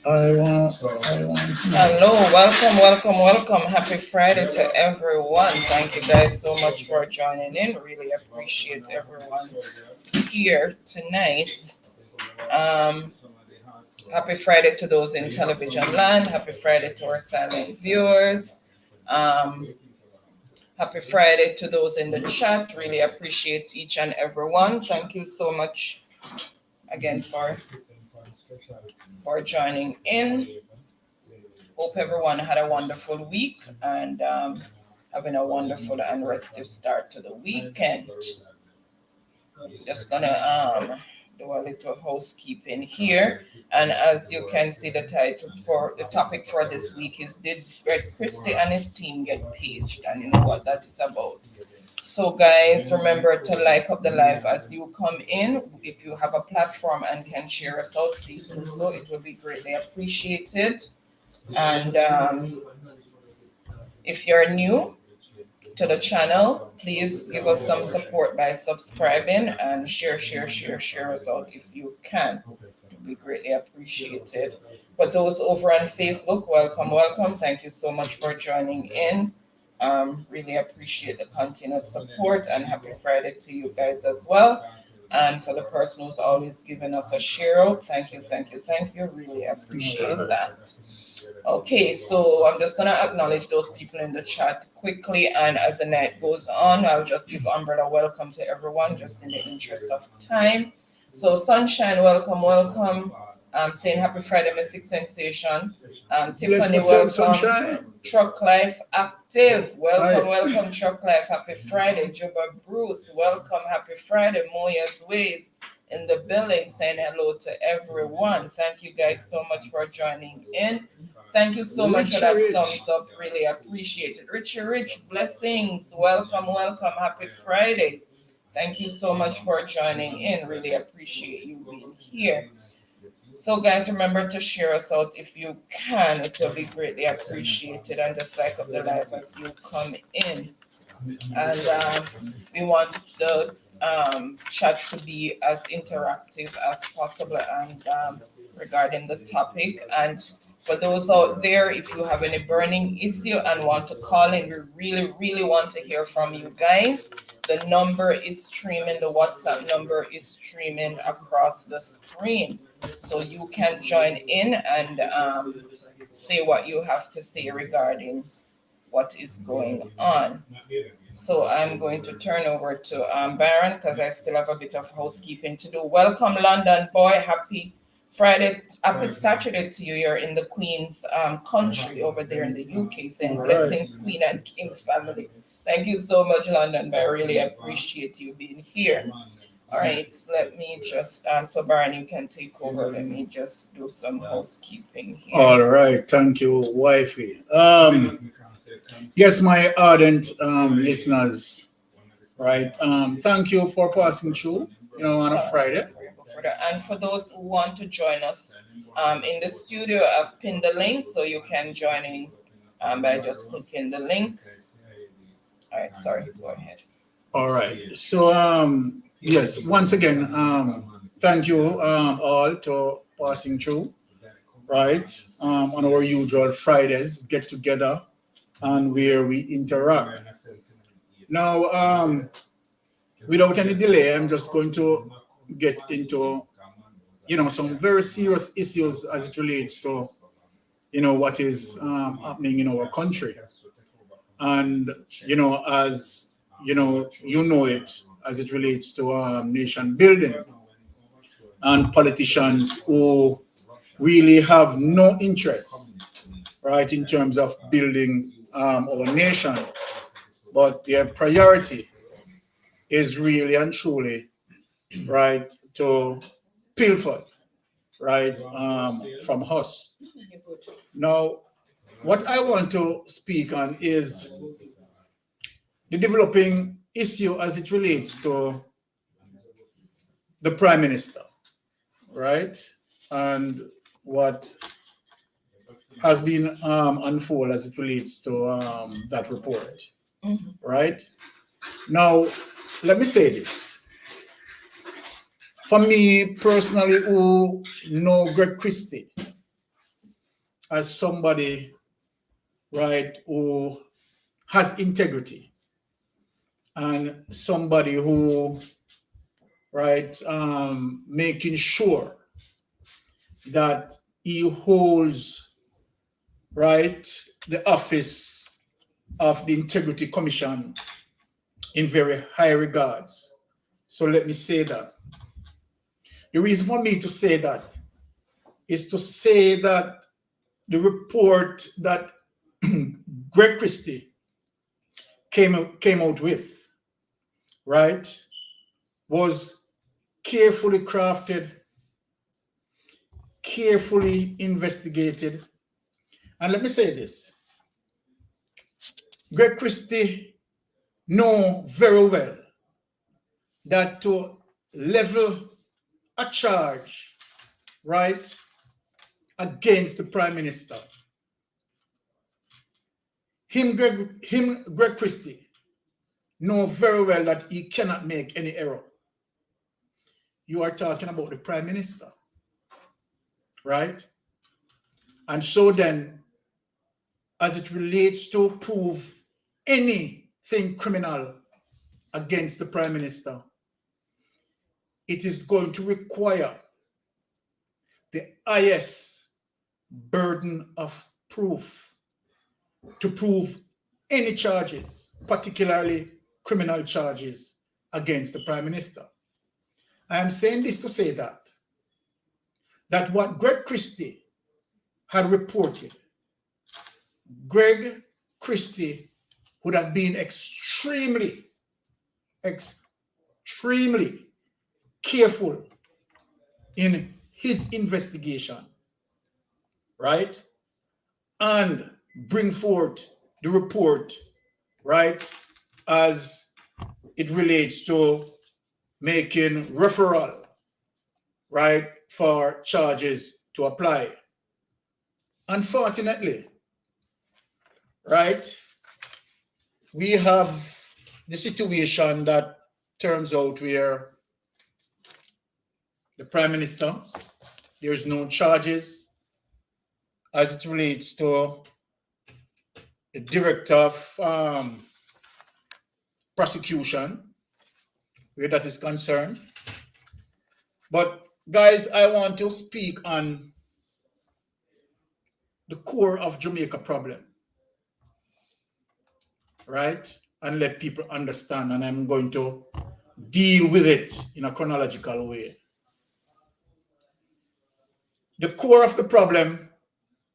Hello, welcome. Happy Friday to everyone. Thank you guys so much for joining in. Really appreciate everyone here tonight. Happy Friday to those in television land. Happy Friday to our silent viewers. Happy Friday to those in the chat. Really appreciate each and every one. Thank you so much again for joining in. Hope everyone had a wonderful week and having a wonderful and restive start to the weekend. Just gonna do a little housekeeping here. And as you can see, the title for the topic for this week is Did Christie and his team get paged? And you know what that is about. So guys, remember to like up the live as you come in. If you have a platform and can share us out, please do so. It will be greatly appreciated. And if you're new to the channel, please give us some support by subscribing and share us out if you can. It will be greatly appreciated. For those over on Facebook, welcome. Thank you so much for joining in. Really appreciate the continued support and happy Friday to you guys as well. And for the person who's always giving us a share out, thank you. Really appreciate that. Okay, so I'm just gonna acknowledge those people in the chat quickly, and as the night goes on, I'll just give umbrella welcome to everyone, just in the interest of time. So Sunshine, welcome. Saying happy Friday, Mystic Sensation. Tiffany, welcome. Sunshine. Truck Life Active, welcome. Truck Life, happy Friday. Juba Bruce, welcome, happy Friday. Moya's Ways in the building, saying hello to everyone. Thank you guys so much for joining in. Thank you so much for that thumbs up. Really appreciate it. Rich, blessings. Welcome. Happy Friday. Thank you so much for joining in. Really appreciate you being here. So guys, remember to share us out if you can. It will be greatly appreciated. And just like up the live as you come in. And we want the chat to be as interactive as possible and regarding the topic. And for those out there, if you have any burning issue and want to call in, we really want to hear from you guys. The number is streaming, the WhatsApp number is streaming across the screen. So you can join in and say what you have to say regarding what is going on. So I'm going to turn over to Baron because I still have a bit of housekeeping to do. Welcome, London boy. Happy Friday, happy Saturday to you. You're in the Queen's country over there in the UK. Saying blessings, Queen and King family. Thank you so much, London boy. I really appreciate you being here. All right, so let me just, so Baron, you can take over. Let me just do some housekeeping here. All right, thank you, wifey. Yes, my ardent listeners, right? Thank you for passing through, on a Friday. And for those who want to join us in the studio, I've pinned the link so you can join in by just clicking the link. All right, sorry, go ahead. All right, so yes, once again, thank you all to passing through, right? On our usual Fridays get together and where we interact. Now, without any delay, I'm just going to get into, some very serious issues as it relates to, what is happening in our country. And, as, it as it relates to nation building and politicians who really have no interest, right, in terms of building our nation, but their priority is really and truly, right, to pilfer, right, from us. Now, what I want to speak on is the developing issue as it relates to the Prime Minister, right, and what has been unfold as it relates to that report, right? Now, let me say this. For me personally, who know Greg Christie as somebody, right, who has integrity and somebody who, right, making sure that he holds, right, the office of the Integrity Commission in very high regards. So let me say that. The reason for me to say that is to say that the report that Greg Christie came out with, right, was carefully crafted, carefully investigated. And let me say this. Greg Christie know very well that to level a charge, right, against the Prime Minister, Greg Christie, know very well that he cannot make any error. You are talking about the Prime Minister, right? And so then, as it relates to prove anything criminal against the Prime Minister, it is going to require the highest burden of proof to prove any charges, particularly criminal charges against the Prime Minister. I am saying this to say that what Greg Christie had reported, Greg Christie would have been extremely careful in his investigation, right? And bring forth the report, right, as it relates to making referral, right, for charges to apply. Unfortunately, right, we have the situation that turns out where the Prime Minister, there's no charges as it relates to the Director of Prosecution, where that is concerned. But guys, I want to speak on the core of Jamaica problem, right? And let people understand, and I'm going to deal with it in a chronological way. The core of the problem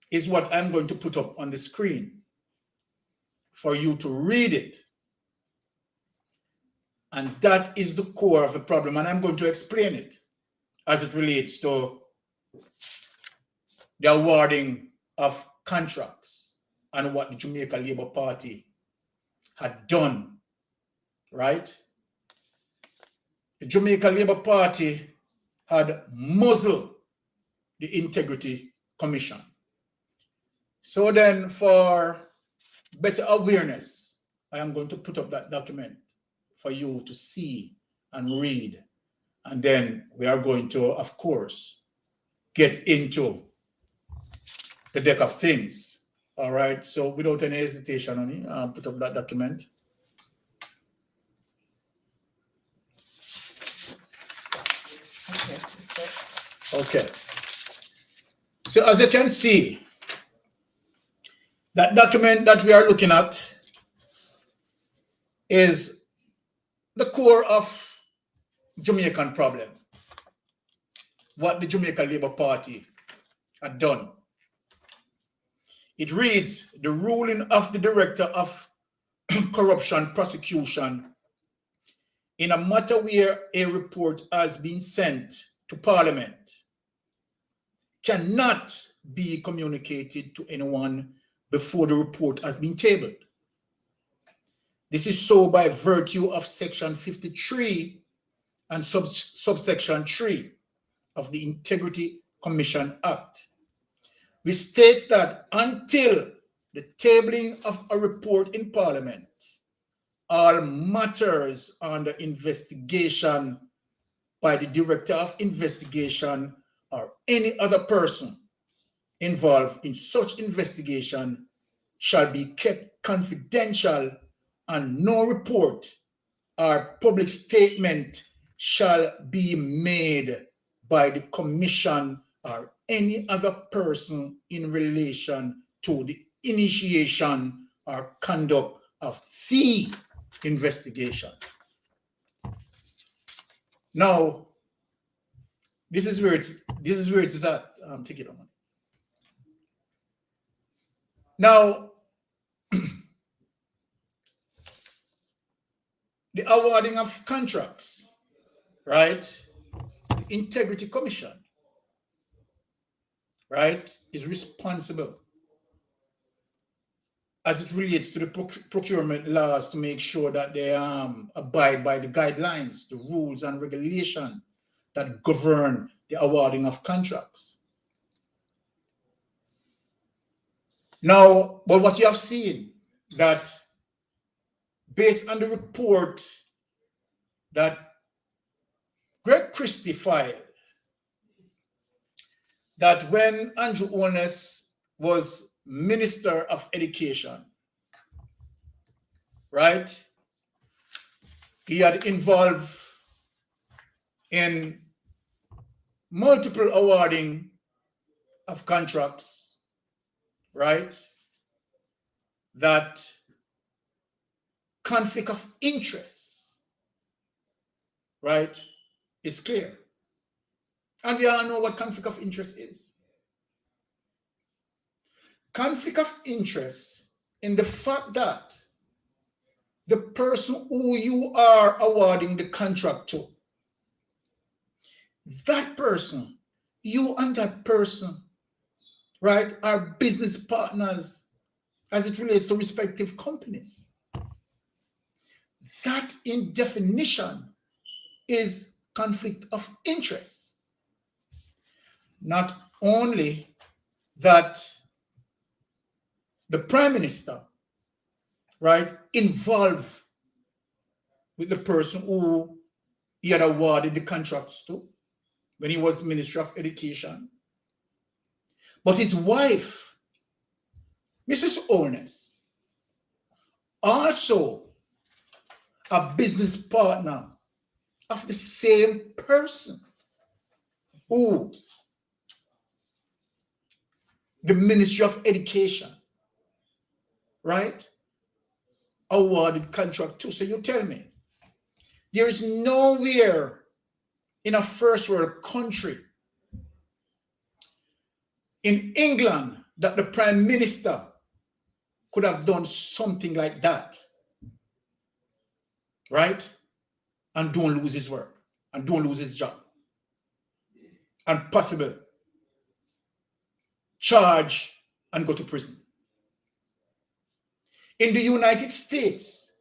is what I'm going to put up on the screen for you to read it. And that is the core of the problem, and I'm going to explain it as it relates to the awarding of contracts and what the Jamaica Labour Party had done, right? The Jamaica Labour Party had muzzled the Integrity Commission. So then, for better awareness, I am going to put up that document for you to see and read. And then we are going to, of course, get into the deck of things. All right. So without any hesitation, honey, I'll put up that document. Okay. So as you can see, that document that we are looking at is the core of Jamaican problem. What the Jamaica Labour Party had done. It reads, the ruling of the Director of Corruption Prosecution in a matter where a report has been sent to Parliament cannot be communicated to anyone before the report has been tabled. This is so by virtue of Section 53 and subsection 3 of the Integrity Commission Act, which states that until the tabling of a report in Parliament, all matters under investigation by the Director of Investigation or any other person involved in such investigation shall be kept confidential, and no report or public statement shall be made by the Commission or any other person in relation to the initiation or conduct of the investigation. Now, this is where it is at. Take it on. Now, the awarding of contracts, right? The Integrity Commission, right, is responsible as it relates to the procurement laws to make sure that they abide by the guidelines, the rules and regulations that govern the awarding of contracts. Now, but what you have seen that based on the report that Christie filed, that when Andrew Holness was Minister of Education, right, he had involved in multiple awarding of contracts, right, that conflict of interest, right, is clear. And we all know what conflict of interest is. Conflict of interest in the fact that the person who you are awarding the contract to, that person, you and that person, right, are business partners as it relates to respective companies. That in definition is conflict of interest. Not only that the Prime Minister, right, involved with the person who he had awarded the contracts to when he was Minister of Education, but his wife, Mrs. Holness, also a business partner of the same person who the Ministry of Education, right, awarded contract to. So you tell me, there is nowhere in a first world country in England that the Prime Minister could have done something like that, right, and don't lose his work and don't lose his job and possible charge and go to prison. In the United States,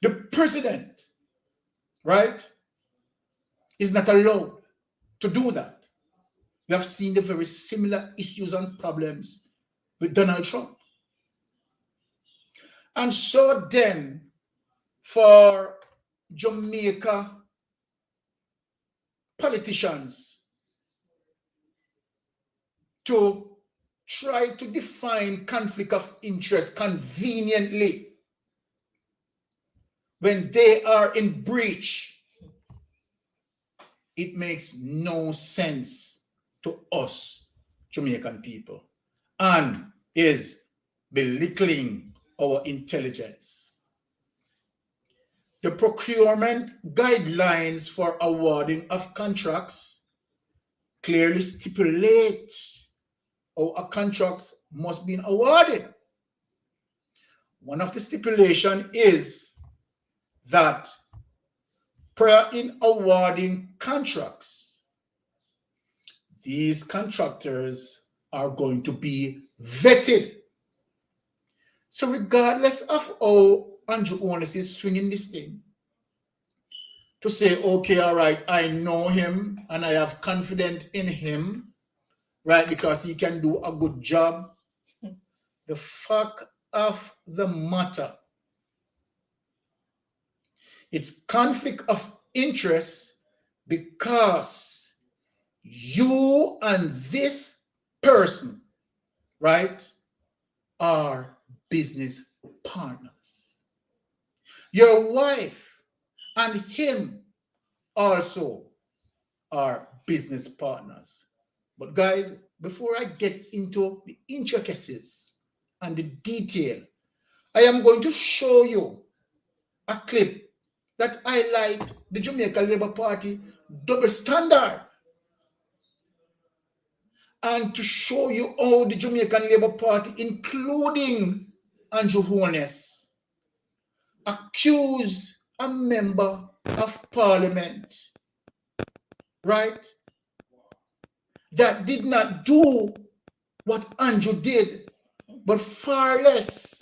the president, right, is not allowed to do that. We have seen the very similar issues and problems with Donald Trump. And so then, for Jamaica politicians to try to define conflict of interest conveniently when they are in breach, it makes no sense to us Jamaican people and is belittling our intelligence. The procurement guidelines for awarding of contracts clearly stipulate how a contract must be awarded. One of the stipulations is that prior in awarding contracts, these contractors are going to be vetted. So regardless of how Andrew Holness is swinging this thing, to say, okay, all right, I know him and I have confidence in him, right, because he can do a good job. The fact of the matter, it's conflict of interest because you and this person, right, are business partners. Your wife and him also are business partners. But guys, before I get into the intricacies and the detail, I am going to show you a clip that highlights the Jamaica Labour Party double standard, and to show you how the Jamaican Labour Party, including Andrew Holness, accuse a member of parliament, right, that did not do what Andrew did, but far less.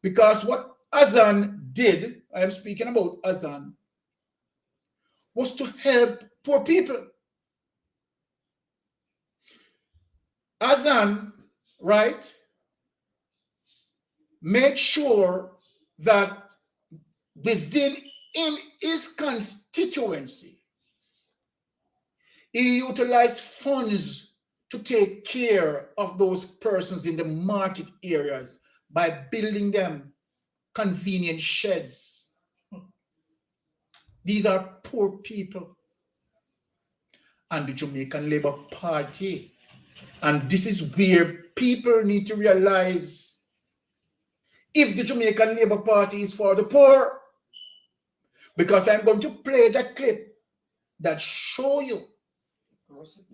Because what Azan did, I am speaking about Azan, was to help poor people. Azan, right, made sure that within in his constituency, he utilized funds to take care of those persons in the market areas by building them convenient sheds. These are poor people. And the Jamaican Labour Party, and this is where people need to realize, if the Jamaican Labour Party is for the poor, because I'm going to play that clip that show you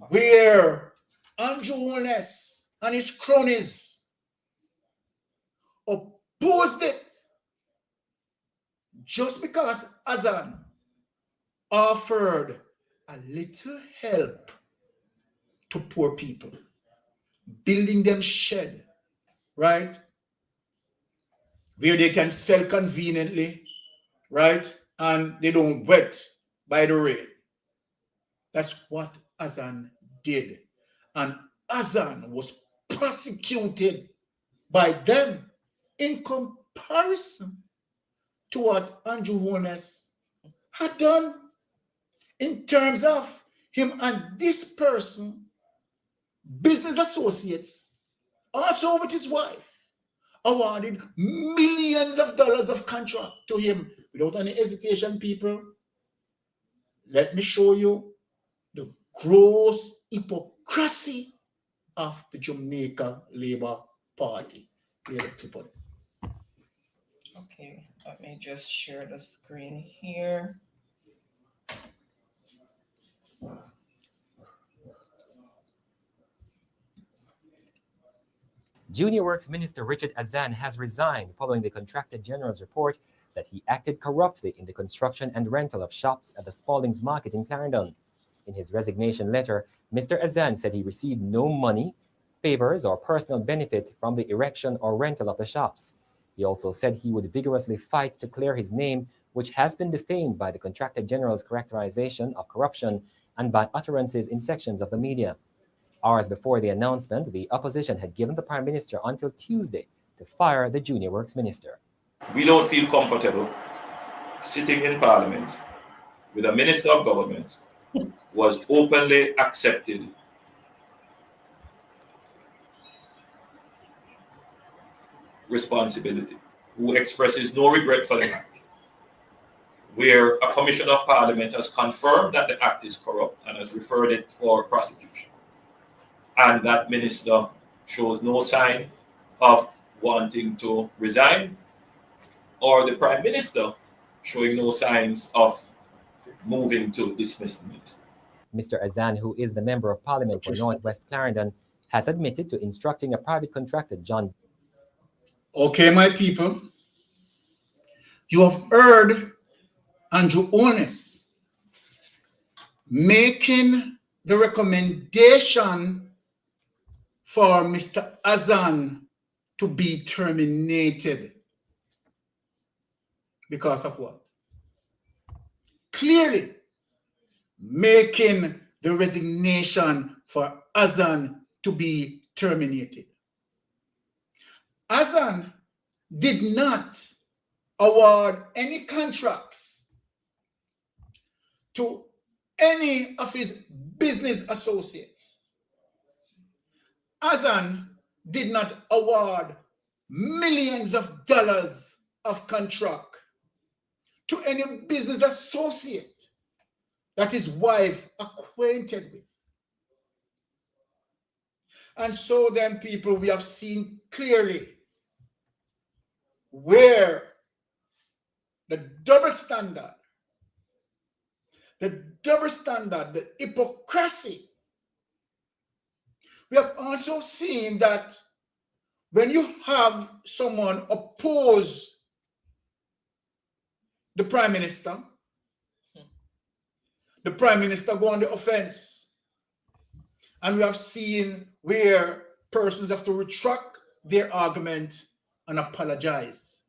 where Andrew Holness and his cronies opposed it just because Azan offered a little help to poor people, building them shed, right, where they can sell conveniently, right, and they don't wet by the rain. That's what Azan did. And Azan was prosecuted by them in comparison to what Andrew Holness had done, in terms of him and this person, business associates, also with his wife, awarded millions of dollars of contract to him without any hesitation. People, let me show you the gross hypocrisy of the Jamaica Labour Party. Okay, let me just share the screen here. Junior Works Minister Richard Azan has resigned following the Contractor General's report that he acted corruptly in the construction and rental of shops at the Spaldings Market in Clarendon. In his resignation letter, Mr. Azan said he received no money, favors, or personal benefit from the erection or rental of the shops. He also said he would vigorously fight to clear his name, which has been defamed by the Contractor General's characterization of corruption and by utterances in sections of the media. Hours before the announcement, the opposition had given the Prime Minister until Tuesday to fire the Junior Works Minister. We don't feel comfortable sitting in Parliament with a Minister of Government who was openly accepted responsibility, who expresses no regret for the act, where a Commission of Parliament has confirmed that the act is corrupt and has referred it for prosecution. And that minister shows no sign of wanting to resign, or the Prime Minister showing no signs of moving to dismiss the minister. Mr. Azan, who is the Member of Parliament for Northwest Clarendon, has admitted to instructing a private contractor, John. Okay, my people, you have heard Andrew Holness making the recommendation for Mr. Azan to be terminated. Because of what? Clearly making the resignation for Azan to be terminated. Azan did not award any contracts to any of his business associates. Azan did not award millions of dollars of contract to any business associate that his wife acquainted with. And so then, people, we have seen clearly where the double standard, the hypocrisy. We have also seen that when you have someone oppose the prime minister go on the offense. And we have seen where persons have to retract their argument and apologize.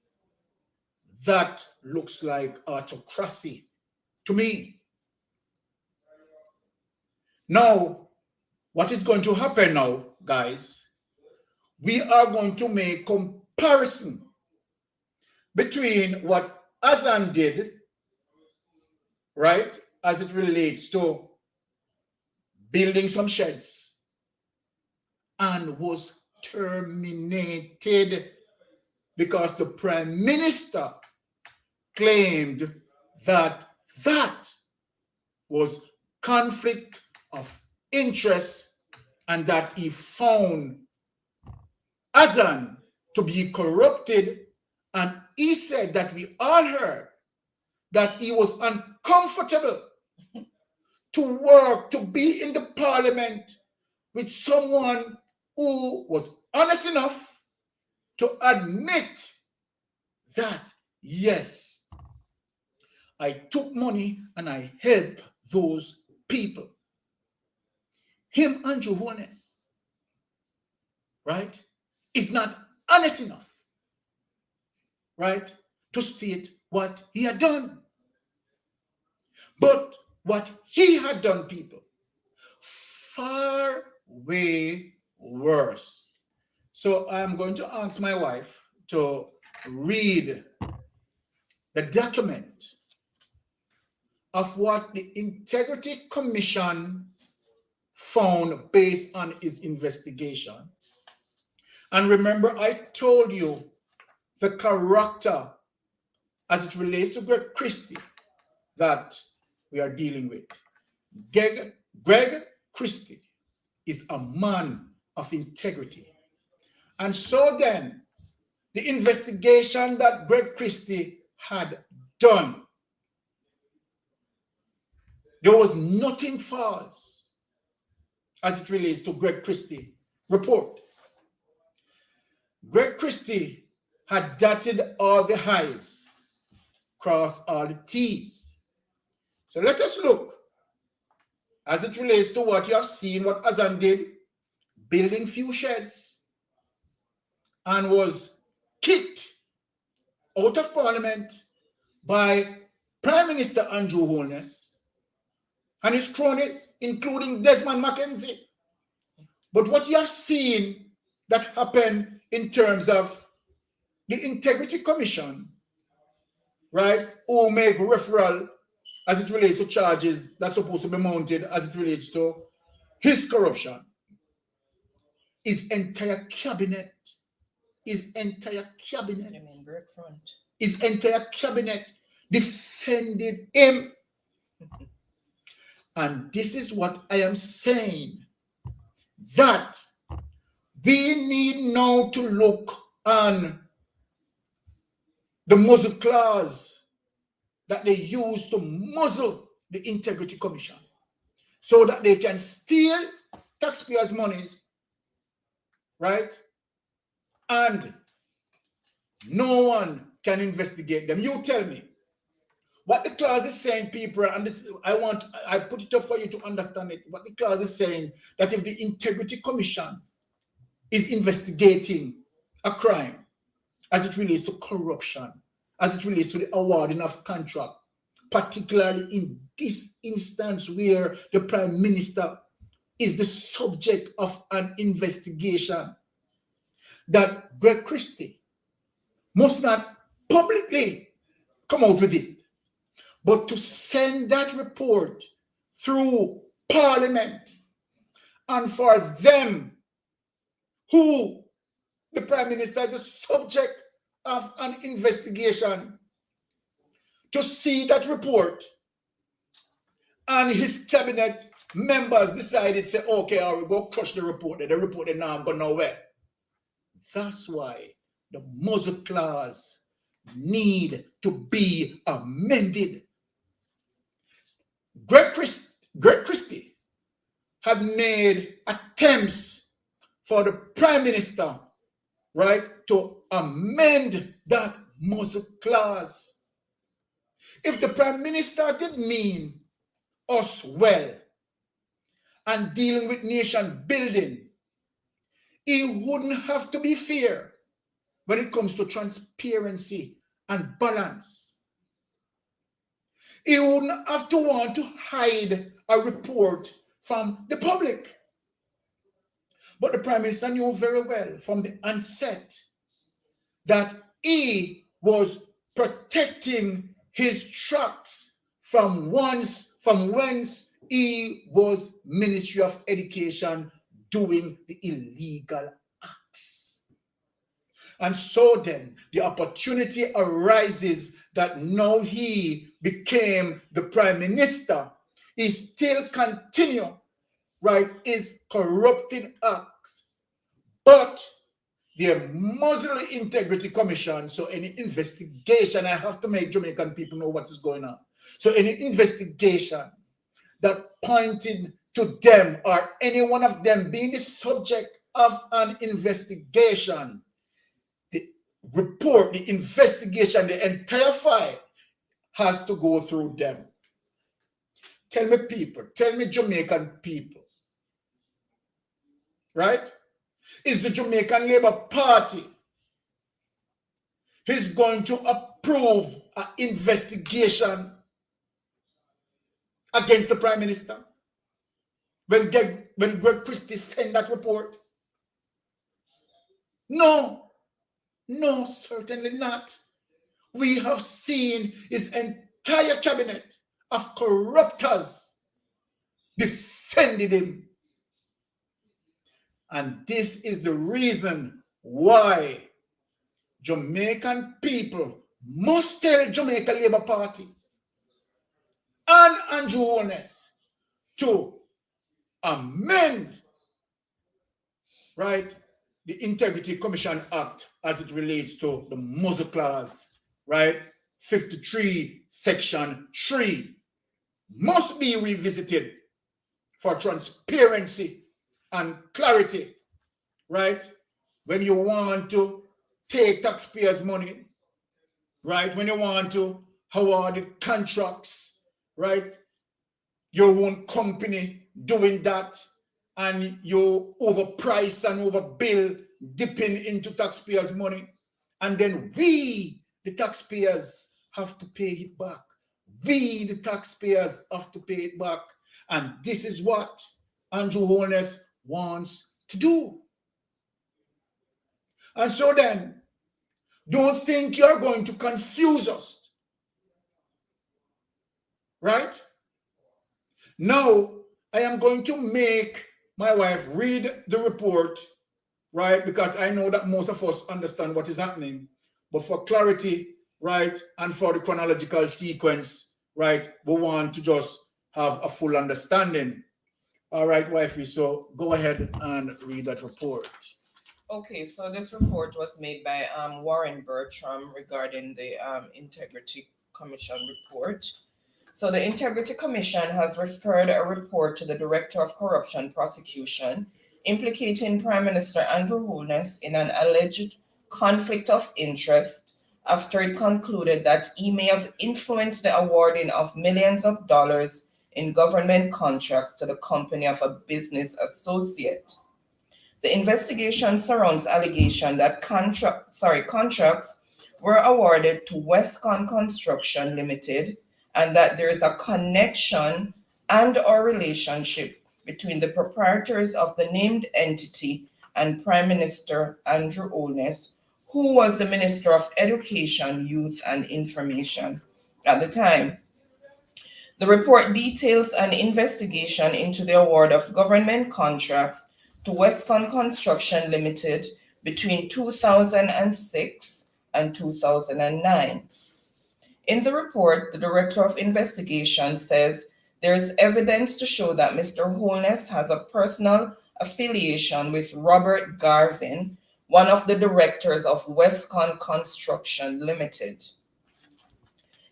That looks like autocracy to me. Now, what is going to happen now, guys? We are going to make comparison between what Azan did, right, as it relates to building some sheds, and was terminated because the prime minister claimed that that was conflict of interest and that he found Azan to be corrupted, and he said that we all heard that he was uncomfortable to work, to be in the parliament with someone who was honest enough to admit that, yes, I took money and I helped those people. Him, Andrew Holness, right, is not honest enough, right, to state what he had done. But what he had done, people, far way worse. So I'm going to ask my wife to read the document of what the Integrity Commission found based on his investigation. And remember, I told you the character as it relates to Greg Christie that we are dealing with. Greg Christie is a man of integrity. And so then, the investigation that Greg Christie had done, there was nothing false as it relates to Greg Christie report. Greg Christie had dotted all the I's, crossed all the T's. So let us look as it relates to what you have seen, what Azan did, building few sheds, and was kicked out of parliament by Prime Minister Andrew Holness and his cronies, including Desmond McKenzie. But what you have seen that happened in terms of the Integrity Commission, right, who make referral as it relates to charges that's supposed to be mounted as it relates to his corruption. His entire cabinet defended him. And this is what I am saying, that we need now to look on the muzzle clause that they use to muzzle the Integrity Commission so that they can steal taxpayers' monies, right? And no one can investigate them. You tell me what the clause is saying, people, and this, I put it up for you to understand it. What the clause is saying, that if the Integrity Commission is investigating a crime as it relates to corruption, as it relates to the awarding of contract, particularly in this instance where the Prime Minister is the subject of an investigation, that Greg Christie must not publicly come out with it, but to send that report through Parliament, and for them, who the Prime Minister is the subject of an investigation, to see that report, and his cabinet members decided, say, okay, I will go crush the report. The report is not going nowhere. That's why the muzzle clause need to be amended. Greg Christie had made attempts for the Prime Minister, right, to amend that muzzle clause. If the Prime Minister did mean us well and dealing with nation building, he wouldn't have to be fair when it comes to transparency and balance. He wouldn't have to want to hide a report from the public. But the Prime Minister knew very well from the onset that he was protecting his tracks from whence he was Ministry of Education doing the illegal acts. And so then the opportunity arises that now he became the Prime Minister, he still continue, right, his corrupted acts. But the Muzzle Integrity Commission, so any investigation, I have to make Jamaican people know what is going on. So any investigation that pointed to them or any one of them being the subject of an investigation, the report, the investigation, the entire file has to go through them. Tell me people, tell me Jamaican people, right? Is the Jamaican Labour Party is going to approve an investigation against the Prime Minister when Greg Christie sent that report? No, certainly not. We have seen his entire cabinet of corruptors defended him. And this is the reason why Jamaican people must tell Jamaica Labour Party and Andrew Holness to amend, right, the Integrity Commission Act as it relates to the muzzle clause, right? 53 Section 3 must be revisited for transparency and clarity, right? When you want to take taxpayers' money, right? When you want to award contracts, right? Your own company doing that, and you overprice and overbill, dipping into taxpayers' money, and then we, the taxpayers, have to pay it back. We, the taxpayers, have to pay it back. And this is what Andrew Holness wants to do. And so then, don't think you're going to confuse us. Right? Now, I am going to make my wife read the report, right? Because I know that most of us understand what is happening. But for clarity, right, and for the chronological sequence, right, we want to just have a full understanding. All right, wifey, so go ahead and read that report. Okay, so this report was made by Warren Bertram regarding the Integrity Commission report. So the Integrity Commission has referred a report to the Director of Corruption Prosecution implicating Prime Minister Andrew Holness in an alleged conflict of interest after it concluded that he may have influenced the awarding of millions of dollars in government contracts to the company of a business associate. The investigation surrounds allegation that contracts were awarded to Westcon Construction Limited, and that there is a connection and or relationship between the proprietors of the named entity and Prime Minister Andrew Holness, who was the Minister of Education, Youth and Information at the time. The report details an investigation into the award of government contracts to Westcon Construction Limited between 2006 and 2009. In the report, the Director of Investigation says there is evidence to show that Mr. Holness has a personal affiliation with Robert Garvin, one of the directors of Westcon Construction Limited.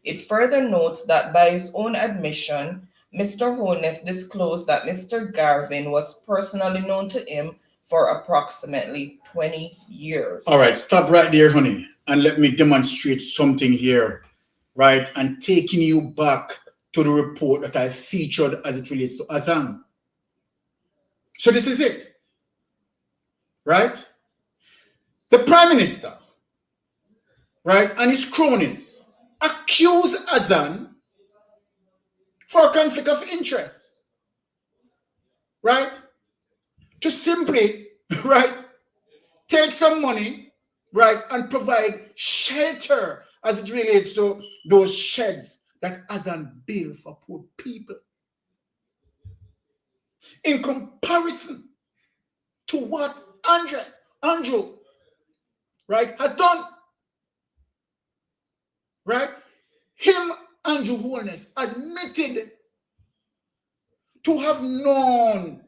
It further notes that by his own admission, Mr. Holness disclosed that Mr. Garvin was personally known to him for approximately 20 years. All right, stop right there, honey, and let me demonstrate something here, right? And taking you back to the report that I featured as it relates to Azan. So this is it, right? The Prime Minister, right, and his cronies accuse Azan for a conflict of interest, right? To simply, right, take some money, right, and provide shelter as it relates to those sheds that Azan built for poor people. In comparison to what Andrew, right, has done, right? Him, Andrew Holness, admitted to have known,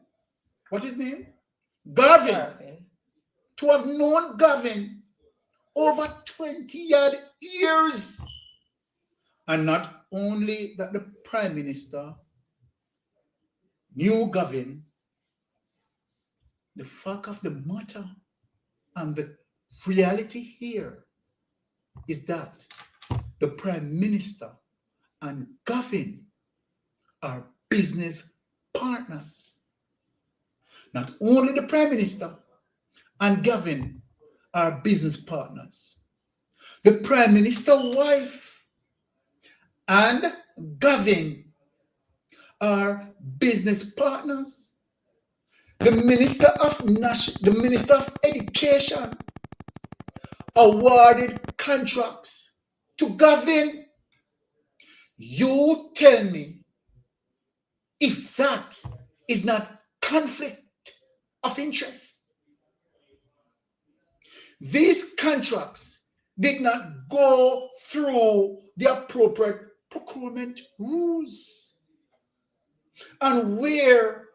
what is his name? Garvin. To have known Garvin over 20 years. And not only that the Prime Minister knew Garvin, the fact of the matter and the reality here is that the Prime Minister and Garvin are business partners. Not only the Prime Minister and Garvin are business partners. The Prime Minister's wife and Garvin are business partners. The Minister of Education awarded contracts to Garvin. You tell me if that is not conflict of interest. These contracts did not go through the appropriate procurement rules. And where,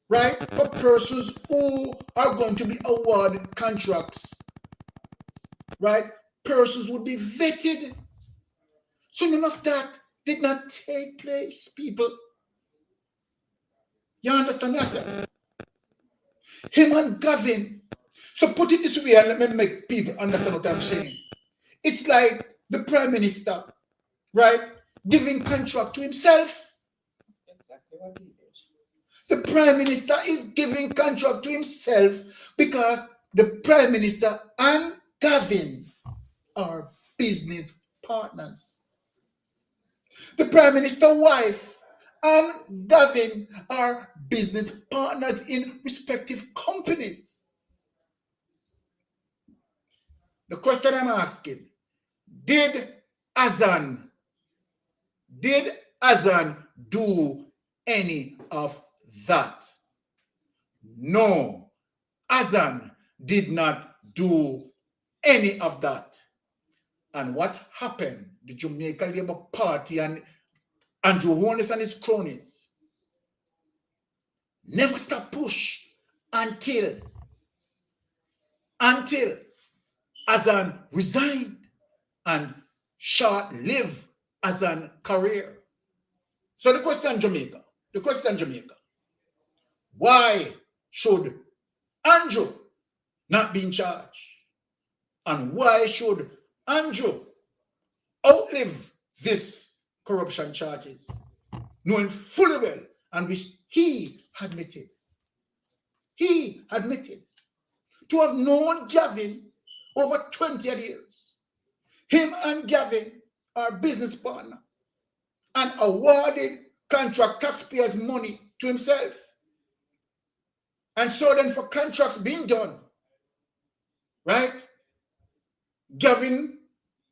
right, for persons who are going to be awarded contracts, right, persons would be vetted. So none of that did not take place, people. You understand that? Him and Garvin. So put it this way and let me make people understand what I'm saying. It's like the Prime Minister, right, giving contract to himself. Exactly what he did. The Prime Minister is giving contract to himself because the Prime Minister and Garvin are business partners. The Prime Minister's wife and Garvin are business partners in respective companies. The question I'm asking, did Azan do any of that? No, Azan did not do any of that. And what happened? The Jamaica Labour Party and Andrew Holness and his cronies never stopped push until Azan resigned and short-lived Azan's career. So the question, Jamaica, why should Andrew not be in charge? And why should Andrew outlive this corruption charges, knowing fully well and which he admitted to have known Garvin over 20 years. Him and Garvin are business partners and awarded contract taxpayers' money to himself. And so then for contracts being done, right, Garvin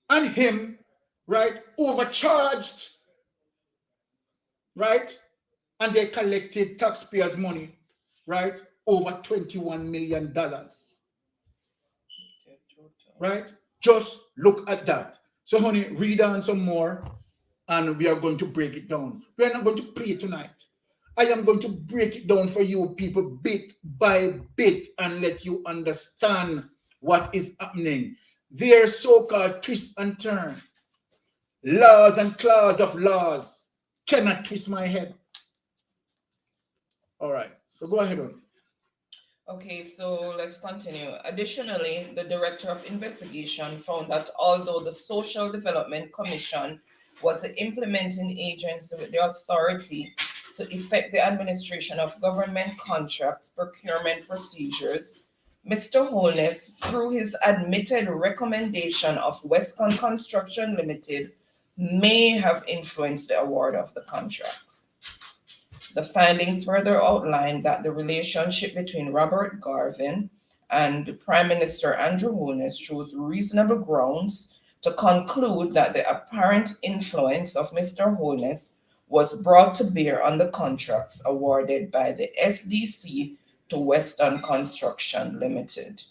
and him, right, overcharged right? And they collected taxpayers' money, right? Over $21 million, right? Just look at that. So, honey, read on some more, and we are going to break it down. We are not going to play tonight. I am going to break it down for you people bit by bit and let you understand what is happening. Their so-called twist and turn, laws and clause of laws cannot twist my head. All right, so go ahead on. Okay, so let's continue. Additionally, the Director of Investigation found that although the Social Development Commission was the implementing agency with the authority to effect the administration of government contracts, procurement procedures, Mr. Holness, through his admitted recommendation of Westcon Construction Limited, may have influenced the award of the contracts. The findings further outlined that the relationship between Robert Garvin and Prime Minister Andrew Holness shows reasonable grounds to conclude that the apparent influence of Mr. Holness was brought to bear on the contracts awarded by the SDC to Western Construction Limited.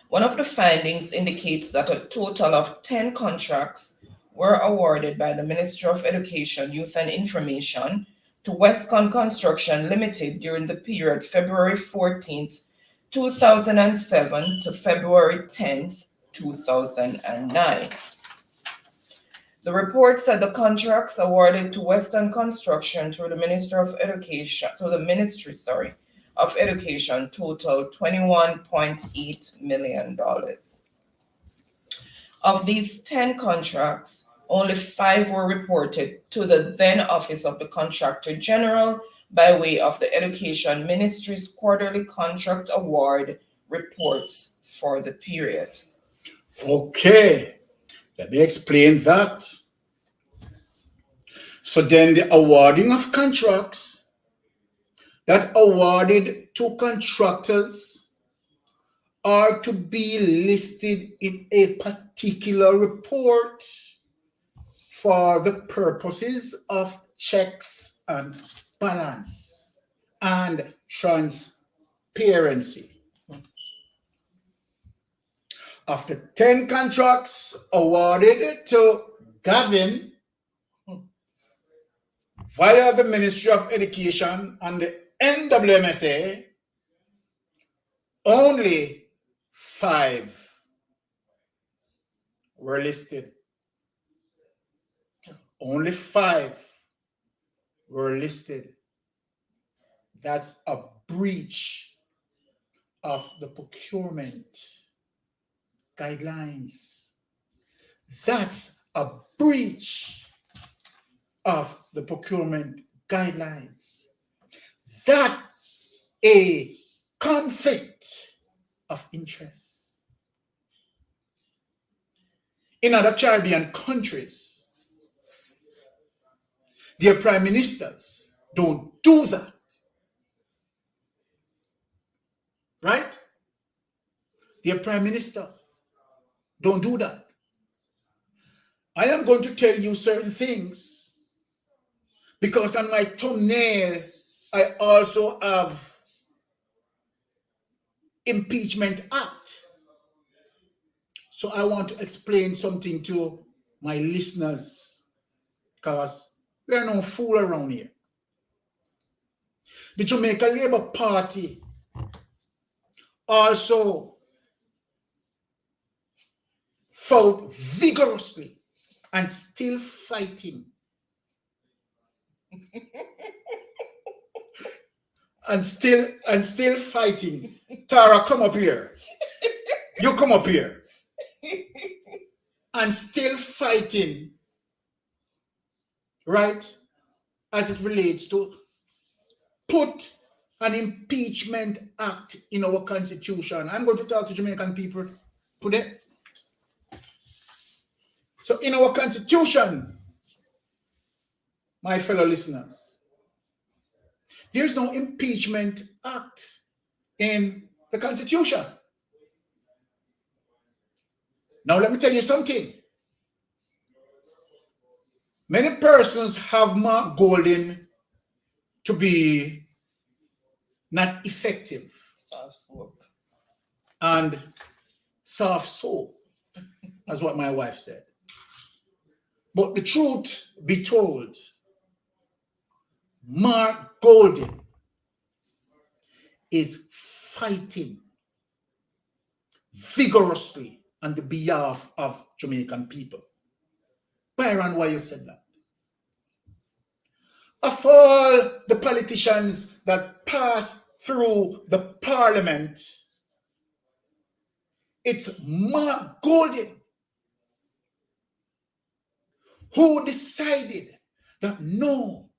One of the findings indicates that a total of 10 contracts were awarded by the Ministry of Education, Youth and Information to Westcon Construction Limited during the period February 14th, 2007 to February 10th, 2009. The report said the contracts awarded to Western Construction through the Ministry of Education totaled $21.8 million. Of these 10 contracts, only 5 were reported to the then Office of the Contractor General by way of the Education Ministry's quarterly contract award reports for the period. Okay, let me explain that. So then the awarding of contracts that awarded to contractors are to be listed in a particular report for the purposes of checks and balance and transparency. Of the 10 contracts awarded to Gavin via the Ministry of Education and the NWMSA, only 5 were listed. Only 5 were listed. That's a breach of the procurement guidelines. That's a breach of the procurement guidelines. That's a conflict of interest. In other Caribbean countries, their prime ministers don't do that. Right? Their prime minister don't do that. I am going to tell you certain things because on my thumbnail, I also have Impeachment Act. So I want to explain something to my listeners because we are no fool around here. The Jamaica Labour Party also fought vigorously and still fighting and still fighting. Tara, come up here. You come up here. And still fighting, right, as it relates to put an impeachment act in our constitution. I'm going to talk to Jamaican people today. So in our constitution, my fellow listeners, there's no impeachment act in the constitution. Now let me tell you something. Many persons have marked Golden to be not effective Soft soap. and soft soap, as what my wife said. But the truth be told, Mark Golden is fighting vigorously on the behalf of Jamaican people. Byron, why you said that? Of all the politicians that pass through the parliament, it's Mark Golden who decided that no,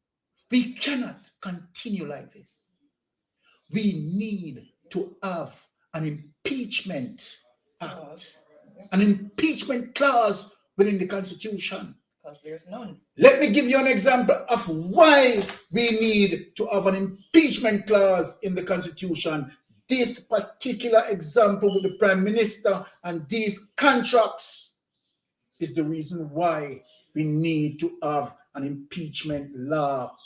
we cannot continue like this. We need to have an impeachment act, an impeachment clause within the Constitution. Because there's none. Let me give you an example of why we need to have an impeachment clause in the Constitution. This particular example with the Prime Minister and these contracts is the reason why we need to have an impeachment law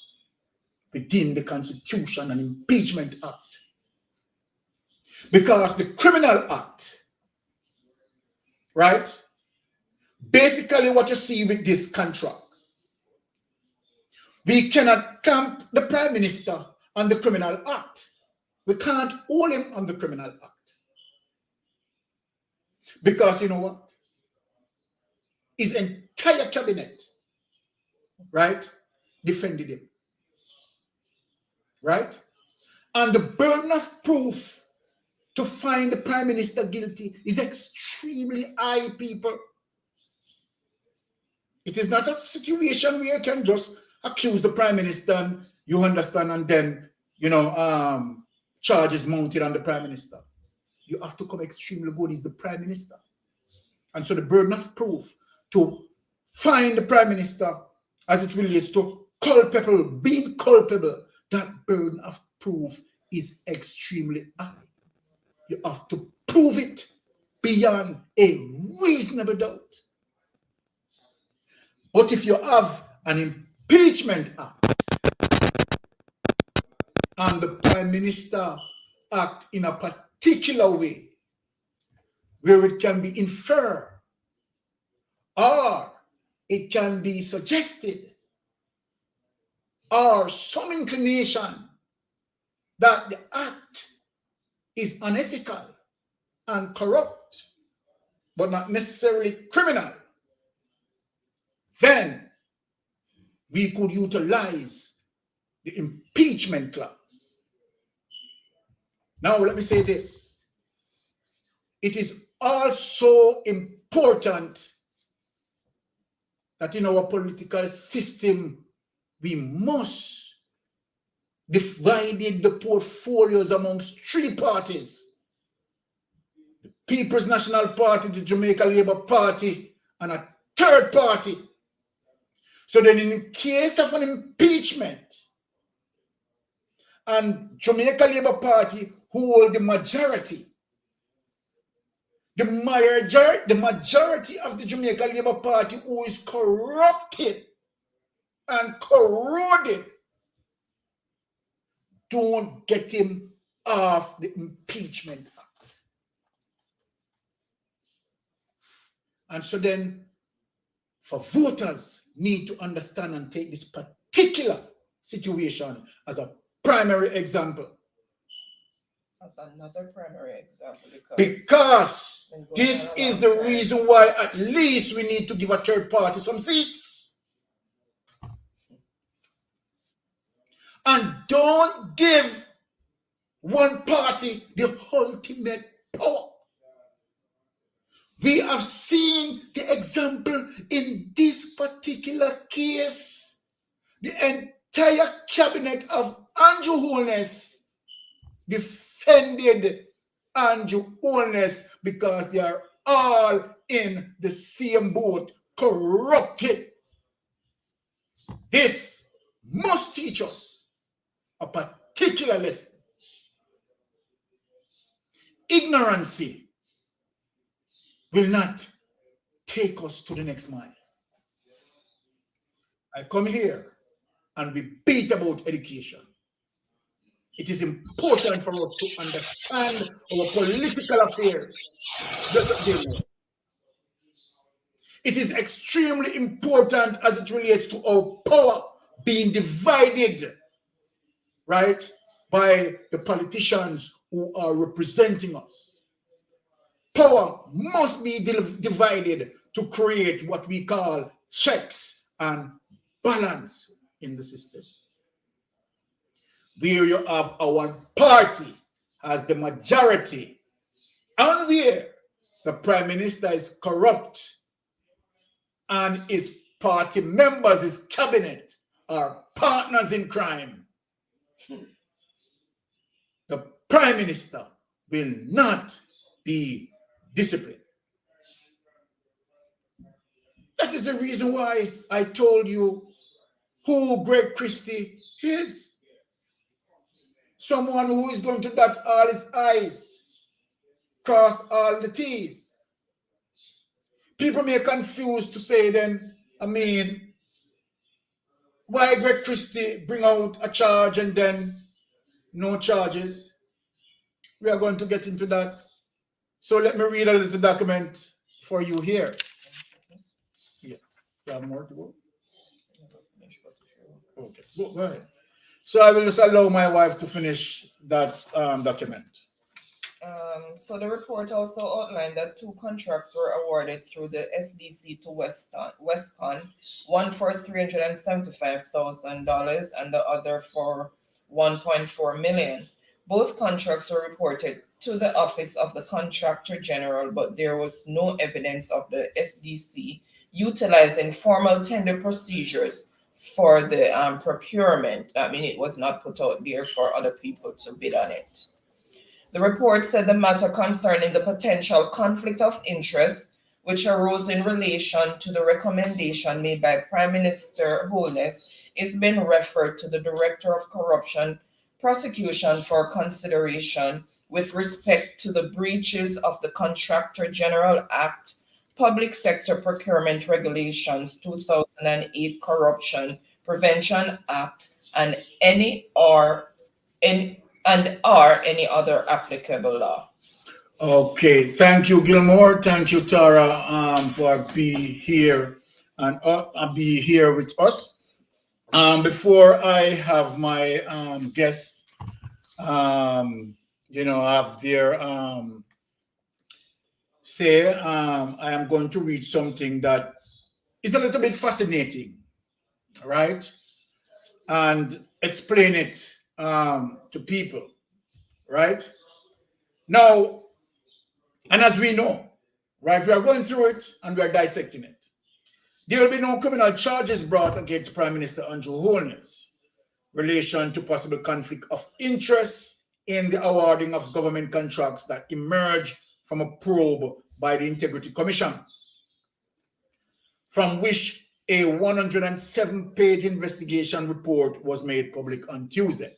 within the Constitution, an impeachment act. Because the Criminal Act, right? Basically what you see with this contract, we cannot camp the Prime Minister on the Criminal Act. We can't hold him on the Criminal Act. Because you know what? His entire cabinet, right, defended him. Right? And the burden of proof to find the Prime Minister guilty is extremely high, people. It is not a situation where you can just accuse the Prime Minister, you understand, and then, charges mounted on the Prime Minister. You have to come extremely good. He's the Prime Minister. And so the burden of proof to find the Prime Minister as it relates to being culpable, that burden of proof is extremely high. You have to prove it beyond a reasonable doubt. But if you have an impeachment act and the Prime Minister act in a particular way where it can be inferred or it can be suggested or some inclination that the act is unethical and corrupt, but not necessarily criminal, then we could utilize the impeachment clause. Now, let me say this. It is also important that in our political system, we must divide the portfolios amongst three parties: the People's National Party, the Jamaica Labour Party, and a third party. So then in case of an impeachment, and Jamaica Labour Party who hold the majority, the majority of the Jamaica Labour Party who is corrupted and corroded, don't get him off the impeachment act. And so then, for voters need to understand and take this particular situation as a primary example. As another primary example. Because this is the reason why at least we need to give a third party some seats. And don't give one party the ultimate power. We have seen the example in this particular case. The entire cabinet of Andrew Holness defended Andrew Holness because they are all in the same boat, corrupted. This must teach us a particular lesson. Ignorancy will not take us to the next mile. I come here and we beat about education. It is important for us to understand our political affairs. Just again, it is extremely important as it relates to our power being divided, right, by the politicians who are representing us. Power must be divided to create what we call checks and balance in the system. Where you have our party as the majority, and where the Prime Minister is corrupt and his party members, his cabinet, are partners in crime, the Prime Minister will not be disciplined. That is the reason why I told you who Greg Christie is. Someone who is going to dot all his I's, cross all the T's. People may confuse to say then, I mean, why Greg Christie bring out a charge and then no charges? We are going to get into that. So let me read a little document for you here. Yes. You have more to go? Okay, go ahead. So I will just allow my wife to finish that document. So the report also outlined that 2 contracts were awarded through the SDC to Westcon, one for $375,000 and the other for $1.4 million. Both contracts were reported to the Office of the Contractor General, but there was no evidence of the SDC utilizing formal tender procedures for the procurement. I mean, it was not put out there for other people to bid on it. The report said the matter concerning the potential conflict of interest, which arose in relation to the recommendation made by Prime Minister Holness, is being referred to the Director of Corruption Prosecution for consideration with respect to the breaches of the Contractor General Act, Public Sector Procurement Regulations 2008 Corruption Prevention Act, and any other applicable law. Okay, thank you, Gilmore. Thank you, Tara, for being here and be here with us. Before I have my guests, have their say, I am going to read something that is a little bit fascinating, right? And explain it to people, right? Now, and as we know, right, we are going through it and we are dissecting it. There will be no criminal charges brought against Prime Minister Andrew Holness in relation to possible conflict of interest in the awarding of government contracts that emerge from a probe by the Integrity Commission, from which a 107-page investigation report was made public on Tuesday.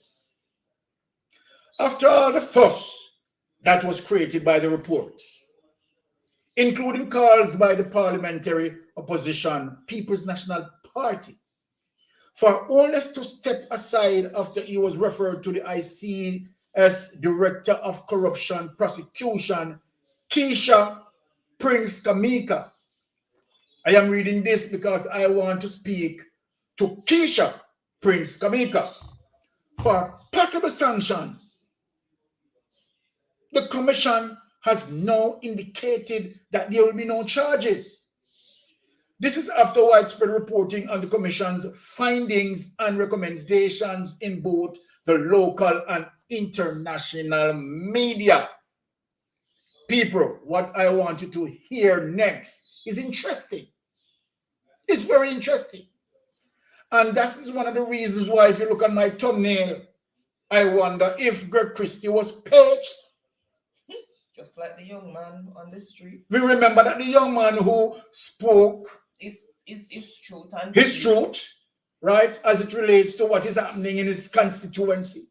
After all the fuss that was created by the report, including calls by the parliamentary opposition People's National Party for Holness to step aside after he was referred to the ICS Director of Corruption Prosecution, Keisha Prince Kamika. I am reading this because I want to speak to Keisha Prince Kamika for possible sanctions. The Commission has now indicated that there will be no charges. This is after widespread reporting on the Commission's findings and recommendations in both the local and international media. People, what I want you to hear next is interesting. It's very interesting. And that is one of the reasons why, if you look at my thumbnail, I wonder if Greg Christie was paged. Just like the young man on the street. We remember that the young man who spoke It's truth. And his truth, right, as it relates to what is happening in his constituency,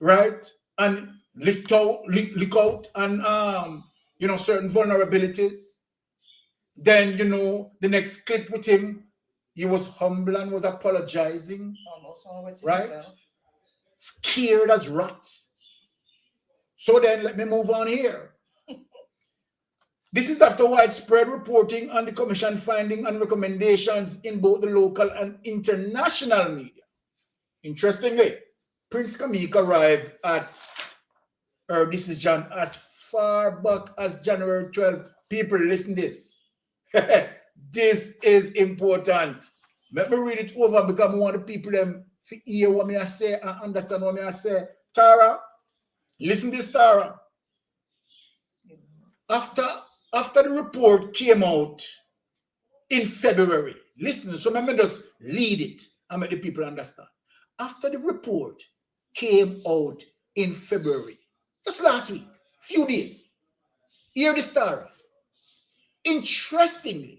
right, and leak out and certain vulnerabilities. Then the next clip with him, He was humble and was apologizing, Almost all with right? himself. Scared as rats. So then let me move on here. This is after widespread reporting on the commission finding and recommendations in both the local and international media. Interestingly, Prince Kamik arrived at her decision as far back as January 12. People, listen this. This is important. Let me read it over because I want the people them to hear what I say and understand what I say. Tara, listen this, Tara. After the report came out in February, listen, so let me just lead it and make the people understand. After the report came out in February, just last week, few days, hear this, Tara. Interestingly,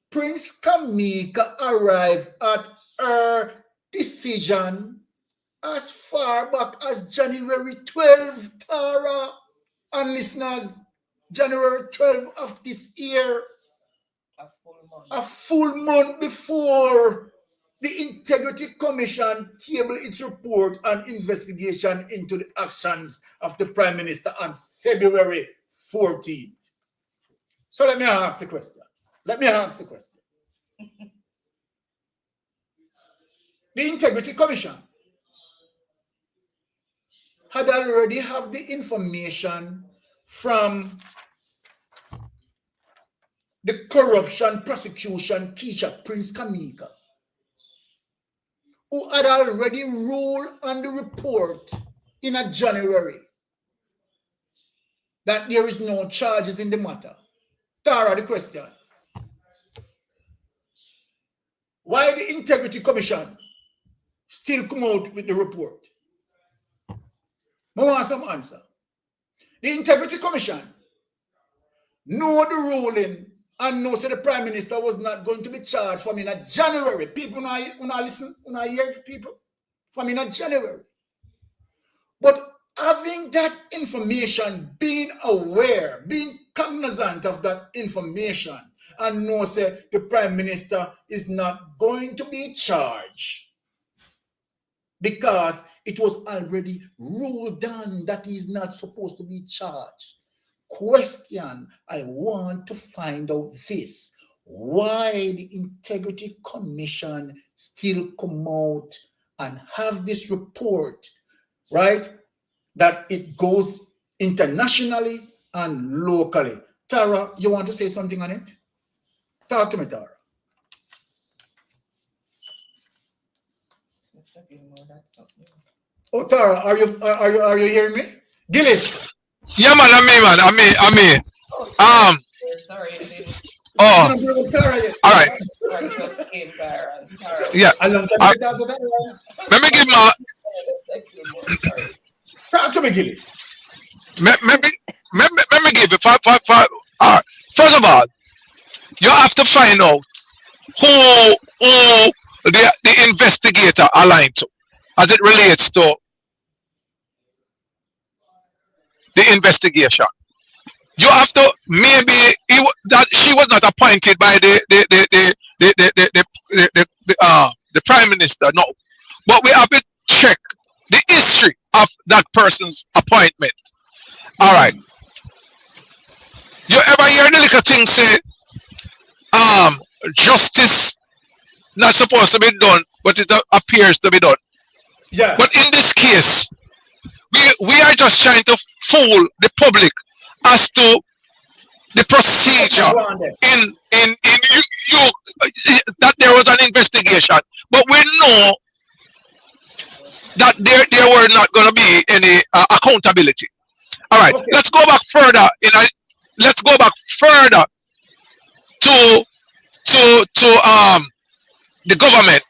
Prince Kamika arrived at her decision as far back as January 12, Tara and listeners. January 12 of this year, a full month before the Integrity Commission tabled its report on investigation into the actions of the Prime Minister on February 14th. So let me ask the question. The Integrity Commission had already have the information from the corruption prosecution Keisha Prince Kamika, who had already ruled on the report in a January that there is no charges in the matter. Tara, the question. Why the Integrity Commission still come out with the report? I want some answer. The Integrity Commission know the ruling and know that the Prime Minister was not going to be charged from in a January. People, when I listen, when I hear people, from in a January. But having that information, being aware, being cognizant of that information, and know that the Prime Minister is not going to be charged because it was already ruled on that he is not supposed to be charged. Question, I want to find out this. Why the Integrity Commission still come out and have this report, right? That it goes internationally and locally. Tara, you want to say something on it? Talk to me, Tara. Oh, Tara, are you hearing me? Gilly. Yeah, man, I mean. Sorry. Oh, all right. I just came there and Tara. Yeah. Let me give my. Talk to me, Gilly. Let me give it. First of all, you have to find out who the investigator aligned to, as it relates to the investigation. You have to that she was not appointed by the Prime Minister, no. But we have to check the history of that person's appointment. All right. You ever hear the little thing say, justice not supposed to be done, but it appears to be done. Yeah. But in this case, we are just trying to fool the public as to the procedure in you that there was an investigation, but we know that there were not going to be any accountability. All right, okay. Let's go back further. Let's go back further to the government,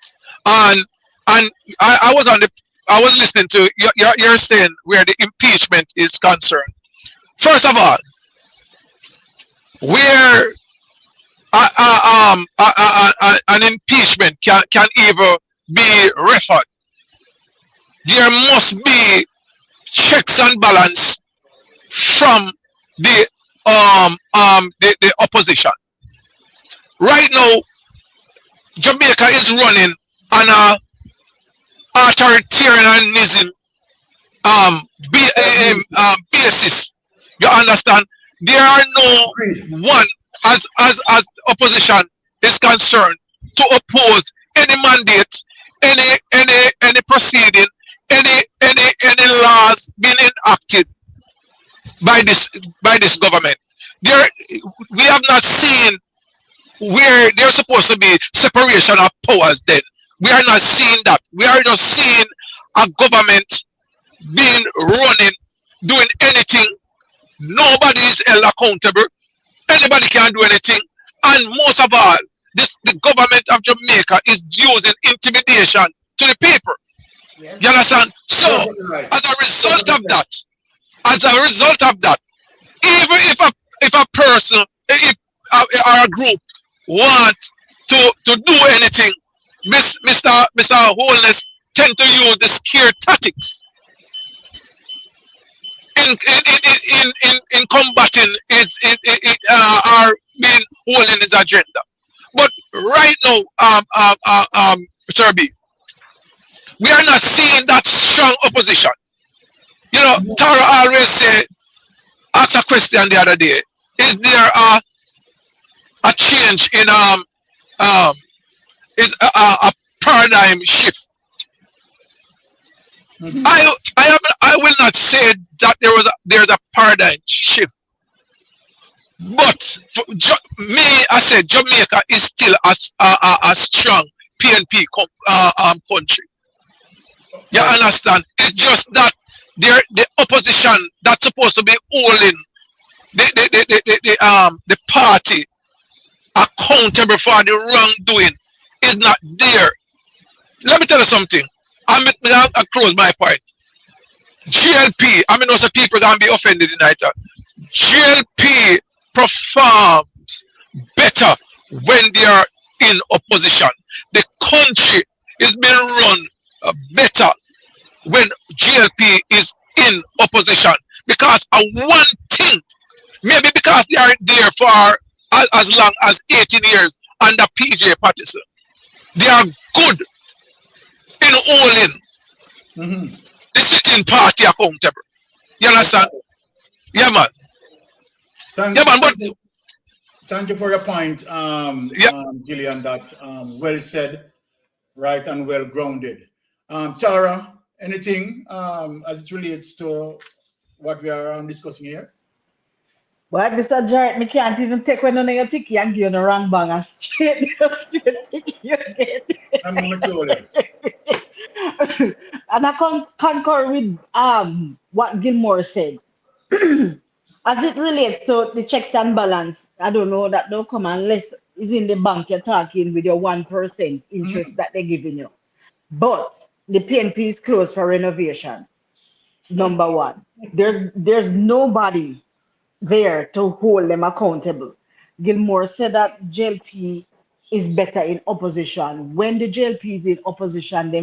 and I was listening to you're saying where the impeachment is concerned. First of all, where an impeachment can even be referred, there must be checks and balance from the opposition. Right now, Jamaica is running on a authoritarianism basis. You understand? There are no one as opposition is concerned to oppose any mandate, any proceeding, any laws being enacted by this government. We have not seen where there's supposed to be separation of powers. Then we are not seeing that. We are just seeing a government being running, doing anything. Nobody is held accountable. Anybody can do anything. And most of all, the government of Jamaica is using intimidation to the people. Yes. You understand? So, as a result of that, even if a person, or a group want to do anything, Mr. Holness tend to use the scare tactics in combating or being holding his agenda. But right now, Mr. B, we are not seeing that strong opposition. You know, Tara always asked a question the other day: is there a change in is a paradigm shift? I will not say that there's a paradigm shift, but for me, I said Jamaica is still a strong PNP country. You understand? It's just that the opposition that's supposed to be holding the party accountable for the wrongdoing is not there. Let me tell you something. I'll close my point. GLP, I mean, also people gonna be offended tonight. GLP performs better when they are in opposition. The country is being run better when GLP is in opposition, because one thing, maybe because they are there for as long as 18 years under PJ Patterson, they are good in holding the sitting party accountable. You understand? Yeah, man. Thank you for your point, Gillian. That well said, right, and well grounded. Tara, anything as it relates to what we are discussing here? But Mr. Jarrett, me can't even take when none of your ticket and give you the wrong bang and straight ticket you get. I'm mature. And I concur with what Gilmore said. As it relates to the checks and balance, I don't know that don't come unless it's in the bank you're talking with your 1% interest that they're giving you. But the PNP is closed for renovation. Number one. There's nobody there to hold them accountable. Gilmore said that JLP is better in opposition. When the JLP is in opposition, they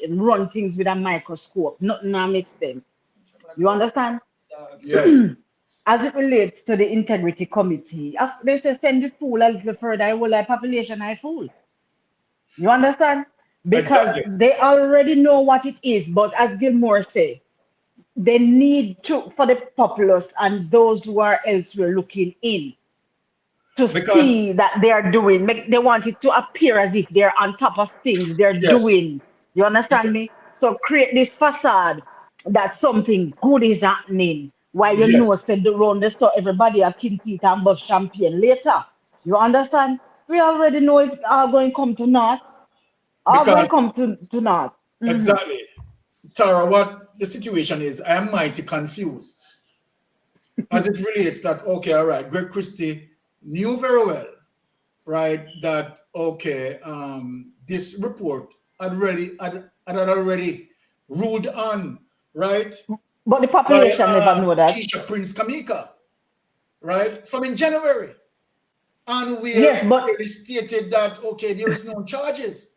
run things with a microscope. Nothing miss them. You understand? Yes. As it relates to the integrity committee, they say send the fool a little further, I will like population I fool. You understand? Because they already know what it is, but as Gilmore said, they need to, for the populace and those who are elsewhere looking in, to see that they are doing, they want it to appear as if they're on top of things they're doing. You understand me? So create this facade that something good is happening, while you know, said around the store, everybody are kinty and buff champagne later. You understand? We already know it's all going to come to naught. All going to come to naught. Exactly. Tara, what the situation is, I am mighty confused as it relates that, okay, all right, Greg Christie knew very well, right, that, okay, this report had already ruled on, right? But the population never know that. Keisha Prince Kamika, right, from in January. And we clearly stated that, okay, there is no charges.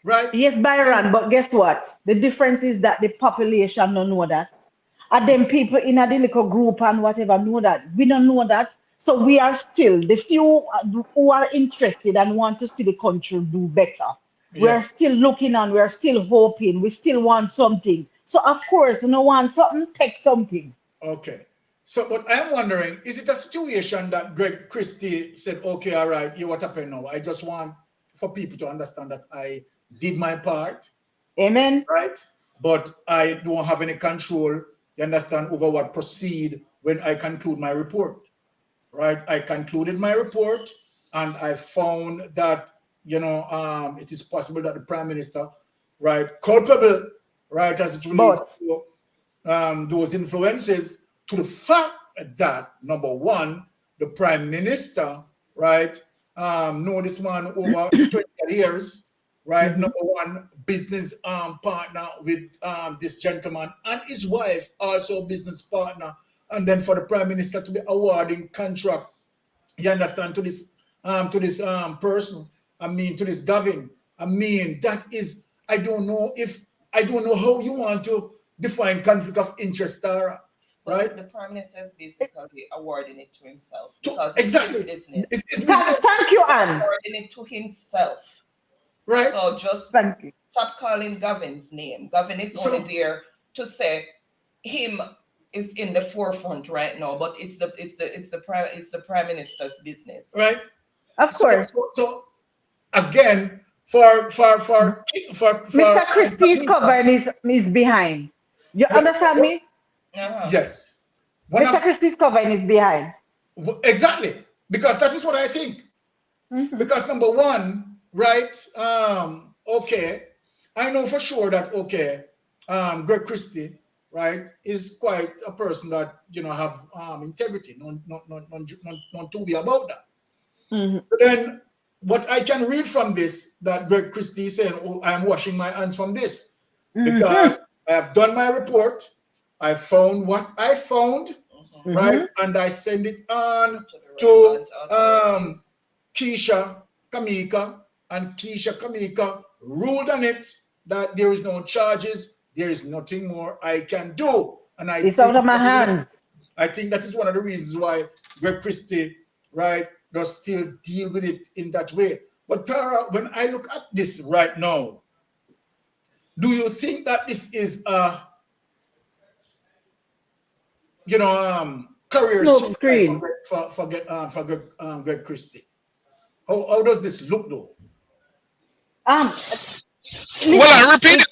Right. Yes, Byron, but guess what? The difference is that the population don't know that. And then people in a little group and whatever know that. We don't know that. So we are still the few who are interested and want to see the country do better. We are Yes. still looking and we are still hoping. We still want something. So of course, want something, take something. Okay. So, but I'm wondering, is it a situation that Greg Christie said, okay, all right, you what happened now? I just want for people to understand that I did my part, Amen. right? But I don't have any control, you understand, over what proceed when I conclude my report, right? I concluded my report and I found that, it is possible that the Prime Minister, right, culpable, right, as it relates to those influences, to the fact that, number one, the Prime Minister, right, know this man over 20 years, right? Number one, business partner with this gentleman and his wife, also business partner. And then for the Prime Minister to be awarding contract, you understand, to this person, to this Gavin. That is, I don't know how you want to define conflict of interest, Tara. Right? The Prime Minister is basically awarding it to himself. Exactly. It's his business. It's business. Thank you, Anne. Awarding it to himself. Right. So just Thank you. stop calling Gavin's name. Gavin is only there to say him is in the forefront right now, but it's the Prime Minister's business. Right. Of course. So again, for Mr. Christie's covering is behind. You understand me? Yes. Mr. Christie's covering is behind. Exactly. Because that is what I think. Because number one, right? Okay. I know for sure that Greg Christie, right, is quite a person that have integrity. Not to be about that. So then what I can read from this, that Greg Christie is saying, oh, I'm washing my hands from this. Because I have done my report. I found what I found, right? And I send it on to Keisha Kamika, and Keisha Kamika ruled on it that there is no charges, there is nothing more I can do. And it's out of my hands. I think that is one of the reasons why Greg Christie, right, does still deal with it in that way. But Tara, when I look at this right now, do you think that this is career screen for Greg Christie? How does this look though? Well, repeat the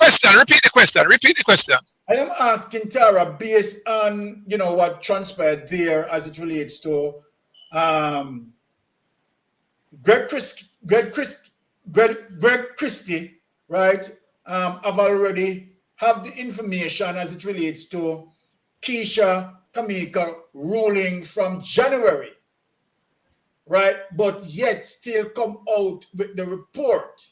question. I am asking Tara, based on what transpired there as it relates to Greg Christie, right? I've already have the information as it relates to Keisha Kamika ruling from January, right? But yet still come out with the report,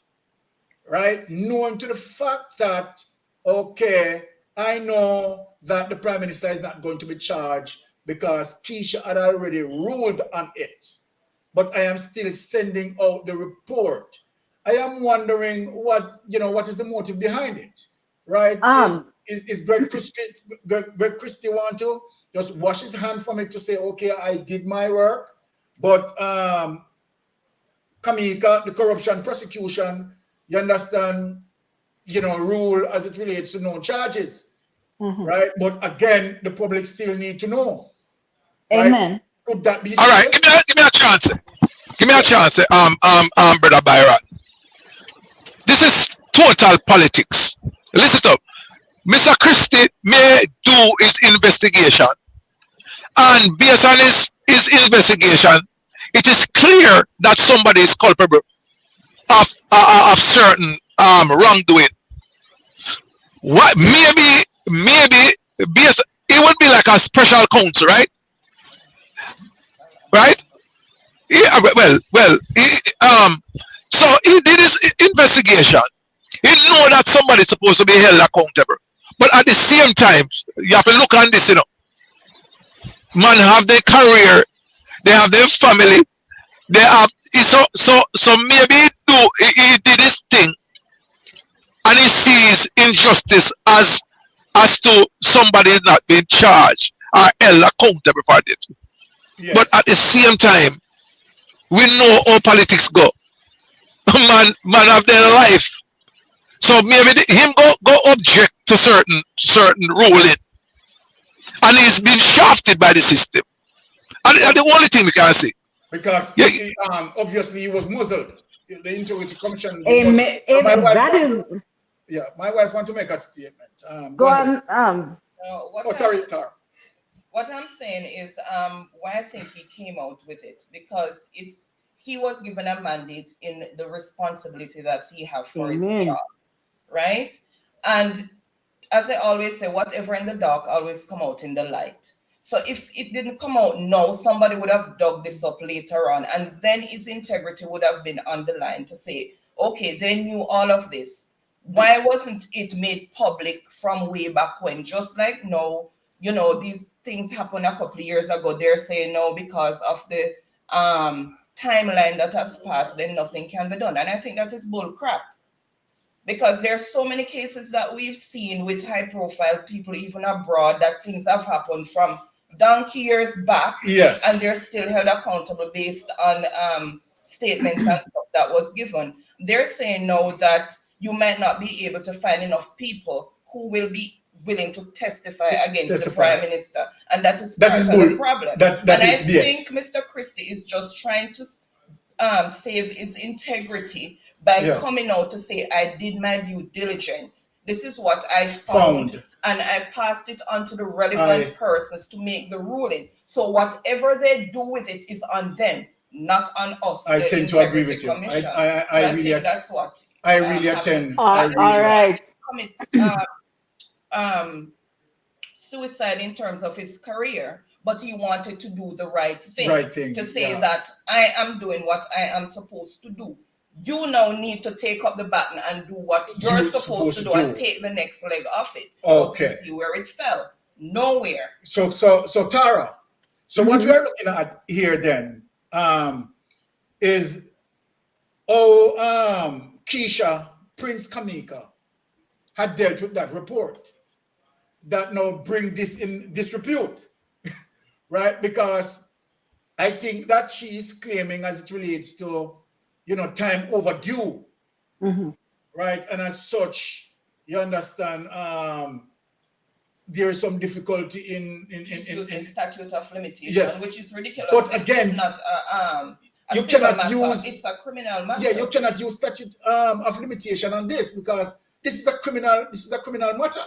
right? Knowing to the fact that, I know that the Prime Minister is not going to be charged because Keisha had already ruled on it. But I am still sending out the report. I am wondering what is the motive behind it, right? Is Greg Christie want to just wash his hand from it to say, okay, I did my work, but Kamika, the corruption prosecution, you understand, rule as it relates to no charges, right? But again, the public still need to know. Amen. Right? Could that be? All right, give me a chance. Give me a chance, Brother Byron. This is total politics. Listen up. Mr. Christie may do his investigation, and based on his investigation, it is clear that somebody is culpable of certain wrongdoing. What maybe based, it would be like a special counsel, right? Right? Yeah, so he did his investigation. He know that somebody is supposed to be held accountable. But at the same time, you have to look on this, Man have their career, they have their family, they have so maybe he did his thing and he sees injustice as to somebody not being charged or held accountable for it. Yes. But at the same time, we know how politics go. Man have their life. So maybe him go object to certain ruling, and he's been shafted by the system. And the only thing we can say. Because Yeah. obviously he was muzzled. The Integrity Commission. That is. Yeah, my wife want to make a statement. Go on. Sorry, Tar. What I'm saying is why I think he came out with it, because he was given a mandate in the responsibility that he have for his job, right? And as I always say, whatever in the dark always come out in the light. So if it didn't come out now, somebody would have dug this up later on, and then his integrity would have been on the line to say, okay, they knew all of this. Why wasn't it made public from way back when? Just like no, these things happened a couple of years ago. They're saying no because of the timeline that has passed, then nothing can be done. And I think that is bull crap. Because there's so many cases that we've seen with high-profile people, even abroad, that things have happened from donkey years back, yes, and they're still held accountable based on statements and stuff that was given. They're saying now that you might not be able to find enough people who will be willing to testify against the Prime Minister, and that is part of the problem. I think Mr. Christie is just trying to save his integrity by coming out to say, I did my due diligence. This is what I found. And I passed it on to the relevant persons to make the ruling. So whatever they do with it is on them, not on us. I tend to agree with you. I really think that's what I really attend. All right. Commit suicide in terms of his career, but he wanted to do the right thing. To say that I am doing what I am supposed to do. You now need to take up the baton and do what you're supposed to do and take the next leg off it. Okay. To see where it fell. Nowhere. So Tara, what we are looking at here then is Keisha Prince Kamika had dealt with that report that now bring this in disrepute, right? Because I think that she is claiming as it relates to time overdue, right? And as such, you understand, there is some difficulty in using statute of limitation, which is ridiculous. But again, it's not you cannot use. It's a criminal matter. Yeah, you cannot use statute of limitation on this because this is a criminal. This is a criminal matter.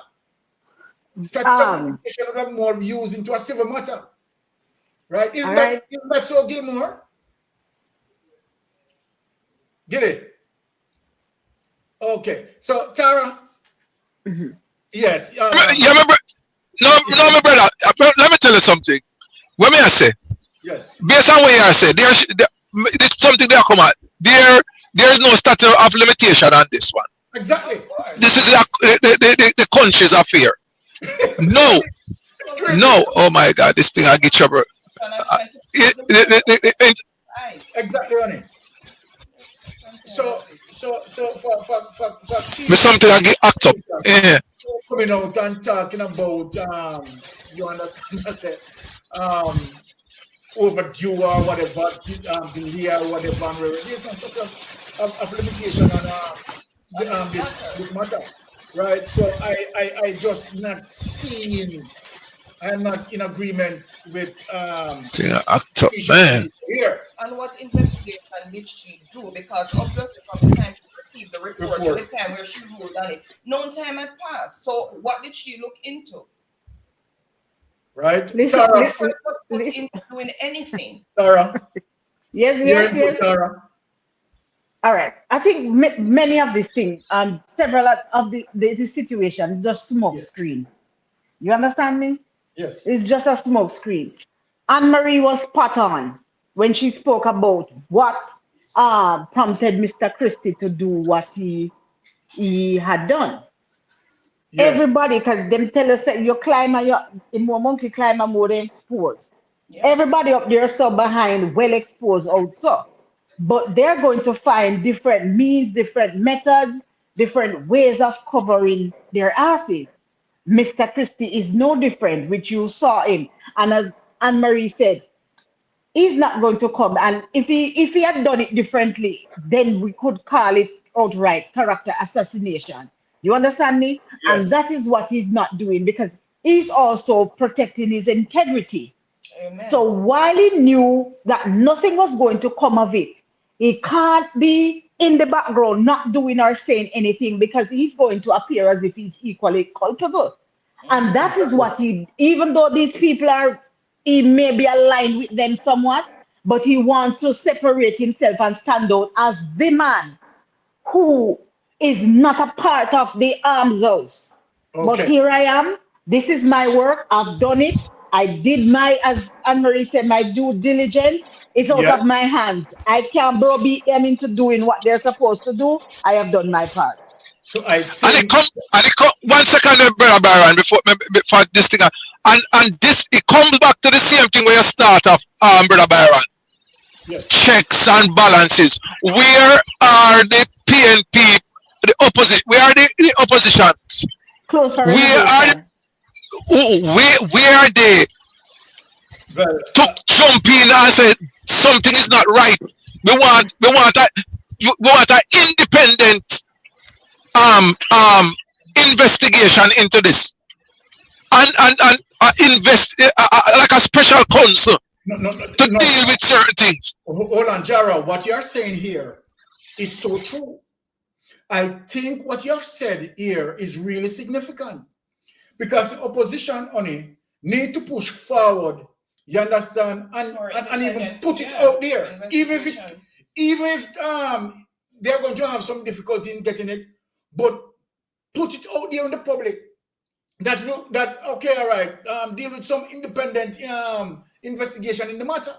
Statute of limitation would have more views into a civil matter, right? Isn't that so, Gilmore? Get it? Okay. So Tara, yes. My brother. Let me tell you something. What may I say? Yes. Based on what you said, there's something there come out. There is no statute of limitation on this one. Exactly. This is the country's affair. No. Oh my God, this thing I get trouble. Exactly, Ronnie. So for something I get act up. Yeah. Coming out and talking about you understand I said overdue or whatever, delay or whatever. There's no sort of limitation on this matter, right? So I just not seeing. I'm not in agreement with act up, man. Here. And what investigation did she do? Because obviously from the time she received the report to the time where she ruled on it, no time had passed. So what did she look into? Right? Tara, into doing anything. Tara. Yes. Tara. All right. I think many of these things, several of the situation, just smoke screen. You understand me? Yes. It's just a smoke screen. Anne-Marie was spot on when she spoke about what prompted Mr. Christie to do what he had done. Yes. Everybody, because them tell us that you climb and more monkey climb and more than exposed. Yeah. Everybody up there so behind well exposed also. But they're going to find different means, different methods, different ways of covering their asses. Mr. Christie is no different, which you saw him. And as Anne-Marie said, he's not going to come. And if he had done it differently, then we could call it outright character assassination. You understand me? Yes. And that is what he's not doing, because he's also protecting his integrity. Amen. So while he knew that nothing was going to come of it, he can't be in the background not doing or saying anything, because he's going to appear as if he's equally culpable. And that is what even though these people he may be aligned with them somewhat, but he wants to separate himself and stand out as the man who is not a part of the arms house. Okay. But here I am. This is my work. I've done it. I did my, as Anne-Marie said, my due diligence. It's out of my hands. I can't browbeat them into doing what they're supposed to do. I have done my part. So I And it come 1 second, brother Byron, before this thing, and this it comes back to the same thing where you start off, brother Byron. Yes. Checks and balances. Where are the PNP, the opposite? Where are the oppositions? Close for where are they? Well, To jump in and say something is not right. We want an independent investigation into this, and invest like a special counsel to deal with certain things. Hold on, Jara. What you're saying here is so true. I think what you have said here is really significant, because the opposition only need to push forward. You understand, and even put it out there, even if they're going to have some difficulty in getting it, but put it out there in the public that okay, all right, deal with some independent investigation in the matter.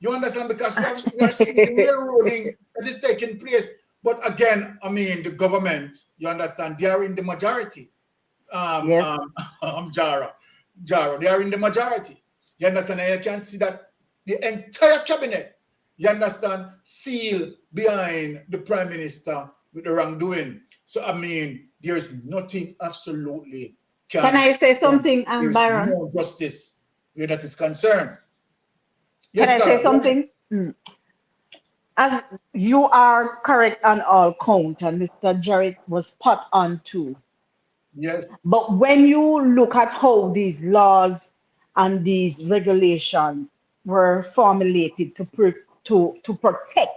You understand, because we are seeing the railroading that is taking place. But again, I mean, the government, you understand, they are in the majority. Yes. Jara, they are in the majority. You understand? And you can see that the entire cabinet, you understand, seal behind the prime minister with the wrongdoing. So, I mean, there's nothing absolutely. Can I say something, Byron? No justice where that is concerned. Yes, can I say something? As you are correct on all count, and Mr. Jarrett was spot on too. Yes. But when you look at how these laws and these regulations were formulated to protect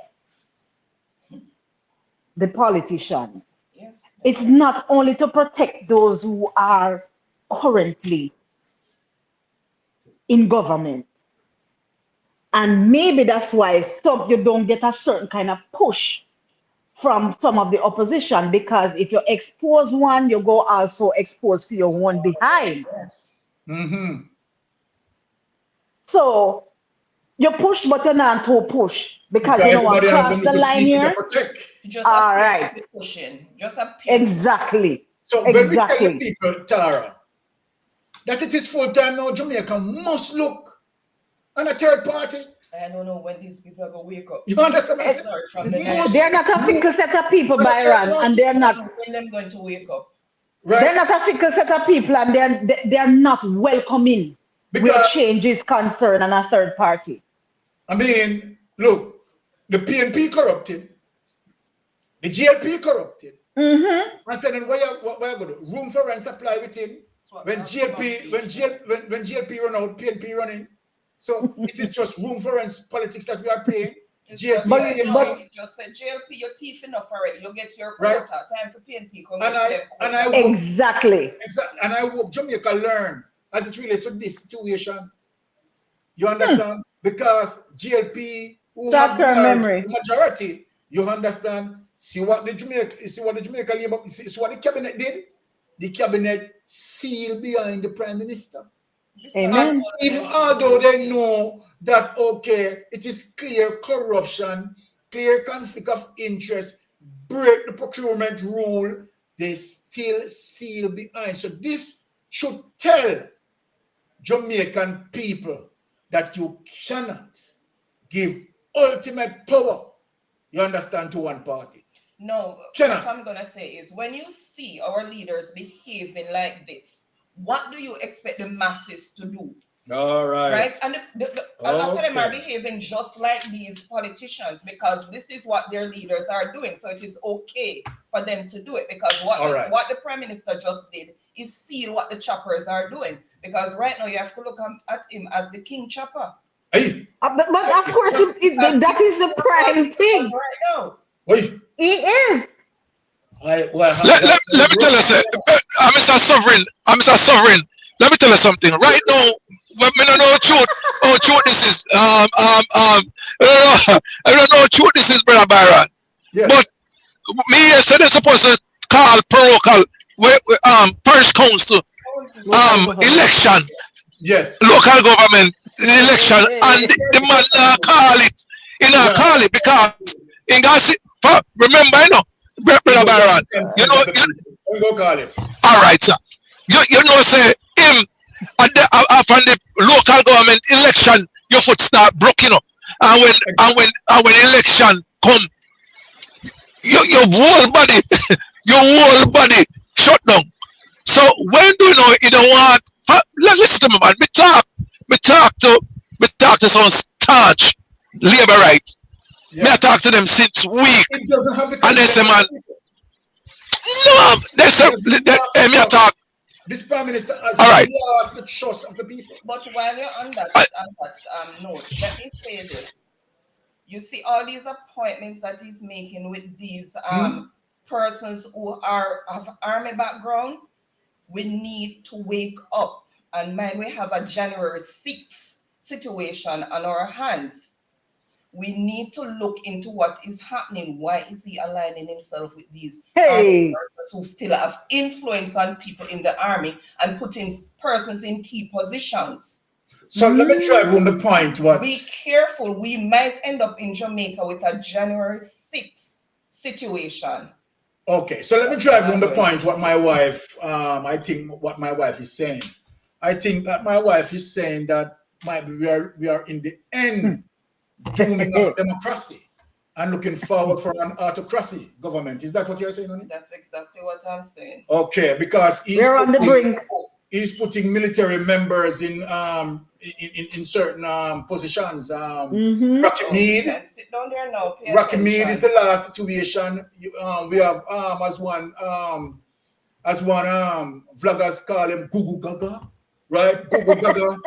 the politicians, Yes. it's not only to protect those who are currently in government. And maybe that's why you don't get a certain kind of push from some of the opposition, because if you expose one, you go also expose for your one behind. Yes. Mm-hmm. So you push, but you're not to push, because you know what, cross the line here. Just all right. Pushing. Just appear. Exactly. So when we tell the people, Tara, that it is full time now, Jamaica must look on a third party. I don't know when these people are going to wake up. You understand? They're not a fickle set of people, Byron, and they're not. When them going to wake up? Right? They're not a fickle set of people, and they're not welcoming where change is concerned on a third party. I mean, look, the PNP corrupted, the GLP corrupted. Mm-hmm. And then where you go to room for rent supply within. When GLP run out, PNP running. So it is just room for rent politics that we are playing. GLP, but you just said GLP, you're thief enough already. You get your quota. Time for PNP. Exactly. And I hope Jamaica learn as it relates to this situation. You understand? Because GLP, who have the majority, you understand? See what the Jamaica Labour, see what the cabinet did? The cabinet sealed behind the prime minister. Amen. And even although they know that, okay, it is clear corruption, clear conflict of interest, break the procurement rule, they still seal behind. So this should tell Jamaican people that you cannot give ultimate power, you understand, to one party. No, what I'm going to say is, when you see our leaders behaving like this, what do you expect the masses to do? All right. Right? And A lot of them are behaving just like these politicians because this is what their leaders are doing. So it is okay for them to do it because what the Prime Minister just did is seal what the choppers are doing. Because right now you have to look at him as the king chopper. Hey. But of course, that is the prime thing. Right now. Wait. He is. Let me tell you, Mr. Sovereign. Let me tell you something. Right now, I don't know how true this is. I don't know how true this is, Brother Byron. Yes. But me yesterday supposed to call parochial parish council election. Yes. Local government election, and the man call it. He not call it because in Gassi. Remember, Brother Byron. Go call it. All right, sir. You know, say him from the local government election, your foot start broken up, and when election come, your whole body, shut down. So when do you know you don't want? Listen to me, man. Me talk to some starch labor rights. Yeah. Me I talk to them since week, and they say, man, no, they say, me I talk. This Prime Minister has lost the trust of the people. But while you're on that note, let me say this. You see all these appointments that he's making with these persons who have army background, we need to wake up. And mind we have a January 6th situation on our hands. We need to look into what is happening. Why is he aligning himself with these persons who still have influence on people in the army and putting persons in key positions? So let me try on the point. Be careful. We might end up in Jamaica with a January 6th situation. Okay, so let me drive on the point what my wife, I think what my wife is saying. I think that my wife is saying that we are in the end dooming of democracy and looking forward for an autocracy government. Is that what you're saying, Honey? That's exactly what I'm saying. Okay, because we're on the brink. He's putting military members in certain positions. Rocky Mead. Sit down there now. Rocky Mead is the last situation. We have as one vloggers call him Gugu Gaga, right? Gugu Gaga.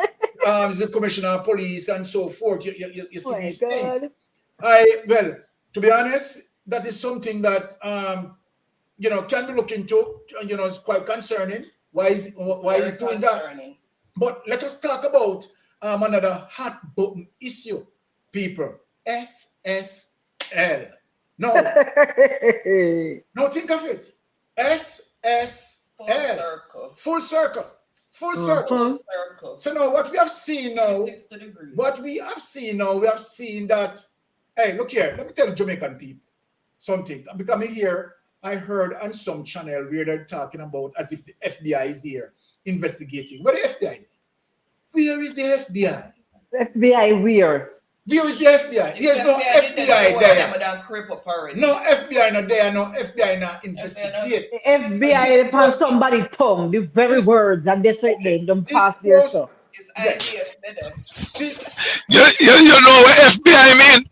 He's the commissioner of police and so forth. You see these things. Well, to be honest, that is something that can be looked into. It's quite concerning. Why is doing that? But let us talk about another hot button issue, people. SSL. No, think of it. SSL. Full circle. So now what we have seen now, we have seen that, hey, look here, let me tell Jamaican people something. Because here, I heard on some channel where they're talking about as if the FBI is here investigating. Where the FBI? Where is the FBI? FBI where? Where is the FBI? There's no FBI there. No FBI not there. No FBI not investigate. FBI upon somebody's tongue, the very words, and they say they don't pass their stuff. You know what FBI mean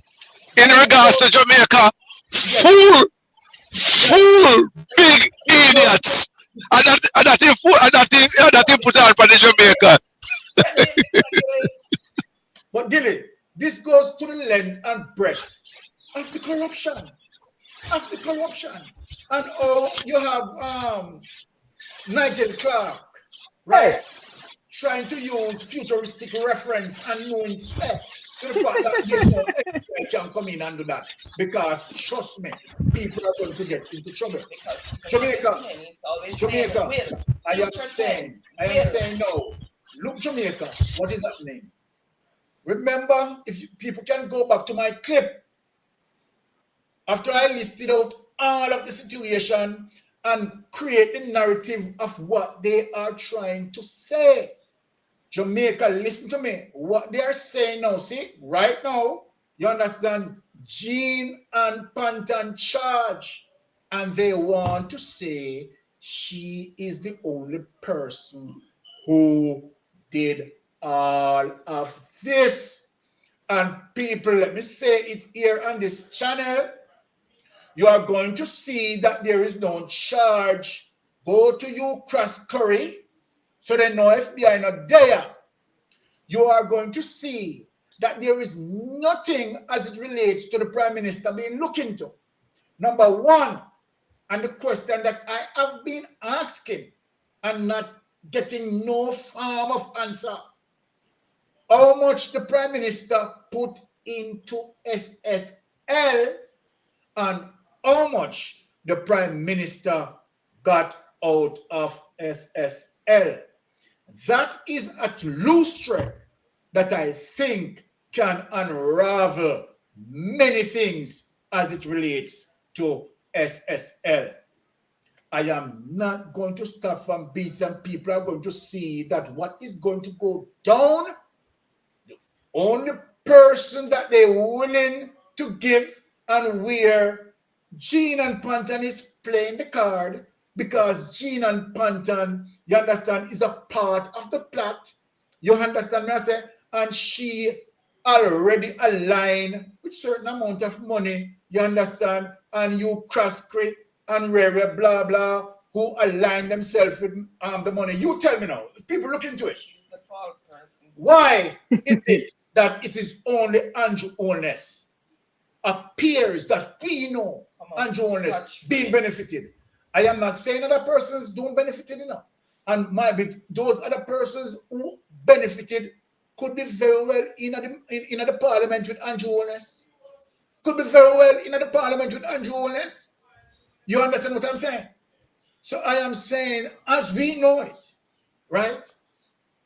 in regards to Jamaica? Full big idiots. And that put out for the Jamaica. But Dilly, this goes to the length and breadth of the corruption. And you have Nigel Clark, right? Trying to use futuristic reference and knowing set to the fact that there's no FBI can come in and do that. Because trust me, people are going to get into trouble. Jamaica, I am saying no. Look, Jamaica, what is happening? Remember, people can go back to my clip after I listed out all of the situation and create the narrative of what they are trying to say. Jamaica, listen to me. What they are saying now, see, right now, you understand, Jean and Pantan charge, and they want to say she is the only person who did all of this. And people, let me say it here on this channel, you are going to see that there is no charge. Go to you, Cross Curry, so they know FBI not there. You are going to see that there is nothing as it relates to the Prime Minister being looked into. Number one, and the question that I have been asking and not getting no form of answer, how much the Prime Minister put into SSL and how much the Prime Minister got out of SSL. That is a loose thread that I think can unravel many things as it relates to SSL. I am not going to start from beats, and people are going to see that what is going to go down, the only person that they're willing to give and where Gene and Panton is playing the card, because Gene and Panton, you understand, is a part of the plot. You understand what I say? And she already aligned with certain amount of money, you understand, and you Cross-Creek and Rere, blah, blah, who align themselves with the money. You tell me now, people look into it. She's the fault person. Why is it that it is only Andrew Holness appears that we know Andrew Holness being benefited? I am not saying other persons don't benefit enough. And maybe those other persons who benefited could be very well in the parliament with Andrew Holness. Could be very well in the parliament with Andrew Holness. You understand what I'm saying? So I am saying, as we know it, right?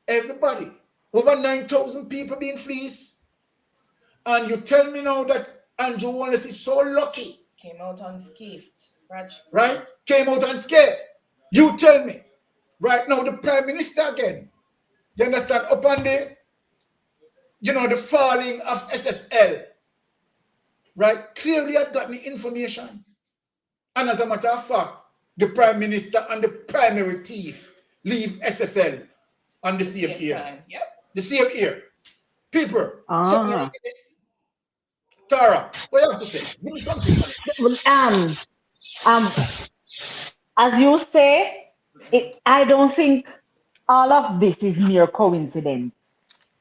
Everybody, over 9,000 people being fleeced. And you tell me now that Andrew Holness is so lucky. Came out unscathed, scratch. Right? Came out unscathed. You tell me. Right now, the Prime Minister again. You understand? Upon the, the falling of SSL. Right? Clearly had gotten the information. And as a matter of fact, the Prime Minister and the primary thief leave SSL on the same year. Yep. The same year. People. Tara, what you have to say? Give me something. As you say, I don't think all of this is mere coincidence.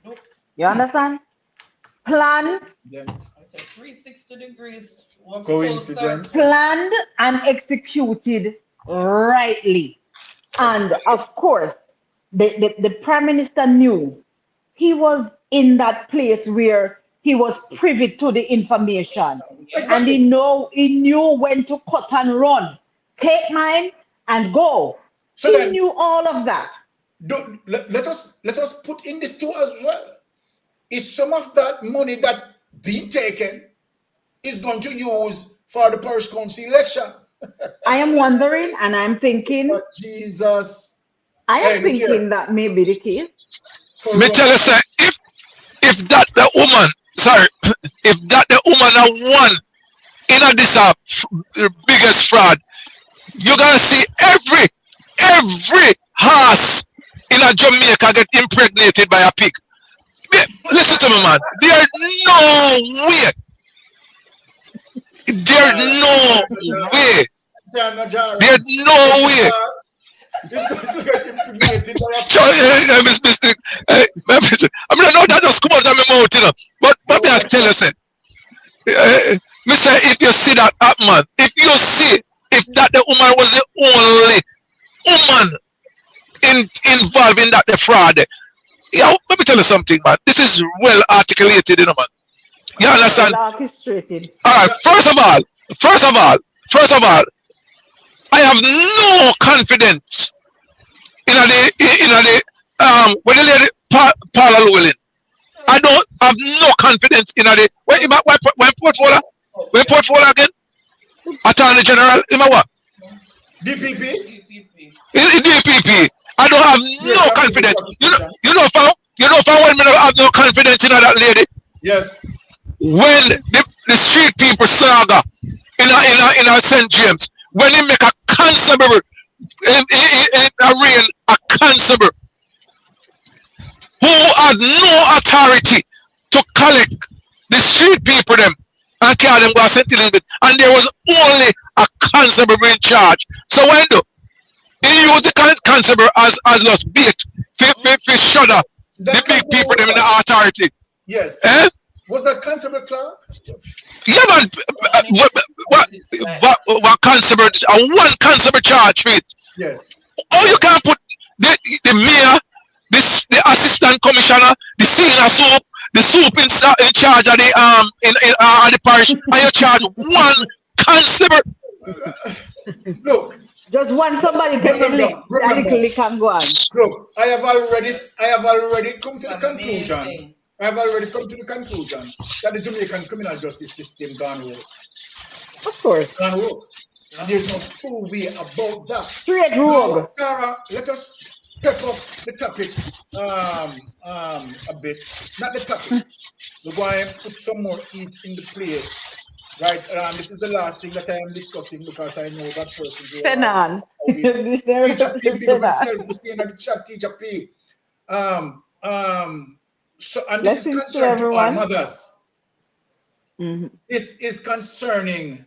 Nope. You understand? Plan. Yeah. I said 360 degrees. Coincidence. Planned and executed rightly. And of course, the Prime Minister knew he was in that place where he was privy to the information. Exactly. And he knew when to cut and run. Take mine and go. So he knew all of that. Let us put in this too as well. Is some of that money that being taken is going to use for the parish council election? I am wondering and I'm thinking. But Jesus. I am thinking that may be the case. Me tell you, sir, if that the woman, sorry, if that the woman are one in this biggest fraud, you're gonna see every horse in a Jamaica get impregnated by a pig. Listen to me, man. There's no way. There's no way. There's no way. I mean, I know that just come out of my mouth, but maybe I tell you, say, Mister, if you see that man, if you see if that the woman was the only woman involved in that the fraud, yeah, let me tell you something, man. This is well articulated, man. You understand? Well orchestrated. All right. First of all, I have no confidence in the when the lady Paula Llewellyn. I don't have no confidence in the when portfolio again. Attorney General, in my what? DPP. DPP. I don't have no confidence. You know, if I want me to have no confidence in that lady. Yes. When the street people saga in our St. James, when they make a constable, a constable who had no authority to collect treat people them and carry them go and St. Elizabeth. And there was only a constable in charge. So when do he used the constable as lost bait for shudder the big people them in the authority. Yes. Eh? Was that Constable Clark? Yeah, man. What constable? One constable charge for it. Yes. Oh, you can't put the mayor, the assistant commissioner, the senior soup, the soup in charge of the the parish, and you charge one constable. Look. Just want somebody to can go on. Look, I have already come to the conclusion. I have already come to the conclusion that the Jamaican criminal justice system gone rogue. Of course. Gone rogue. And there's no two way about that. Straight rogue. Tara, let us pep up the topic a bit. Not the topic. We're going to put some more heat in the place. Right, this is the last thing that I am discussing because I know that person. Tenan. Teacher P. So, and this is concerning our mothers. Mm-hmm. This is concerning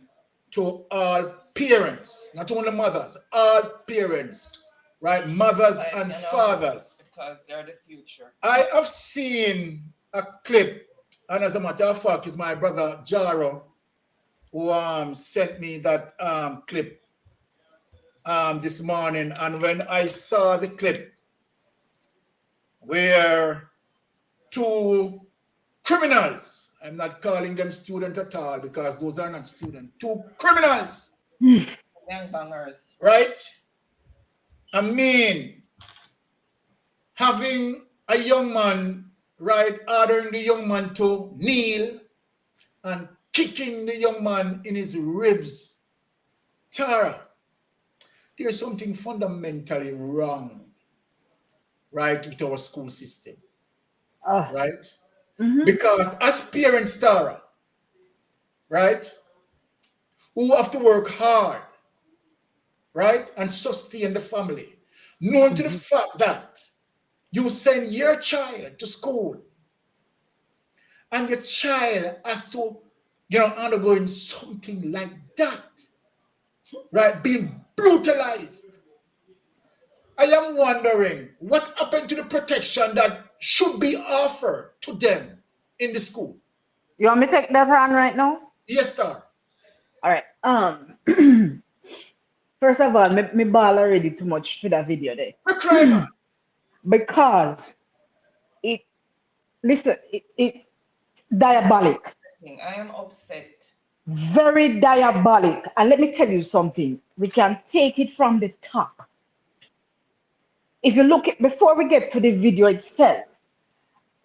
to all parents, not only mothers, all parents, right? Mothers and fathers. Because they're the future. I have seen a clip, and as a matter of fact, it's my brother Jaro who sent me that clip this morning. And when I saw the clip where two criminals, I'm not calling them students at all because those are not students, two criminals, young bangers, right? I mean, having a young man, right, ordering the young man to kneel and kicking the young man in his ribs. Tara, there's something fundamentally wrong, right, with our school system, right? Mm-hmm. Because as parents, Tara, right, who have to work hard, right, and sustain the family, knowing to the fact that you send your child to school and your child has to undergoing something like that, right? Being brutalized. I am wondering what happened to the protection that should be offered to them in the school. You want me to take that on right now? Yes, sir. All right. First of all, me ball already too much for that video there. Because it diabolic. I am upset. Very diabolic. And let me tell you something. We can take it from the top. If you look at, before we get to the video itself,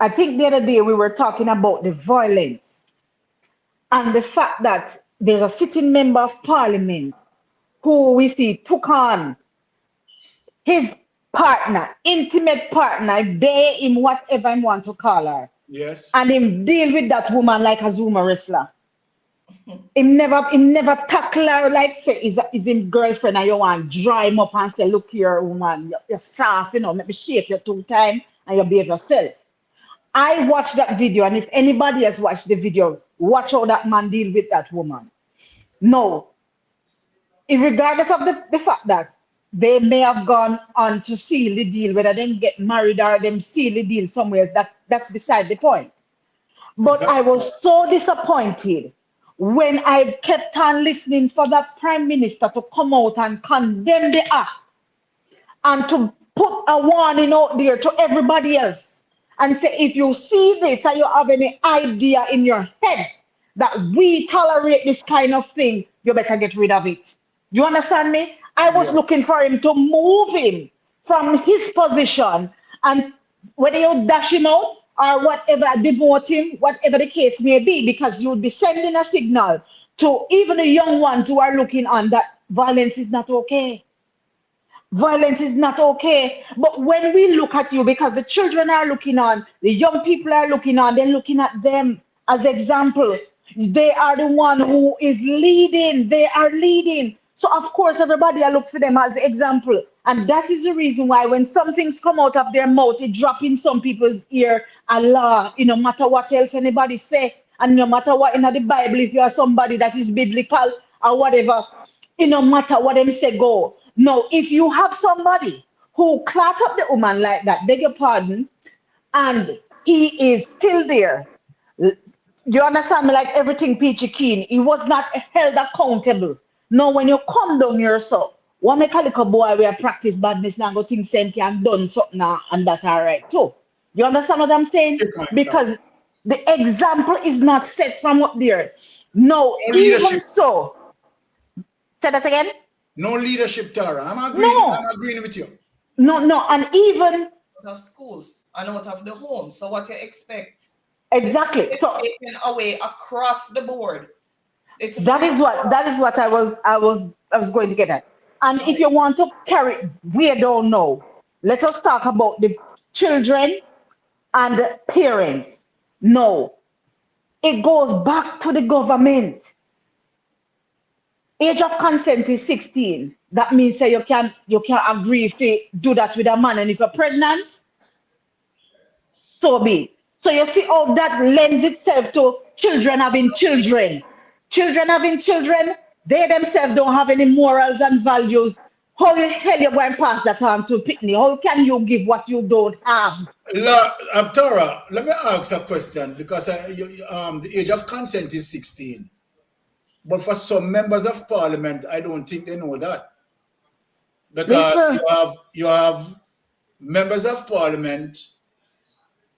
I think the other day we were talking about the violence and the fact that there's a sitting member of parliament who we see took on his partner, intimate partner, bear him whatever I want to call her. Yes. And him deal with that woman like a Zuma wrestler. Him never tackle her like say is him girlfriend and you want to dry him up and say, look here, woman, you're soft, maybe shake you 2 times and you behave yourself. I watched that video, and if anybody has watched the video, watch how that man deal with that woman. No. Regardless of the fact that they may have gone on to seal the deal, whether they get married or them seal the deal somewhere, that's beside the point. But exactly. I was so disappointed when I kept on listening for that Prime Minister to come out and condemn the act and to put a warning out there to everybody else and say, if you see this and you have any idea in your head that we tolerate this kind of thing, you better get rid of it. You understand me? I was looking for him to move him from his position, and whether you dash him out or whatever, demote him, whatever the case may be, because you would be sending a signal to even the young ones who are looking on that violence is not okay. Violence is not okay. But when we look at you, because the children are looking on, the young people are looking on, they're looking at them as example. They are the one who is leading. They are leading. So of course, everybody I look for them as example. And that is the reason why when some things come out of their mouth, it drop in some people's ear, Allah, no matter what else anybody say. and no matter what in the Bible, if you are somebody that is biblical or whatever, it no matter what them say go. No, if you have somebody who clot up the woman like that, beg your pardon, and he is still there. You understand me? Like everything peachy keen. He was not held accountable. No, when you come down here, so what make a little boy where practice badness now go think same can done something now and that all right too. You understand what I'm saying? Because the example is not set from up there. No, even so. Say that again. No leadership, Tara. I'm agreeing with you. No, and even of schools and out of the home. So what you expect? Exactly. It's so taken away across the board. That is what I was going to get at. And if you want to carry, we don't know. Let us talk about the children and the parents. No, it goes back to the government. Age of consent is 16. That means that you can agree to do that with a man, and if you're pregnant, so be it. So you see how that lends itself to children having children. Children having children, they themselves don't have any morals and values. How the hell you going to pass that on to Pitney? How can you give what you don't have? Tara, let me ask a question, because the age of consent is 16. But for some members of parliament, I don't think they know that. Because you have members of parliament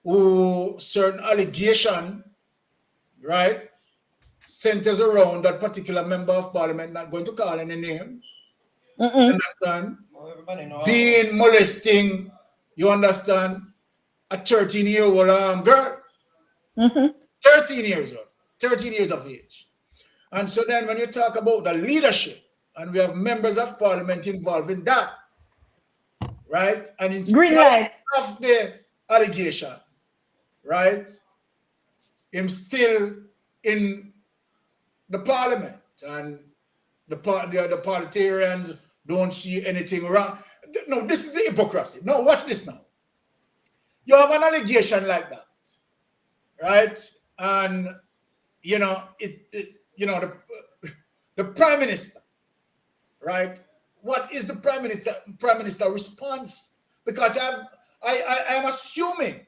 who certain allegation, right, centers around that particular member of parliament, not going to call any name, understand, being molesting, you understand, a 13-year-old girl, 13 years of age. And so then when you talk about the leadership, and we have members of parliament involved in that, right, and in spite of the allegation, right, him still in the parliament, and the parliamentarians don't see anything wrong. No, this is the hypocrisy. No, watch this now. You have an allegation like that, right? And you know the prime minister, right? What is the prime minister response? Because I am assuming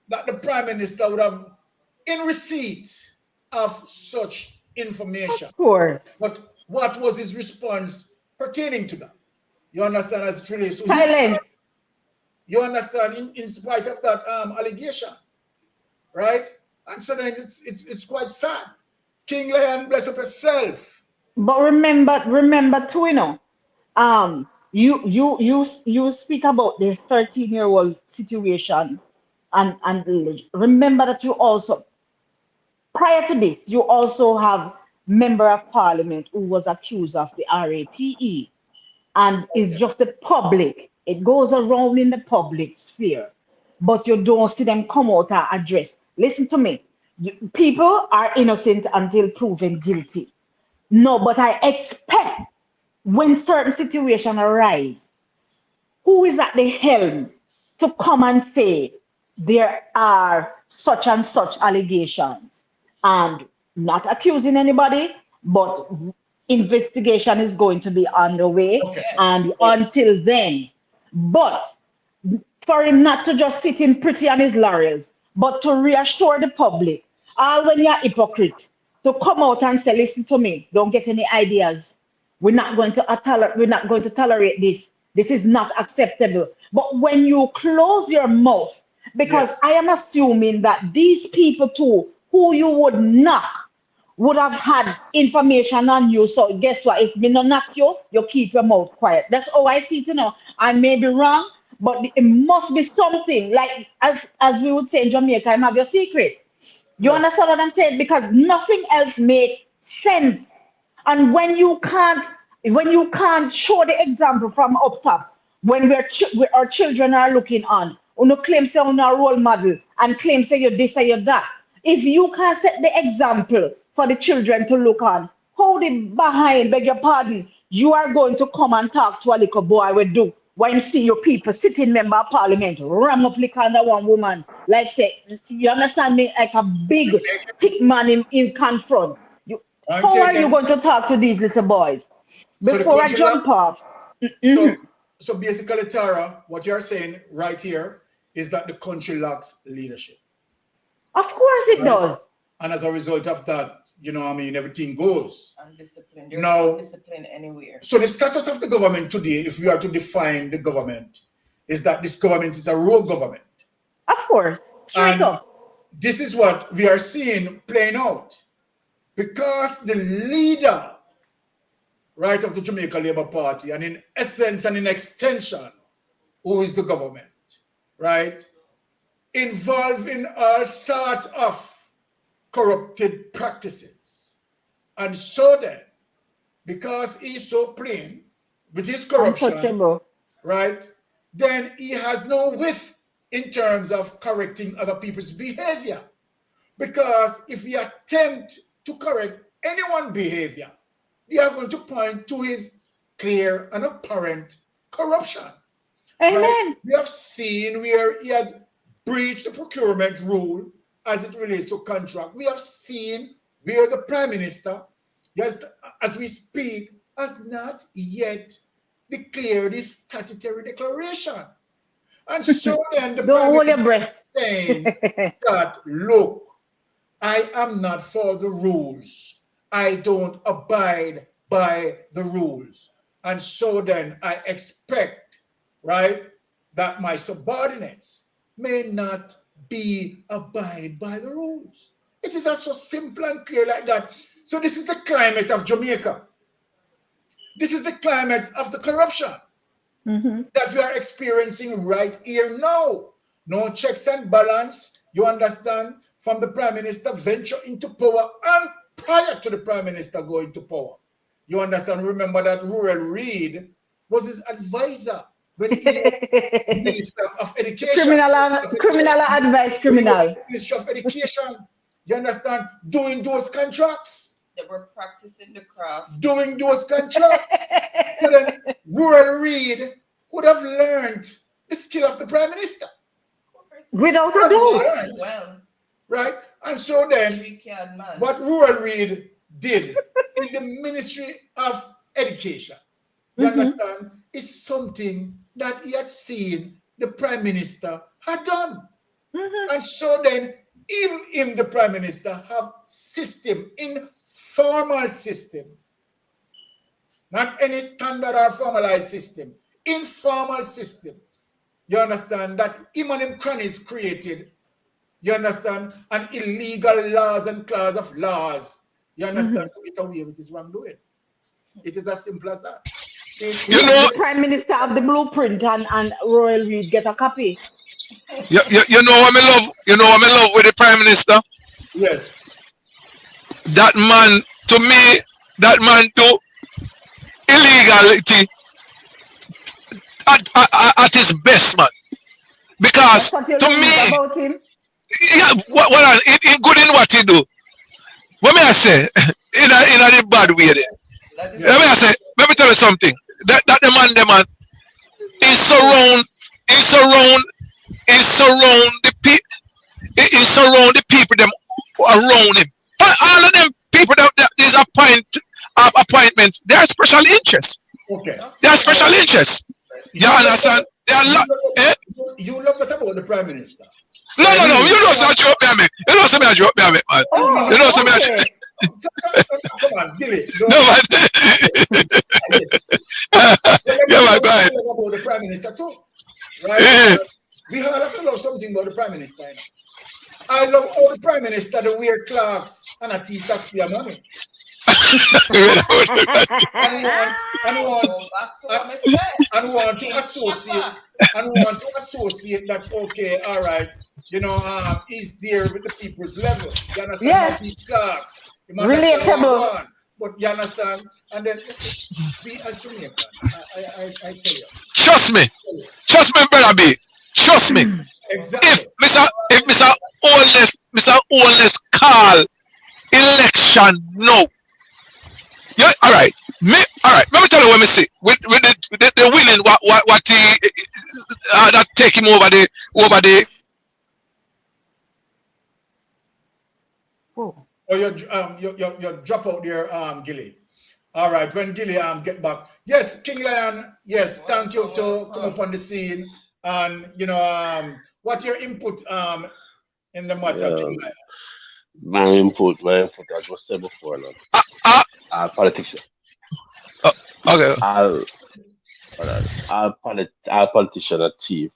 that the prime minister would have in receipt of such information. Of course. But what was his response pertaining to that? You understand, as it relates to silence. You understand, in spite of that allegation, right? And so then it's quite sad. King Leon, bless up yourself. But remember too, you speak about the 13-year-old situation, and remember that you also, prior to this, you also have member of parliament who was accused of the RAPE, and it's just the public. It goes around in the public sphere, but you don't see them come out and address. Listen to me. People are innocent until proven guilty. No, but I expect when certain situations arise, who is at the helm to come and say there are such and such allegations, and not accusing anybody, but investigation is going to be underway, and until then. But for him not to just sit in pretty on his laurels, but to reassure the public, when you're hypocrite, to come out and say, listen to me, don't get any ideas. We're not going to tolerate this. This is not acceptable. But when you close your mouth, because I am assuming that these people too, who you would knock, would have had information on you. So guess what? If me not knock you, you keep your mouth quiet. That's how I see it. I may be wrong, but it must be something like, as we would say in Jamaica, I have your secret. You understand what I'm saying? Because nothing else makes sense. And when you can't show the example from up top, when our children are looking on, you claim say on a role model and claim say you're this or you're that. If you can't set the example for the children to look on, hold it behind, beg your pardon, you are going to come and talk to a little boy will do when you see your people sitting member of parliament, ram up like under one woman, Like say, you understand me, like a big thick man in confront. How are you going to talk to these little boys? Before I jump off. So basically, Tara, what you're saying right here is that the country lacks leadership. Of course it does. And as a result of that, you know, I mean, everything goes. Undisciplined. There's no discipline anywhere. So the status of the government today, if we are to define the government, is that this government is a rogue government. Of course. Straight up. This is what we are seeing playing out. Because the leader, right, of the Jamaica Labour Party, and in essence and in extension, who is the government, right, involved in all sorts of corrupted practices. And so then, because he's so plain with his corruption, right, then he has no width in terms of correcting other people's behavior. Because if he attempt to correct anyone's behavior, they are going to point to his clear and apparent corruption. Amen. Right? We have seen where he had breached the procurement rule as it relates to contract. We have seen where the Prime Minister, yes, as we speak, has not yet declared his statutory declaration. And so then the Prime Minister is saying that, look, I am not for the rules. I don't abide by the rules. And so then I expect, right, that my subordinates may not abide by the rules. It is so simple and clear like that. So this is the climate of Jamaica. This is the climate of the corruption that we are experiencing right here now. No checks and balance, you understand, from the Prime Minister venture into power and prior to the Prime Minister going to power. You understand? Remember that Rural Reid was his advisor when he was Minister of Education. Criminal advice, criminal. Minister of Education. You understand? Doing those contracts. They were practicing the craft. Doing those contracts. So then Rural Reid would have learned the skill of the Prime Minister. Without a doubt. Well. Right? And so then, what Rural Reid did in the Ministry of Education, you understand, is something that he had seen the Prime Minister had done. And so then, even if the Prime Minister have system, informal system, not any standard or formalized system, informal system, you understand, that him and him cronies created, you understand, an illegal laws and clause of laws, you understand, to get away with his wrongdoing. It is as simple as that. You know, the Prime Minister of the blueprint and Royal Reid get a copy. You know what I love? You know what I love with the Prime Minister? Yes. That man, to me, that man do illegality at his best, man. Because to me, about him? Yeah, he good in what he do. What may I say? In a bad way there. Let me tell you something. That the man, he surround the people them around him. All of them people that these appointments, they are special interests. Okay. They are special interests. You understand? They are You love that about the Prime Minister. No. You know some joke me. You know some joke me, man. You know some joke. Come on, give it. No, man. Yeah, man, go ahead. About the Prime Minister too, right? We have to know something about the Prime Minister. You know? I love all the Prime Minister that wear clerks and a thief taxpayer money. and want to associate that, okay, all right, you know, he's there with the people's level. You understand? Yeah. These clerks. Relatable. But you understand? And then be as Jamaican. I tell you. Trust me, brother B. Trust me. Exactly. If Mr. Holness call election no. Yeah, all right. Let me tell you what me see. With the winning, what he that take him over the Or you drop out there, Gilly. All right, when Gilly get back. Yes, King Lion, yes, thank you to come up on the scene. And what your input in the matter, King Lion? My input, I just said before now. Politician. Okay. Our politician are thief.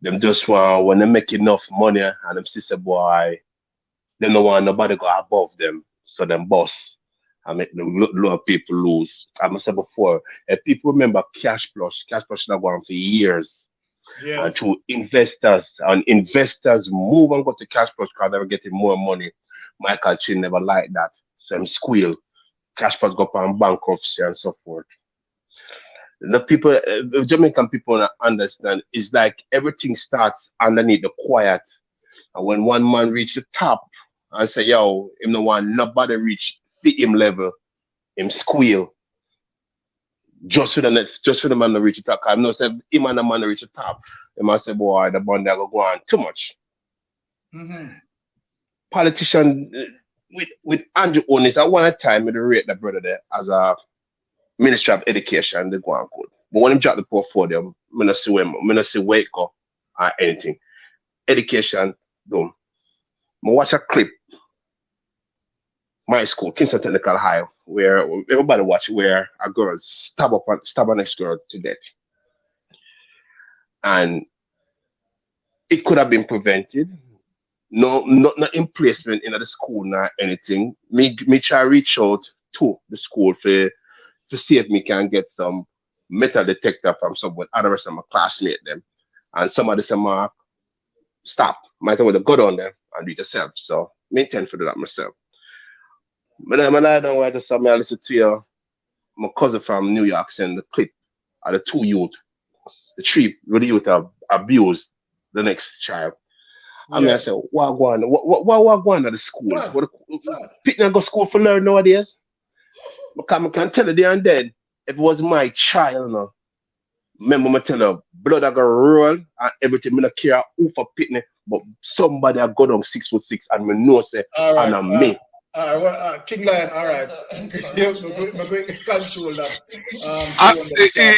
Them just want when they make enough money and them sister boy, they don't want nobody go above them. So them boss and make the lower people lose. I said before, if people remember cash plus not going on for years. Yes. And to investors move and go to cash plus because they were getting more money. Michael Chin never liked that. So him squeal. Cash plus go on bankruptcy and so forth. The people, the Jamaican people understand, it's like everything starts underneath the quiet. And when one man reach the top and say, yo, him no want nobody reach fit him level, him squeal. Just for the man to reach the top. I know say him and the man to reach the top. They must say, boy, the band go on too much. Politician with Andrew Holness, at one time with the rate that brother there as a Minister of Education, they go on good. But when him drop the portfolio, I'm not see him, I'm not see wake up or anything. Education, boom. I watch a clip, my school, Kingston Technical High, where everybody watch where a girl stab a next girl to death. And it could have been prevented. No, not in placement in the school, not anything. Me try reach out to the school to see if me can get some metal detector from someone, other rest of my classmate them. And somebody said, Mark, stop. Might have to go down there and do it yourself. So me intend to do that myself. But then when I don't want to stop me, I listen to you. My cousin from New York sent the clip of the two youth, the three really youth have abused the next child. I mean, I said, what going to the school? People go to school for learn nowadays. I can tell you there and then, if it was my child, no. Remember, I tell you, blood I go roll and everything. I don't care who for pitney, but somebody I go down 6'6" and me know say, and I'm me. All right, King Lion, all right. I'm going to control that.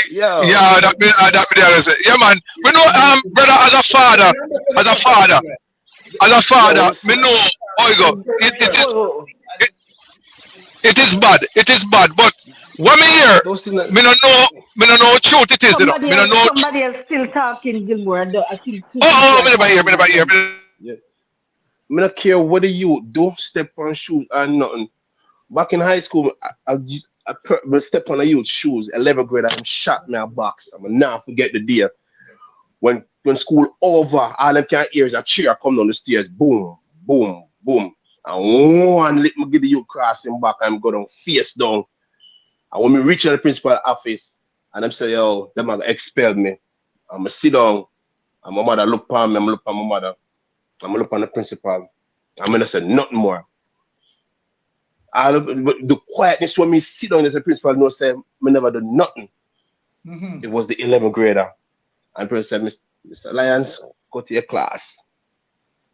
Yeah, that be there. Yeah, man. We know, brother, as a father, me know, Oigo, it is bad, but when me hear, me no know truth it is, you know. Me no know. Somebody else still talking, Gilmore. I think. Me never hear. Yeah. I don't care what you do, step on shoes or nothing. Back in high school, I step on a youth shoes, 11th grade, I shot me a box. I'm not forget the day. When school over, all them can hear is a chair come down the stairs, boom, boom, boom. And one let me get the youth crossing back and go down face down. And when we reach the principal office, and I'm say, yo, them are expel me. I'm gonna sit down, and my mother look on me, I'm look on my mother. I'm gonna look on the principal. I'm gonna say nothing more. The quietness when me sit down as a principal, no say me never do nothing. It was the 11th grader. And the principal said, Mr. Lyons, go to your class.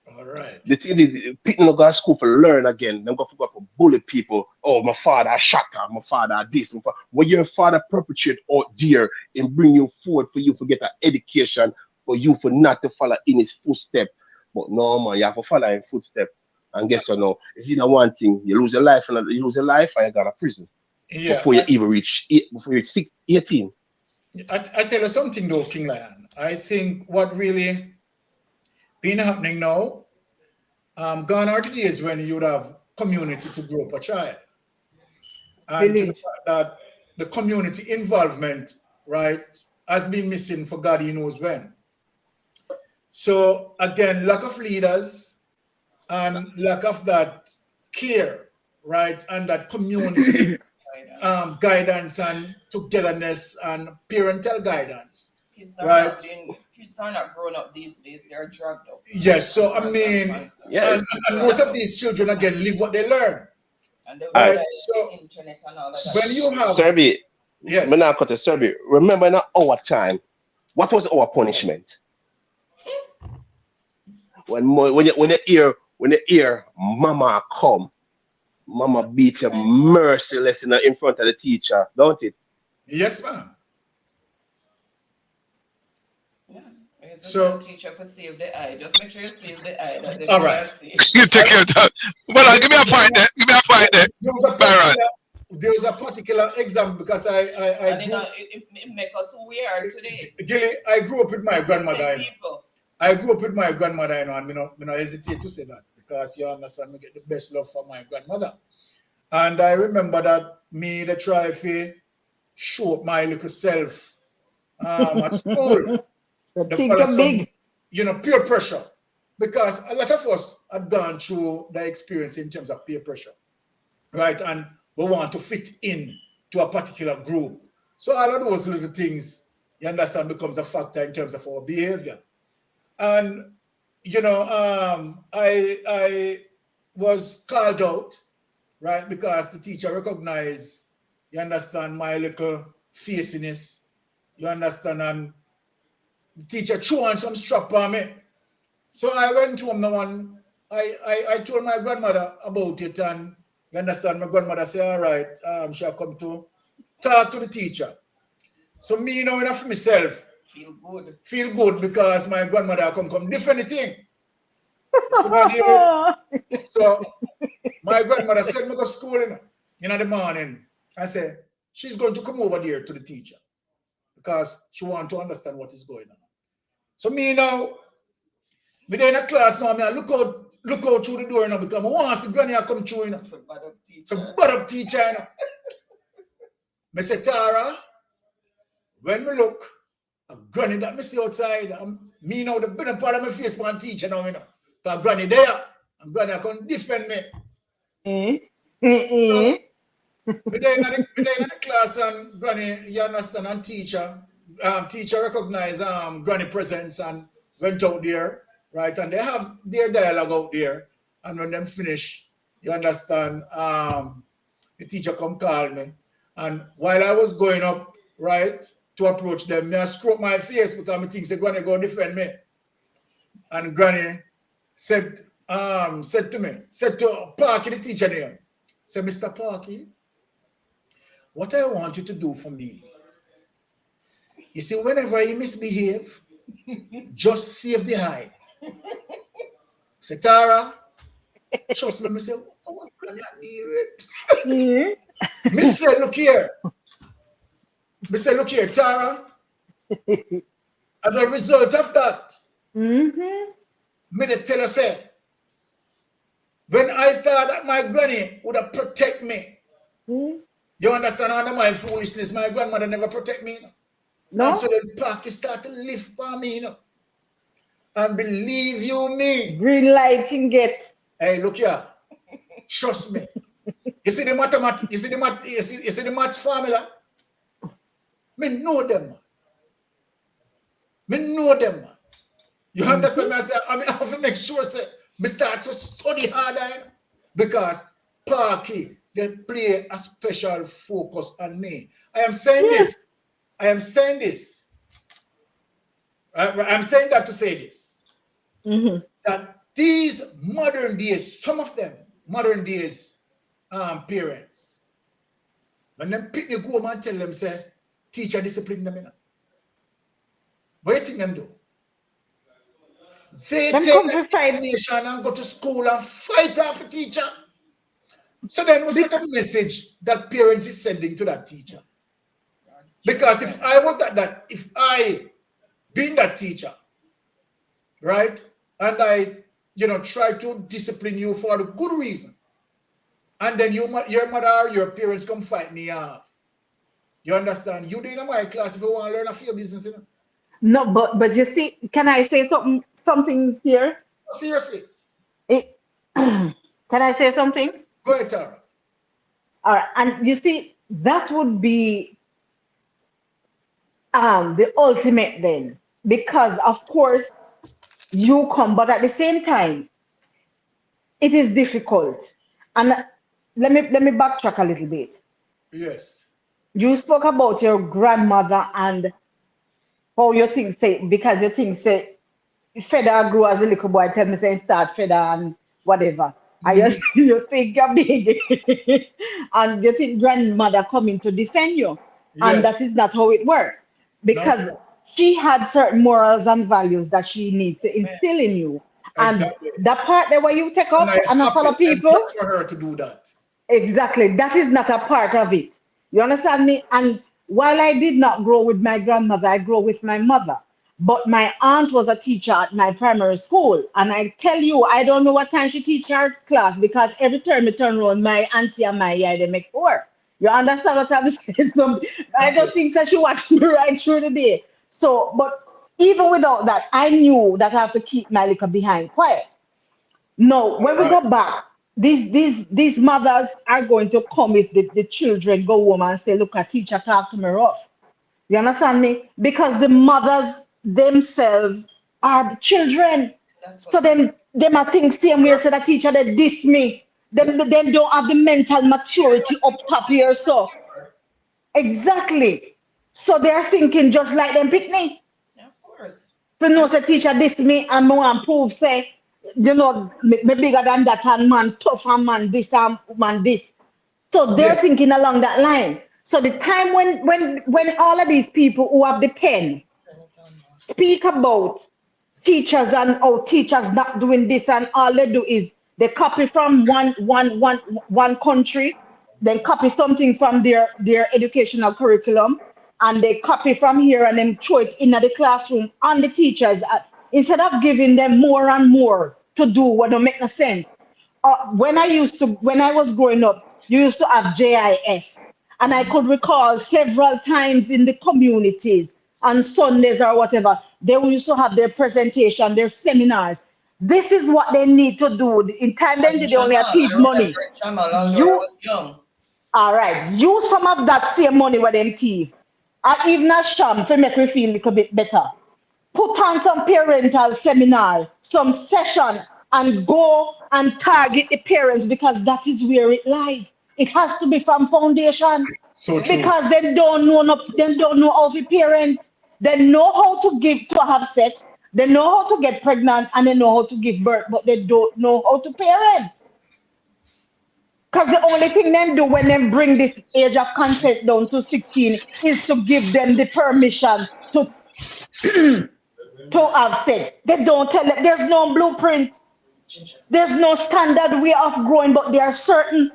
All right. The thing is, people don't go to school for learn again. They go for bully people. Oh, my father shot her. My father this. When your father perpetrate out there and bring you forward for you to get an education, for you for not to follow in his footstep. But no, man, you have to follow in footstep. And guess what? No, it's either one thing: you lose your life, or you go to prison before you even reach 18. I tell you something though, King Lion. I think what really been happening now, gone are the days when you would have community to grow up a child, and to the fact that the community involvement, right, has been missing for God he knows when. So again, lack of leaders and lack of that care, right, and that community guidance and togetherness and parental guidance, right? Kids are not grown up these days; they're drugged up. Yes, so I mean, and most of these children again live what they learn. And they so internet and all of that. When you have survey, yes, when I got a survey, remember in our time, what was our punishment? When you hear mama come Mama beat you merciless in front of the teacher, don't it? Yes, ma'am. So teacher for save the eye. Just make sure you save the eye. That they all right. You take care of that. Well, give me a point there. Give me a point there. Byron. There was a particular example because I and you know, it make us who we are today. Gilly, I grew up with my grandmother. I grew up with my grandmother, you know, and I don't hesitate to say that because you understand, me get the best love from my grandmother. And I remember that me, the try to show up my little self at school. the big. You know, peer pressure. Because a lot of us have gone through the experience in terms of peer pressure, right? And we want to fit in to a particular group. So all of those little things, you understand, becomes a factor in terms of our behavior. And, you know, I was called out, right? Because the teacher recognized, you understand, my little faciness, you understand, and the teacher threw on some strap on me. So I went home the one, I told my grandmother about it, and you understand, my grandmother said, all right, she'll come to talk to the teacher. So me, you know, enough for myself. Feel good because my grandmother come defend the thing. So my grandmother said me go to school in the morning. I said, she's going to come over there to the teacher because she wants to understand what is going on. So me now, me there in a class now, I look out through the door now because I want to see granny come through, you know. For bad up teacher, you know. I say, Tara, when me look, a granny that me see outside, me now the better part of my face for teacher now, you know. Because granny there, and granny can defend me. So, me there in the class and granny, you understand, and teacher recognize granny presence and went out there, right? And they have their dialogue out there. And when them finish, you understand, the teacher come call me. And while I was going up, right, to approach them, I screwed my face because I think say granny go defend me. And granny said to Parky, the teacher there, said, Mr. Parky, what I want you to do for me, you see, whenever you misbehave, just save the eye. Say, Tara, trust me, I say, what can I deal with? Me say, look here. Me say, look here, Tara. As a result of that, me they tell her, say, when I thought that my granny would have protect me, you understand, under my foolishness, my grandmother never protect me. No. And so the Parky start to lift for me, you know. And believe you me. Green light you get. Hey, look here. Trust me. You see the mathematics, you see the maths formula? Me know them, man. Me know them, man. You understand me? I say, I have to make sure say, me start to study harder because Parky, they play a special focus on me. I am saying this. I'm saying that to say this. That these modern days, some of them, modern days parents, when them pick me go home and tell them, say, teacher discipline them, you know. What do you think them do? They take the nation and go to school and fight after teacher. So then what's the message that parents is sending to that teacher? Because if I was if I been that teacher, right, and I, you know, try to discipline you for the good reasons, and then your mother or your parents come fight me off, you understand? You in my class if you want to learn a few business, you know? No, but you see, can I say something here? Seriously. Can I say something? Go ahead, Tara. All right, and you see, that would be the ultimate then, because of course you come, but at the same time it is difficult. And let me backtrack a little bit. Yes. You spoke about your grandmother and how your things say, because your things say feather grew as a little boy, tell me say start feather and whatever. You think you're big, and you think grandmother coming to defend you, and Yes. that is not how it works. Because she had certain morals and values that she needs to instill in you, and Exactly. that part that where you take And up I and follow people. for her to do that. Exactly. That is not a part of it. You understand me? And while I did not grow with my grandmother, I grew with my mother. But my aunt was a teacher at my primary school. And I tell you, I don't know what time she teach her class because every time I turn around, my auntie and my yard, they make four. You understand what I'm saying? So I just think that she watched me right through the day. So, but even without that, I knew that I have to keep my liquor behind quiet. No, when we go back, these mothers are going to come if the children go home and say, look, a teacher talk to me rough. You understand me? Because the mothers themselves are the children. So them are things same way so the teacher they diss me. Them don't have the mental maturity up top here. So exactly. So they're thinking just like them picnic. Yeah, of course. If you know the teacher diss me and I want prove say, you know, me bigger than that and man, tougher man, this and man, this. So they're thinking along that line. So the time when all of these people who have the pen speak about teachers and how teachers not doing this and all they do is they copy from one country, then copy something from their educational curriculum, and they copy from here and then throw it in the classroom on the teachers instead of giving them more and more to do what don't make no sense. When I was growing up, you used to have JIS, and I could recall several times in the communities on Sundays or whatever, they used to have their presentation, their seminars. This is what they need to do. In time then they only teach money. All right, use some of that same money with them thief. Or even a sham to make me feel a little bit better. Put on some parental seminar, some session, and go and target the parents because that is where it lies. It has to be from foundation. So true. Because they don't know how to parent. They know how to have sex, they know how to get pregnant, and they know how to give birth, but they don't know how to parent. Because the only thing they do when they bring this age of consent down to 16 is to give them the permission to to have sex. They don't tell them there's no blueprint. There's no standard way of growing, but there are certain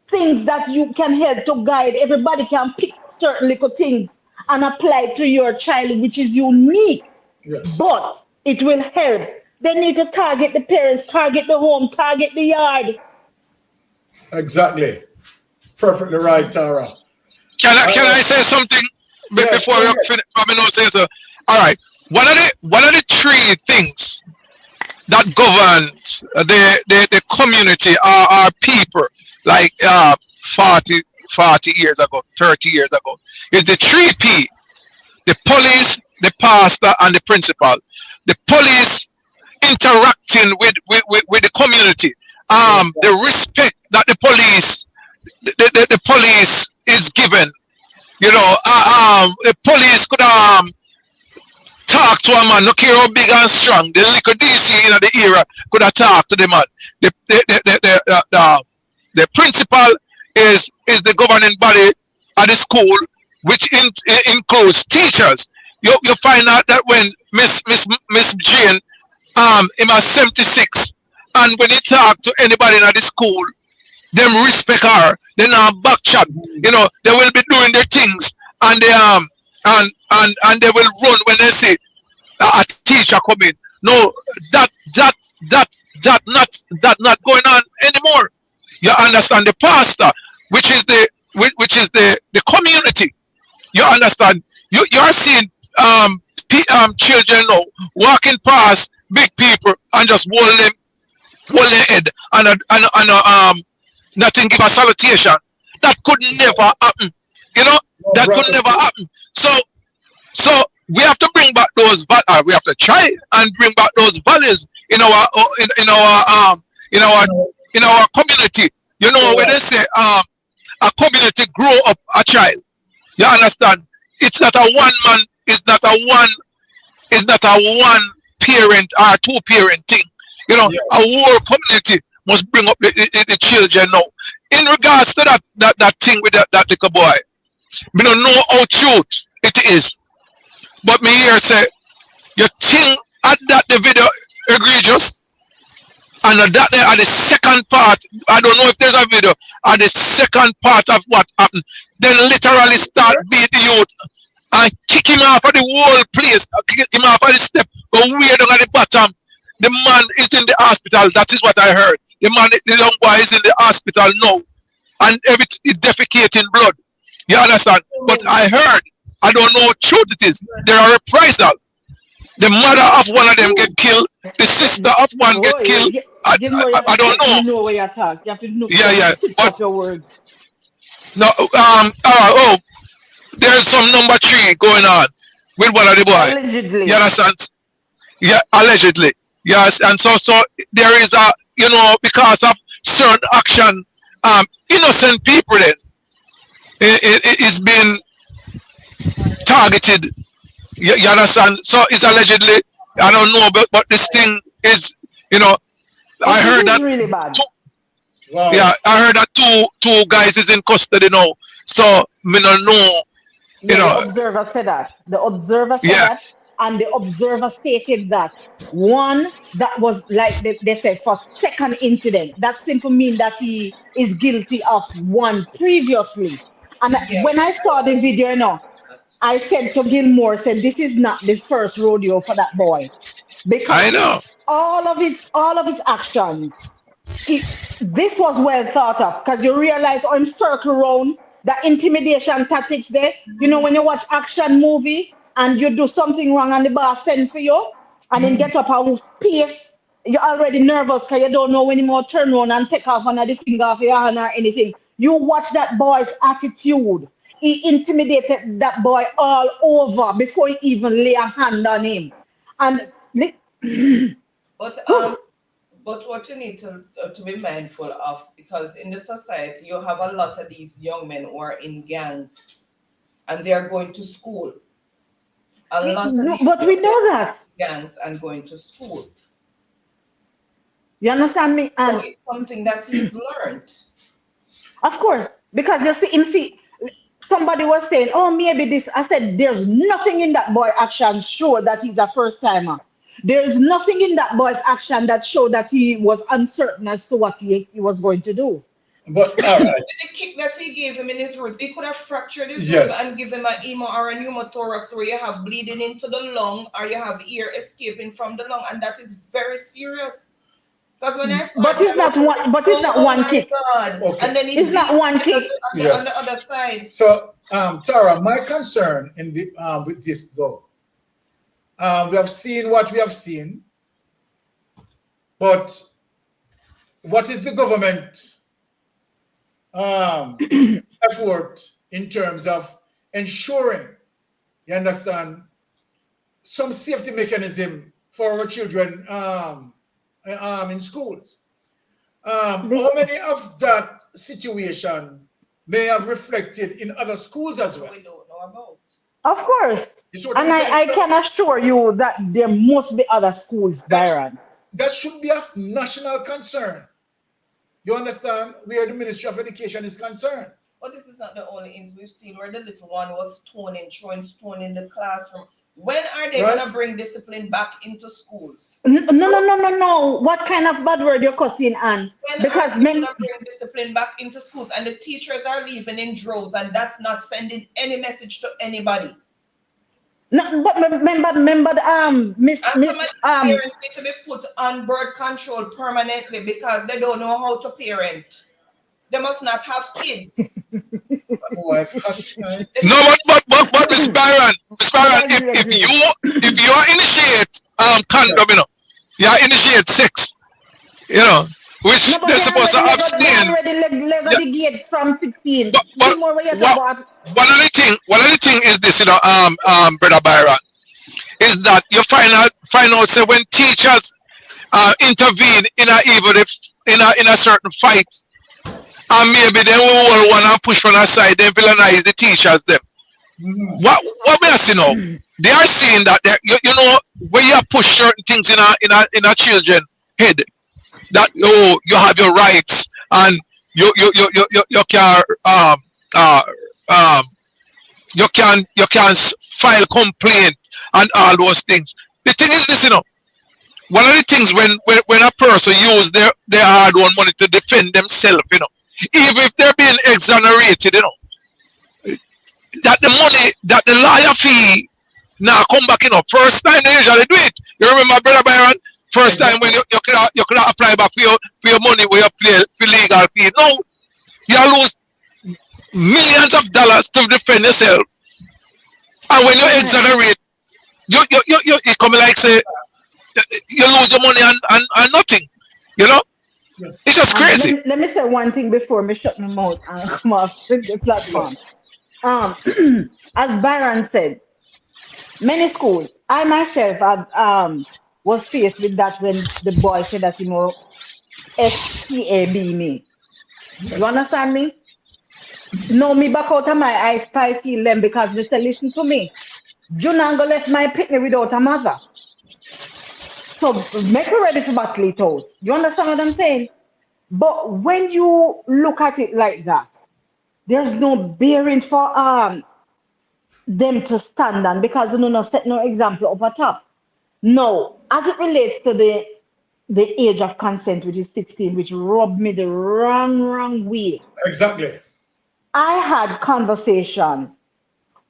things that you can help to guide. Everybody can pick certain little things and apply to your child, which is unique. Yes. But it will help. They need to target the parents, target the home, target the yard. Exactly. Perfectly right, Tara. Can I say something before we finish? I mean, say so. All right. What are the three things that govern the community, our people, like 40 years ago, 30 years ago? Is the 3P: the police, the pastor, and the principal. The police interacting with the community. The respect that the police is given. You know, the police could talk to a man, no care how big and strong. The little DC in the era could have talked to the man. The principal is the governing body at the school, which includes teachers. You find out that when Miss Jane in my 76, and when he talk to anybody in the school, them respect her. They now back chat. You know, they will be doing their things, and they and they will run when they see a teacher come in. No, that not going on anymore. You understand? The pastor, which is the community. You understand? You are seeing children now walking past big people and just hold their head and nothing give a salutation. That could never happen. You know, that could never happen. So we have to bring back those. We have to try and bring back those values in our community. You know, when they say a community grow up a child. You understand? It's not a one man. It's not a one parent or two parent thing. You know, a whole community must bring up the children now. In regards to that thing with that little boy, me don't know how truth it is. But me here say, you think at that the video egregious, and that there are the second part, I don't know if there's a video, at the second part of what happened, then literally start beat the youth and kick him off of the whole place, kick him off of the step, go way down at the bottom. The man is in the hospital, that is what I heard. The young boy is in the hospital now, and everything is defecating blood. You understand? But I heard, I don't know what truth it is. There are reprisal. The mother of one of them get killed. The sister of one get killed. I don't know. You know where you're talking. You have to know. Yeah. But your words. No. There's some number 3 going on with one of the boys. Allegedly. You understand? Yeah, allegedly. Yes, and so there is a, because of certain action, innocent people then it's been targeted. You understand? So it's allegedly, I don't know, but this thing is, I heard that really bad. Wow. Yeah, I heard that two guys is in custody now. So me don't know. The observer said that. The observer said that, and the observer stated that one that was like they said for second incident. That simply means that he is guilty of one previously. And when I saw the video, I said to Gilmore, this is not the first rodeo for that boy, because I know all of his actions. This was well thought of, because you realize I'm circle around the intimidation tactics there. When you watch action movie and you do something wrong and the boss send for you and then get up and pace, you're already nervous because you don't know anymore, turn around and take off another finger off your hand or anything. You watch that boy's attitude. He intimidated that boy all over before he even lay a hand on him. And but what you need to be mindful of, because in the society you have a lot of these young men who are in gangs and they are going to school. But we know that gangs and going to school. You understand me? And so it's something that he's learned. Of course, because you see, somebody was saying, oh, maybe this. I said, there's nothing in that boy's action show that he's a first timer. There's nothing in that boy's action that showed that he was uncertain as to what he was going to do. But all right. The kick that he gave him in his ribs, he could have fractured his ribs and give him an emo or a pneumothorax where you have bleeding into the lung or you have air escaping from the lung, and that is very serious. Because when I saw it's not one kick. Okay. And then it's not one kick on the other side. So Tara, my concern in the with this though, we have seen what we have seen, but what is the government effort in terms of ensuring, you understand, some safety mechanism for our children in schools? How many of that situation may have reflected in other schools as well? We don't know about. Of course. And I can assure you that there must be other schools, Byron. That should be of national concern. You understand where the Ministry of Education is concerned. But this is not the only things we've seen where the little one was throwing stone in the classroom. When are they going to bring discipline back into schools? No. What kind of bad word you're cussing, Anne? Because men are bring discipline back into schools and the teachers are leaving in droves, and that's not sending any message to anybody. No, but remember, parents need to be put on birth control permanently because they don't know how to parent. They must not have kids. No, but Miss Byron, if you initiate condom, you initiate sex, which they're supposed to abstain. Already from 16. But one of the thing is this, Brother Byron, is that you find out say when teachers intervene in a certain fight, and maybe they will want to push one aside, they villainize the teachers them. What we are seeing now, they are saying that when you push certain things in a children's head, that you have your rights and you can you can file complaint and all those things. The thing is this, one of the things when a person use their hard-earned money to defend themselves, even if they're being exonerated, that the money, that the lawyer fee now come back, first time they usually do it. You remember, Brother Byron, first time when you could apply back for your money where you pay for legal fee. No, you lose millions of dollars to defend yourself. And when you exonerate, you come like say, you lose your money and nothing, It's just crazy. Let me say one thing before me shut my mouth and come off the platform. As Byron said, many schools, I myself have, was faced with that when the boy said that, STAB me. You understand me? No, me back out of my eyes, spy feel them because they say, listen to me. Junango left my picnic without a mother. So make me ready for battle it out. You understand what I'm saying? But when you look at it like that, there's no bearing for them to stand on because no set no example up at top. No, as it relates to the age of consent, which is 16, which rubbed me the wrong way. Exactly. I had conversation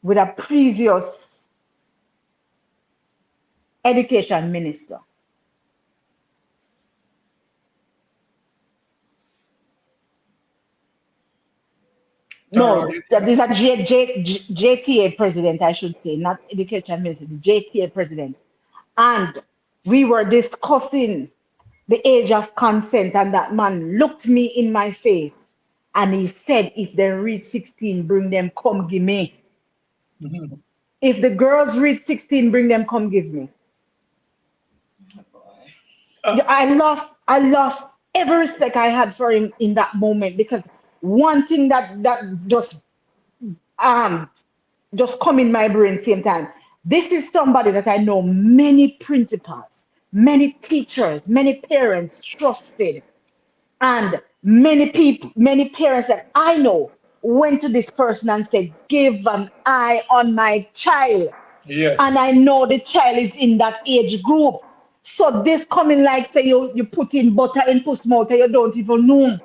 with a previous education minister. No, that is a JTA president, I should say, not education minister, the JTA president. And we were discussing the age of consent, and that man looked me in my face and he said, if they reach 16, bring them, come give me. Mm-hmm. If the girls reach 16, bring them, come give me. I lost every respect I had for him in that moment, because one thing that just come in my brain same time. This is somebody that I know many principals, many teachers, many parents trusted, and many parents that I know went to this person and said, give an eye on my child. Yes. And I know the child is in that age group. So this coming like say you put in butter in puss mouth and you don't even know.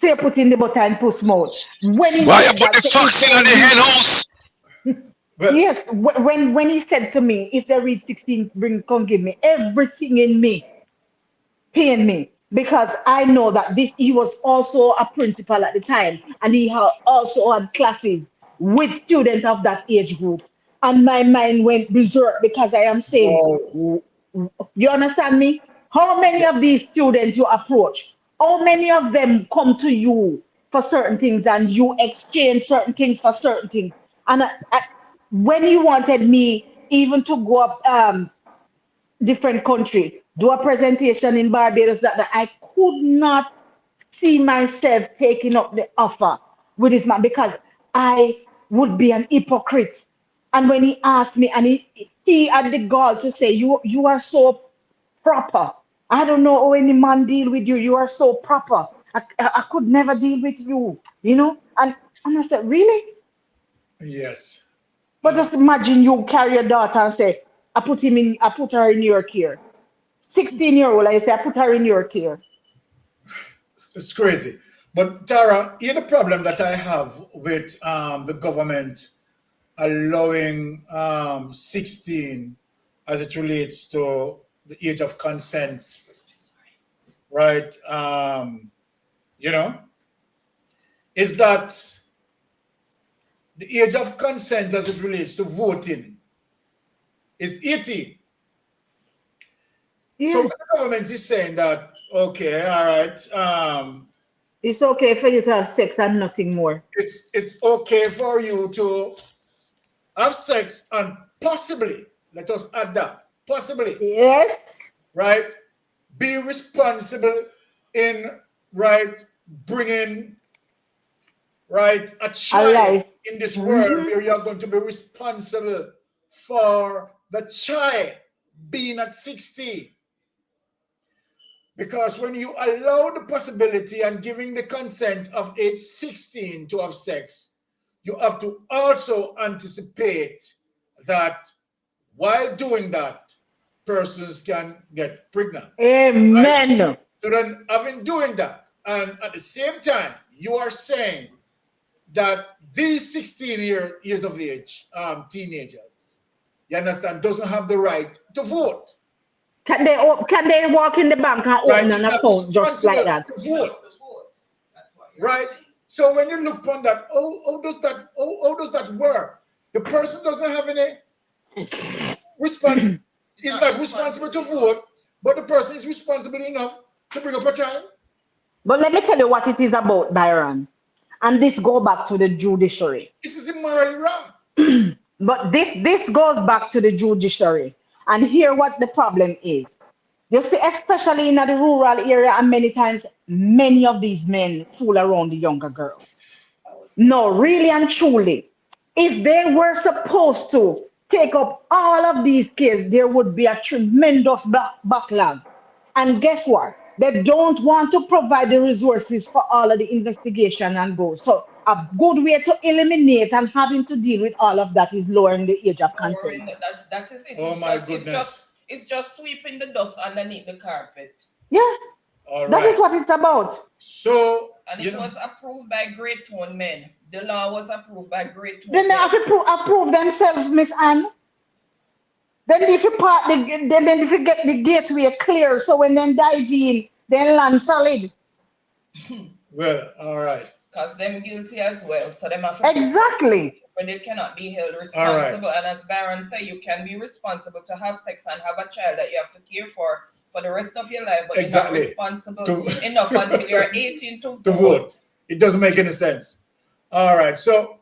Say you put in the butter in puss mouth. Why you put the fox in the hen house? Yes, when he said to me, if they reach 16, come give me, everything in me pain me, because I know that he was also a principal at the time, and he also had classes with students of that age group, and my mind went berserk because I am saying, you understand me? How many of these students you approach? How many of them come to you for certain things and you exchange certain things for certain things? And when he wanted me even to go up different country, do a presentation in Barbados, that I could not see myself taking up the offer with this man, because I would be an hypocrite. And when he asked me, and he had the gall to say, you are so proper. I don't know how any man deal with you. You are so proper. I could never deal with you, And I said, really? Yes. But just imagine you carry your daughter and say, I put her in your care. 16-year-old, I say, I put her in your care. It's crazy. But Tara, here's the problem that I have with the government allowing 16 as it relates to the age of consent, right? Is that the age of consent as it relates to voting is 18. Yeah. So the government is saying that, okay, all right. It's okay for you to have sex and nothing more. It's okay for you to have sex and possibly, let us add that, possibly. Yes. Right? Be responsible in, right, bringing, right, a child in this world where you're going to be responsible for the child being at 16. Because when you allow the possibility and giving the consent of age 16 to have sex, you have to also anticipate that while doing that, persons can get pregnant. Amen. Right? So then, having doing that, and at the same time, you are saying that these 16 years of age teenagers, you understand, doesn't have the right to vote. Can they walk in the bank and open an account just like that? Right. So when you look on that, how does that work? The person doesn't have any response. He's not responsible to vote, but the person is responsible enough to bring up a child. But let me tell you what it is about, Byron. And this go back to the judiciary. This is immorally wrong. But this goes back to the judiciary. And here what the problem is. You see, especially in the rural area, and many times, many of these men fool around the younger girls. No, really and truly, if they were supposed to take up all of these cases, there would be a tremendous backlog. And guess what? They don't want to provide the resources for all of the investigation and go. So a good way to eliminate and having to deal with all of that is lowering the age of consent. That is it. Oh my goodness. It's just sweeping the dust underneath the carpet. Yeah. All That right. is what it's about. So And it was approved by great tone men. The law was approved by great tone Then they have to approve themselves, Miss Anne. Then if you get the gateway clear, so when they dive in, they land solid. Well, all right. Because them guilty as well. So them have to Exactly. but they cannot be held responsible. And as Baron said, you can be responsible to have sex and have a child that you have to care for the rest of your life, but Exactly. you're not responsible enough until you're 18 to vote. It doesn't make any sense. All right. So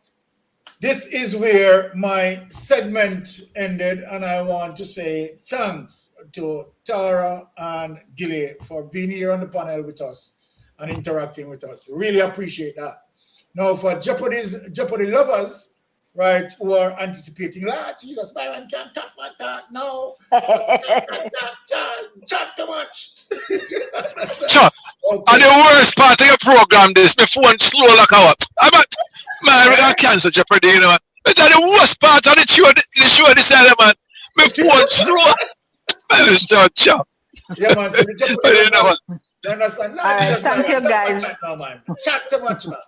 this is where my segment ended, and I want to say thanks to Tara and Gilly for being here on the panel with us and interacting with us. Really appreciate that. Now, for Jeopardy lovers, right, who are anticipating, Jesus, Byron can't tough on that. No. Chat too much. Sure. Okay. And the worst part of your program, this, my phone slow like a what? Man, we're going to cancel Jeopardy, you know. It's the worst part of the show this element. My phone slow. Man, so sure. Yeah, man. So the Jeopardy You know what? you understand? All right, thank you, guys. No, man. Chat too much, man.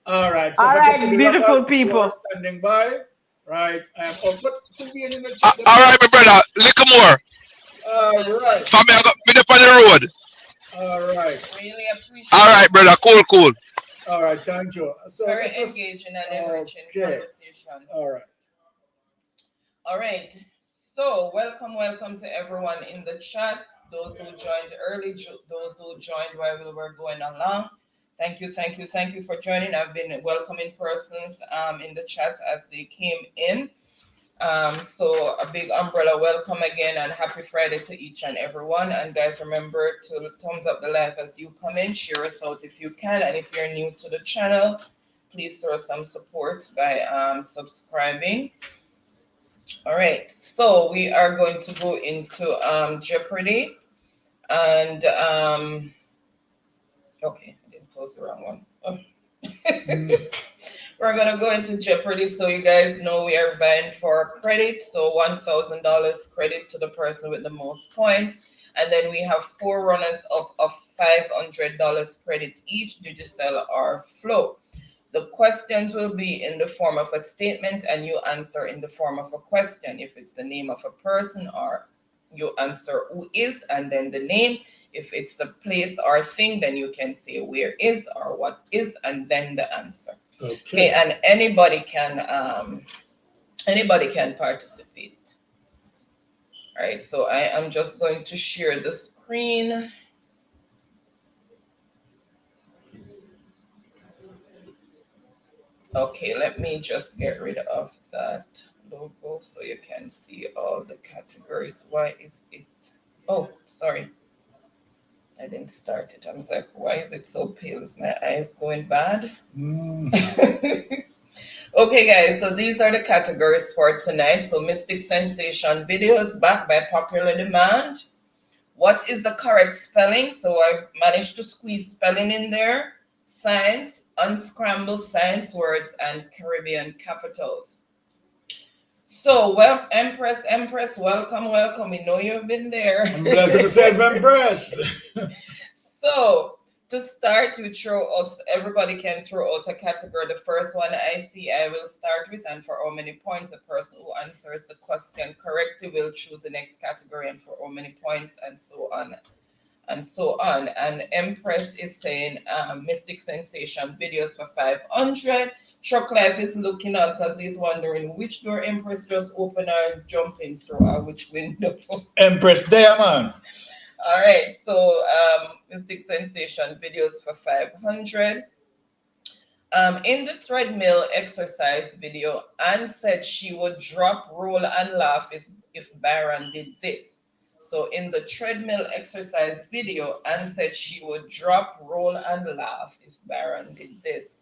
All right. All for right, Jeopardy beautiful lovers who people. are standing by, right? But Sylvian in the chat. All right, my brother. Little more. All right. For me, I got me up on the road. All right. Really appreciate All right, brother. Cool. All right. Thank you. So very it was- engaging and enriching okay. conversation. All right. All right. So welcome to everyone in the chat. Those who joined early, those who joined while we were going along. Thank you for joining. I've been welcoming persons in the chat as they came in. So a big umbrella welcome again and happy Friday to each and everyone. And guys, remember to thumbs up the live as you come in, share us out if you can. And if you're new to the channel, please throw some support by subscribing. All right, so we are going to go into Jeopardy. And okay, I didn't close the wrong one. Oh. We're gonna go into Jeopardy, so you guys know we are vying for credit. So $1,000 credit to the person with the most points, and then we have 4 runners up of $500 credit each, Digicel or Flow. The questions will be in the form of a statement, and you answer in the form of a question. If it's the name of a person, or you answer who is and then the name. If it's the place or thing, then you can say where is or what is and then the answer. Okay, and anybody can participate. All right, so I am just going to share the screen. Okay, let me just get rid of that logo so you can see all the categories. Why is it? Oh, sorry. I didn't start it. I was like, why is it so pale? Is my eyes going bad? Okay, guys, so these are the categories for tonight. So Mystic Sensation videos back by popular demand. What is the correct spelling? So I managed to squeeze spelling in there. Science, unscrambled science words, and Caribbean capitals. So, well, Empress, welcome. We know you've been there. I'm blessed myself, Empress. So, to start, we throw out, everybody can throw out a category. The first one I see, I will start with, and for how many points a person who answers the question correctly will choose the next category, and for how many points, and so on. And Empress is saying Mystic Sensation videos for 500. Truck Life is looking on because he's wondering which door Empress just opened or jumping through, or which window. Empress there, man. All right, so Mystic Sensation videos for 500. In the treadmill exercise video, Anne said she would drop, roll, and laugh if Byron did this. So in the treadmill exercise video, Anne said she would drop, roll, and laugh if Byron did this.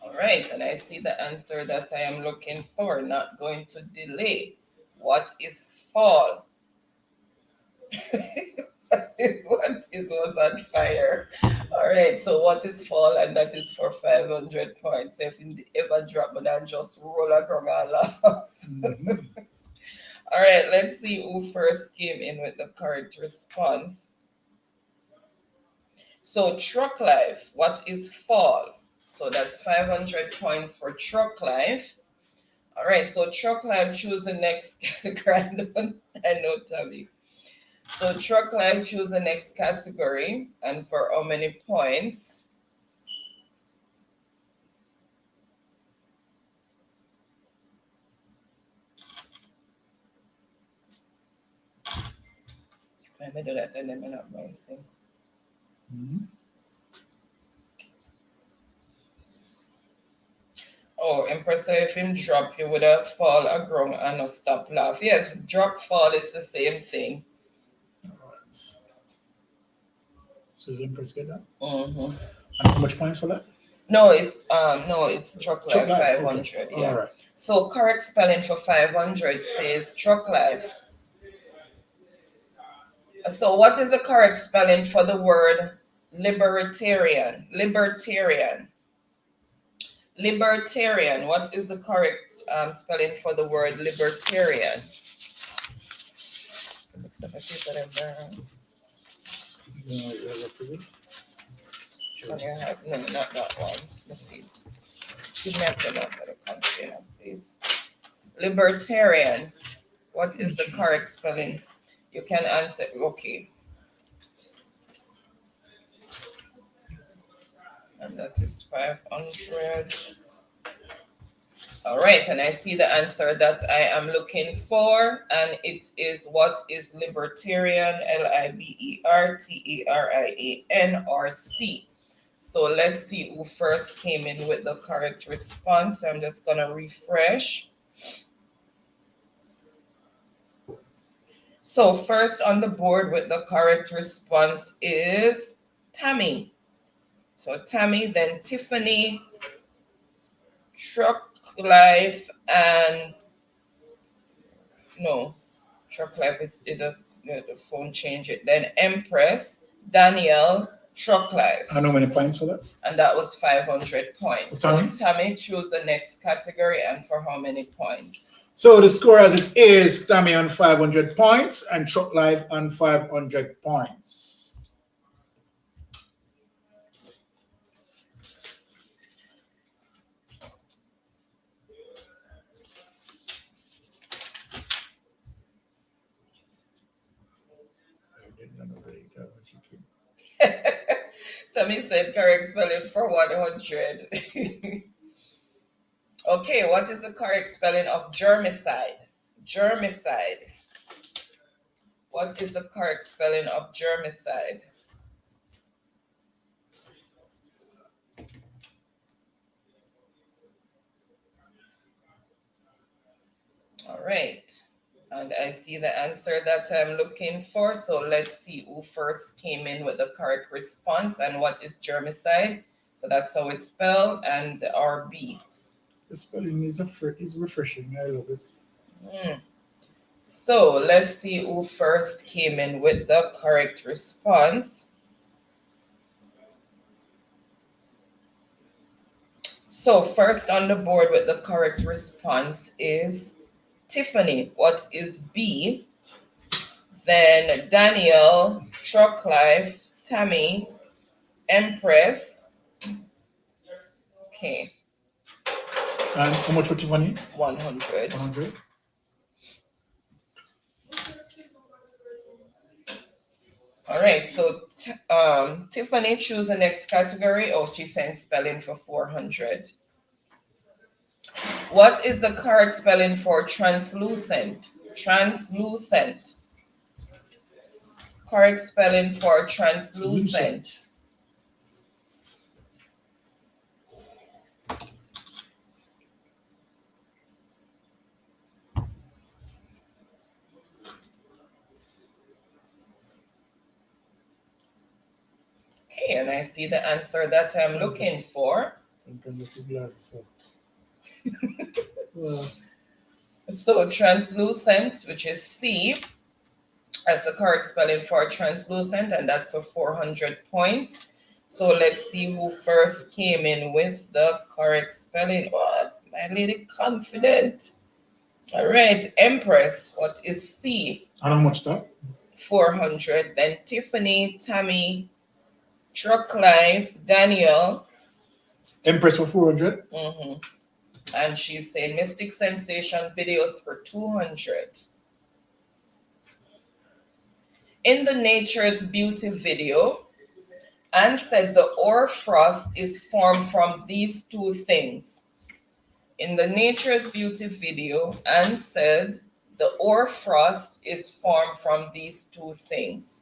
All right, and I see the answer that I am looking for, not going to delay. What is fall? What is was on fire? All right, so what is fall? And that is for 500 points. If you ever drop, but then just roll a grog and laugh. All right, let's see who first came in with the correct response. So Truck Life, what is fall? So that's 500 points for Truck Life. All right, so Truck Life, choose the next category. I know, Tommy. So Truck Life, choose the next category, and for how many points? Let me do that and then I'm not missing. Oh, Empress, if him drop, you would have fall a ground and a stop laugh. Yes, drop, fall, it's the same thing. So is Empress get that? Mm-hmm. And how much points for that? No, it's Truck Life 500. Okay. Yeah. All right. So correct spelling for 500 says Truck Life. So what is the correct spelling for the word libertarian? Libertarian. What is the correct spelling for the word libertarian? No, not that one. Let's see. Give me a pen out of the container, please. Libertarian. What is the correct spelling? You can answer. Okay. And that is 500. All right, and I see the answer that I am looking for, and it is what is libertarian, Libertarian, or C. So let's see who first came in with the correct response. I'm just going to refresh. So first on the board with the correct response is Tammy. So Tammy, then Tiffany, Truck Life, and no, Truck Life, it's the phone change it. Then Empress, Danielle, Truck Life. And how many points for that? And that was 500 points. Tammy? So Tammy, choose the next category and for how many points? So the score as it is, Tammy on 500 points and Truck Life on 500 points. Tammy said correct spelling for 100. Okay, what is the correct spelling of germicide? Germicide. What is the correct spelling of germicide? All right. And I see the answer that I'm looking for. So let's see who first came in with the correct response and what is germicide. So that's how it's spelled, and the RB. The spelling is refreshing. I love it. Mm. So let's see who first came in with the correct response. So first on the board with the correct response is Tiffany. What is B? Then Daniel, Truck Life, Tammy, Empress. Okay. And how much for Tiffany? 100. 100. All right, so Tiffany, choose the next category. Oh, she sent spelling for 400. What is the correct spelling for translucent? Translucent. Correct spelling for translucent. Okay, and I see the answer that I'm looking for. So translucent, which is C, that's the correct spelling for translucent, and that's for 400 points. So let's see who first came in with the correct spelling. Oh, my lady confident. All right, Empress, what is C? And how much that? 400. Then Tiffany, Tammy, Truck Life, Daniel. Empress for 400. And she's saying Mystic Sensation videos for 200. In the Nature's Beauty video, Anne said the ore frost is formed from these two things. In the Nature's Beauty video, Anne said the ore frost is formed from these two things.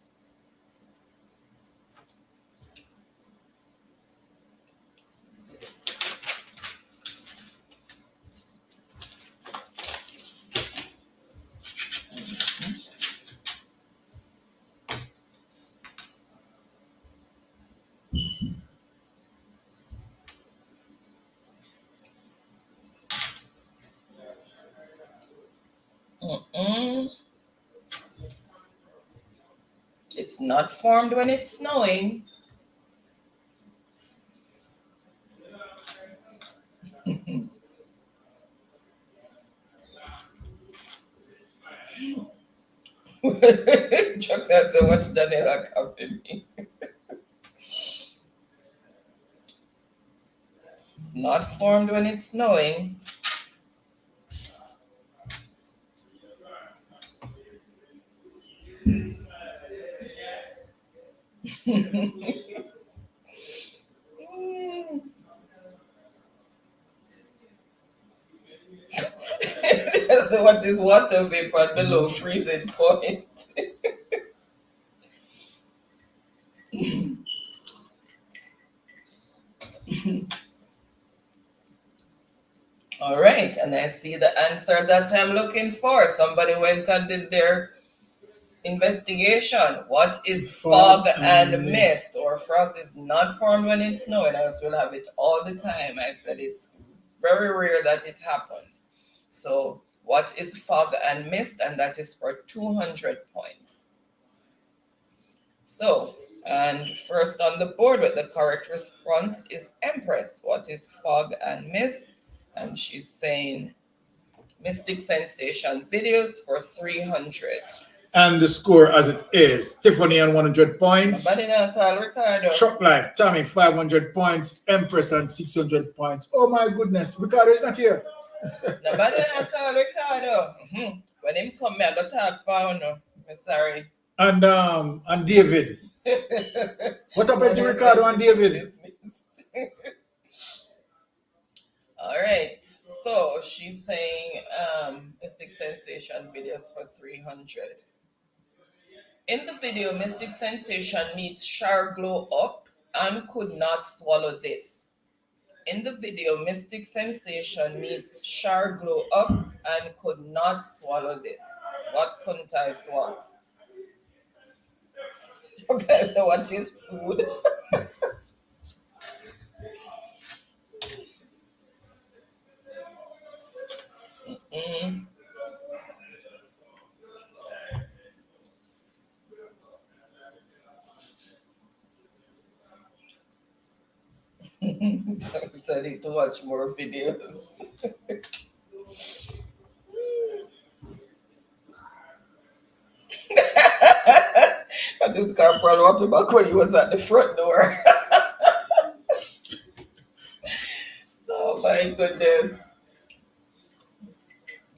It's not formed when it's snowing. Chuck, that's so much Daniela company. It's not formed when it's snowing. So what is water vapor below freezing point? All right, and I see the answer that I'm looking for. Somebody went and did their investigation. What is fog and mist? Or frost is not formed when it's snowing. I will have it all the time. I said it's very rare that it happens. So what is fog and mist? And that is for 200 points. So, and first on the board with the correct response is Empress. What is fog and mist? And she's saying Mystic Sensation videos for 300. And the score as it is: Tiffany on 100 points. Nobody not call Ricardo. Truck Life, Tommy 500 points. Empress on 600 points. Oh my goodness, Ricardo is not here. Nobody not call Ricardo. When him come, I go talk for no. I'm sorry. And David. What happened to Ricardo and David? All right. So she's saying Mystic Sensation videos for 300. In the video, Mystic Sensation meets Char Glow Up and could not swallow this. In the video, Mystic Sensation meets Char Glow Up and could not swallow this. What couldn't I swallow? Okay, so what is food? Mm. So I need to watch more videos. But this car probably up back when he was at the front door. Oh my goodness.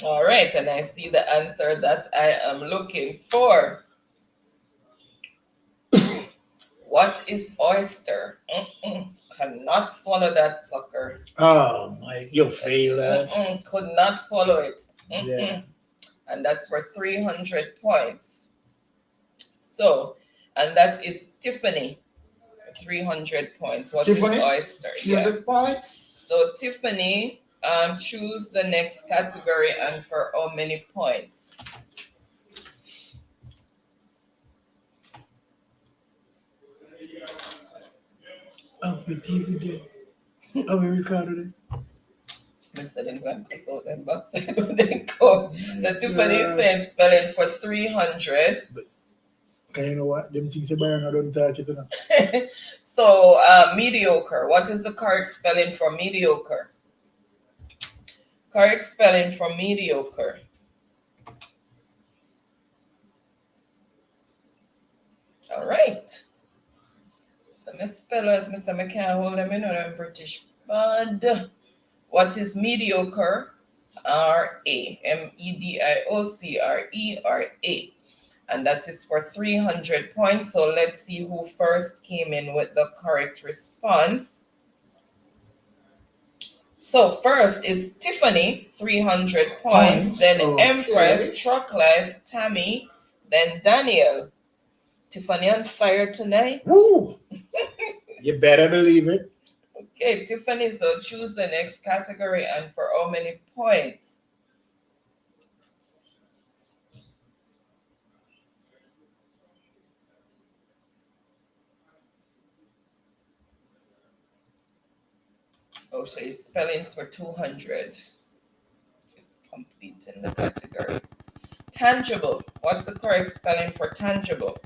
All right, and I see the answer that I am looking for. What is oyster? Cannot swallow that sucker. Oh my, you failed. Could not swallow it. Yeah. And that's for 300 points. So, and that is Tiffany. 300 points. What Tiffany? is oyster? 300 points. So Tiffany, choose the next category and for how many points? Oh, the DVD. Oh, we recorded it. Mr. Lincoln, so them box they come. So Tiffany is saying spelling for 300. Okay, you know what? Them things about I don't talk it enough. So mediocre. What is the correct spelling for mediocre? Correct spelling for mediocre. All right. So Miss Spellers, Mr. McCann, hold them in on British bad. What is mediocre? R-A. MEDIOCRE-R-A. And that is for 300 points. So let's see who first came in with the correct response. So first is Tiffany, 300 points. Then Okay. Empress, Truck Life, Tammy, then Daniel. Tiffany on fire tonight. Woo! You better believe it. Okay, Tiffany, so choose the next category and for how many points? Oh, so spellings for 200. Just completing the category. Tangible. What's the correct spelling for tangible?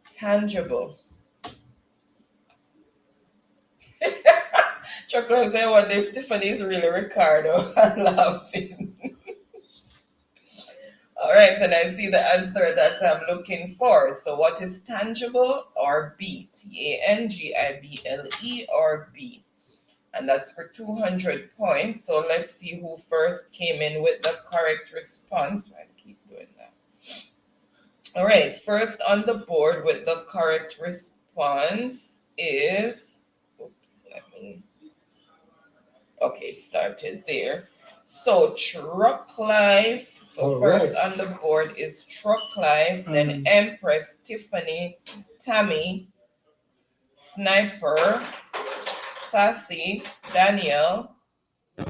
Tangible. Chocolate say one day Tiffany's really Ricardo. I'm laughing. All right, and I see the answer that I'm looking for. So what is tangible or B? Tangible or B? And that's for 200 points. So let's see who first came in with the correct response. I keep doing that. All right, first on the board with the correct response is, okay, it started there. So Truck Life. So first on the board is Truck Life, then Empress, Tiffany, Tammy, Sniper, Sassy, Daniel. All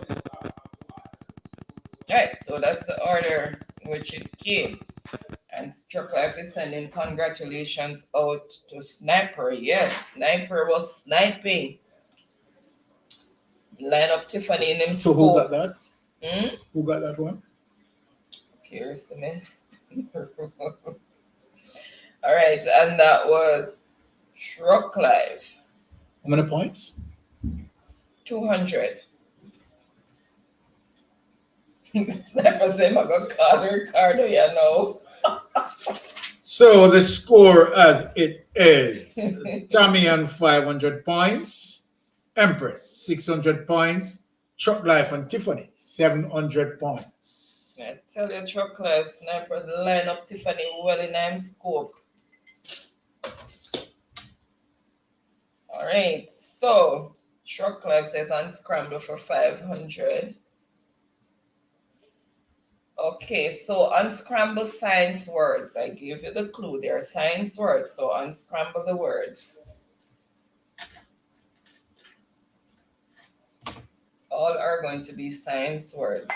right, so that's the order in which it came. And Truck Life is sending congratulations out to Sniper. Yes, Sniper was sniping. Line up Tiffany in them. So who got that? Who got that one? Here's the man. All right, and that was Truck Life. How many points? 200. Sniper say, I got call Ricardo, you know. So the score as it is Tammy on 500 points, Empress 600 points, Truck Life and Tiffany 700 points. I tell you, Truck Life, Sniper line up Tiffany well in I'm scope. All right, so Truck Life says unscramble for 500. Okay, so unscramble science words. I gave you the clue. They are science words, so unscramble the word. All are going to be science words.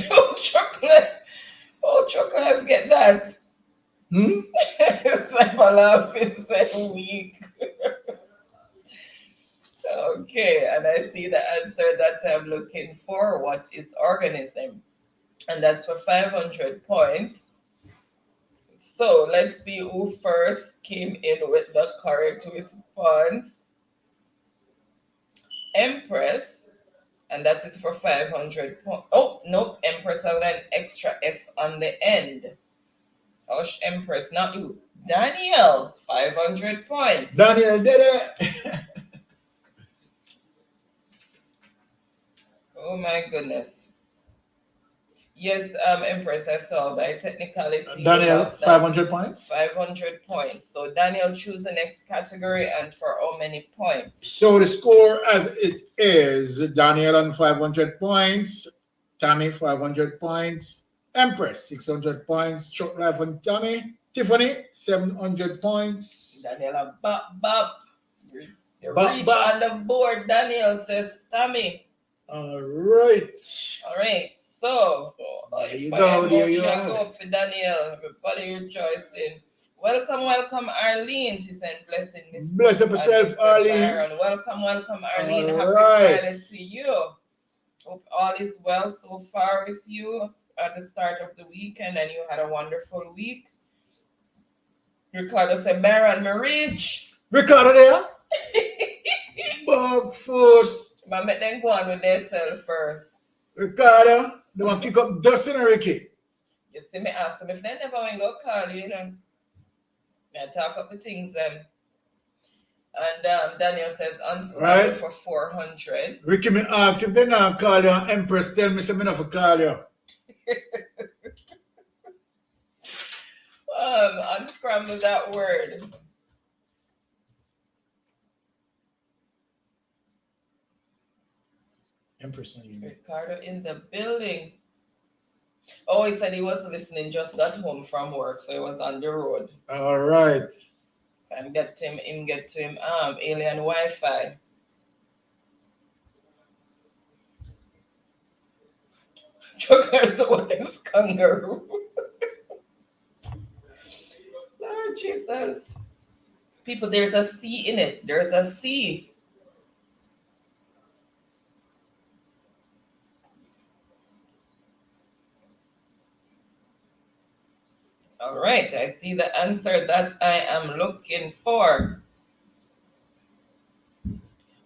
Oh, chocolate. Oh, chocolate, get that. Cyberlab is weak. Okay, and I see the answer that I'm looking for. What is organism? And that's for 500 points. So let's see who first came in with the correct response. Empress, and that is for 500 points. Oh, nope, Empress have an extra S on the end. Hush, Empress, not you. Daniel, 500 points. Daniel did it. Oh my goodness. Yes, Empress, I saw by technicality. Daniel, 500 points. 500 points. So Daniel, choose the next category and for how many points? So the score as it is, Daniel on 500 points, Tammy 500 points, Empress 600 points, Short Life and Tammy, Tiffany 700 points. Daniel, bop. You Bop, reach bop. on the board, Daniel, says Tammy. All right. So, There you if go, I there you go are. up for Daniel, everybody rejoicing. Welcome, Arlene. She said, blessing Miss. Bless up yourself, Arlene. Byron. Welcome, Arlene. All Happy right. Friday to you. Hope all is well so far with you at the start of the weekend and you had a wonderful week. Ricardo said, Byron, me reach. Ricardo there. Bugfoot. But make them go on with themselves first. Ricardo, they want to pick up Dustin and Ricky. You see me ask them if they never want to go call you, you know. I talk up the things then. And Daniel says unscramble Right. for 400. Ricky me ask if they not call you, Empress tell me something enough to call you. Unscramble that word. Empress. Ricardo in the building. Oh, he said he was listening, just got home from work, so he was on the road. All right. And get to him alien Wi-Fi. Truckers, what is kangaroo? Lord Jesus. People, there's a C in it. There's a C. All right, I see the answer that I am looking for.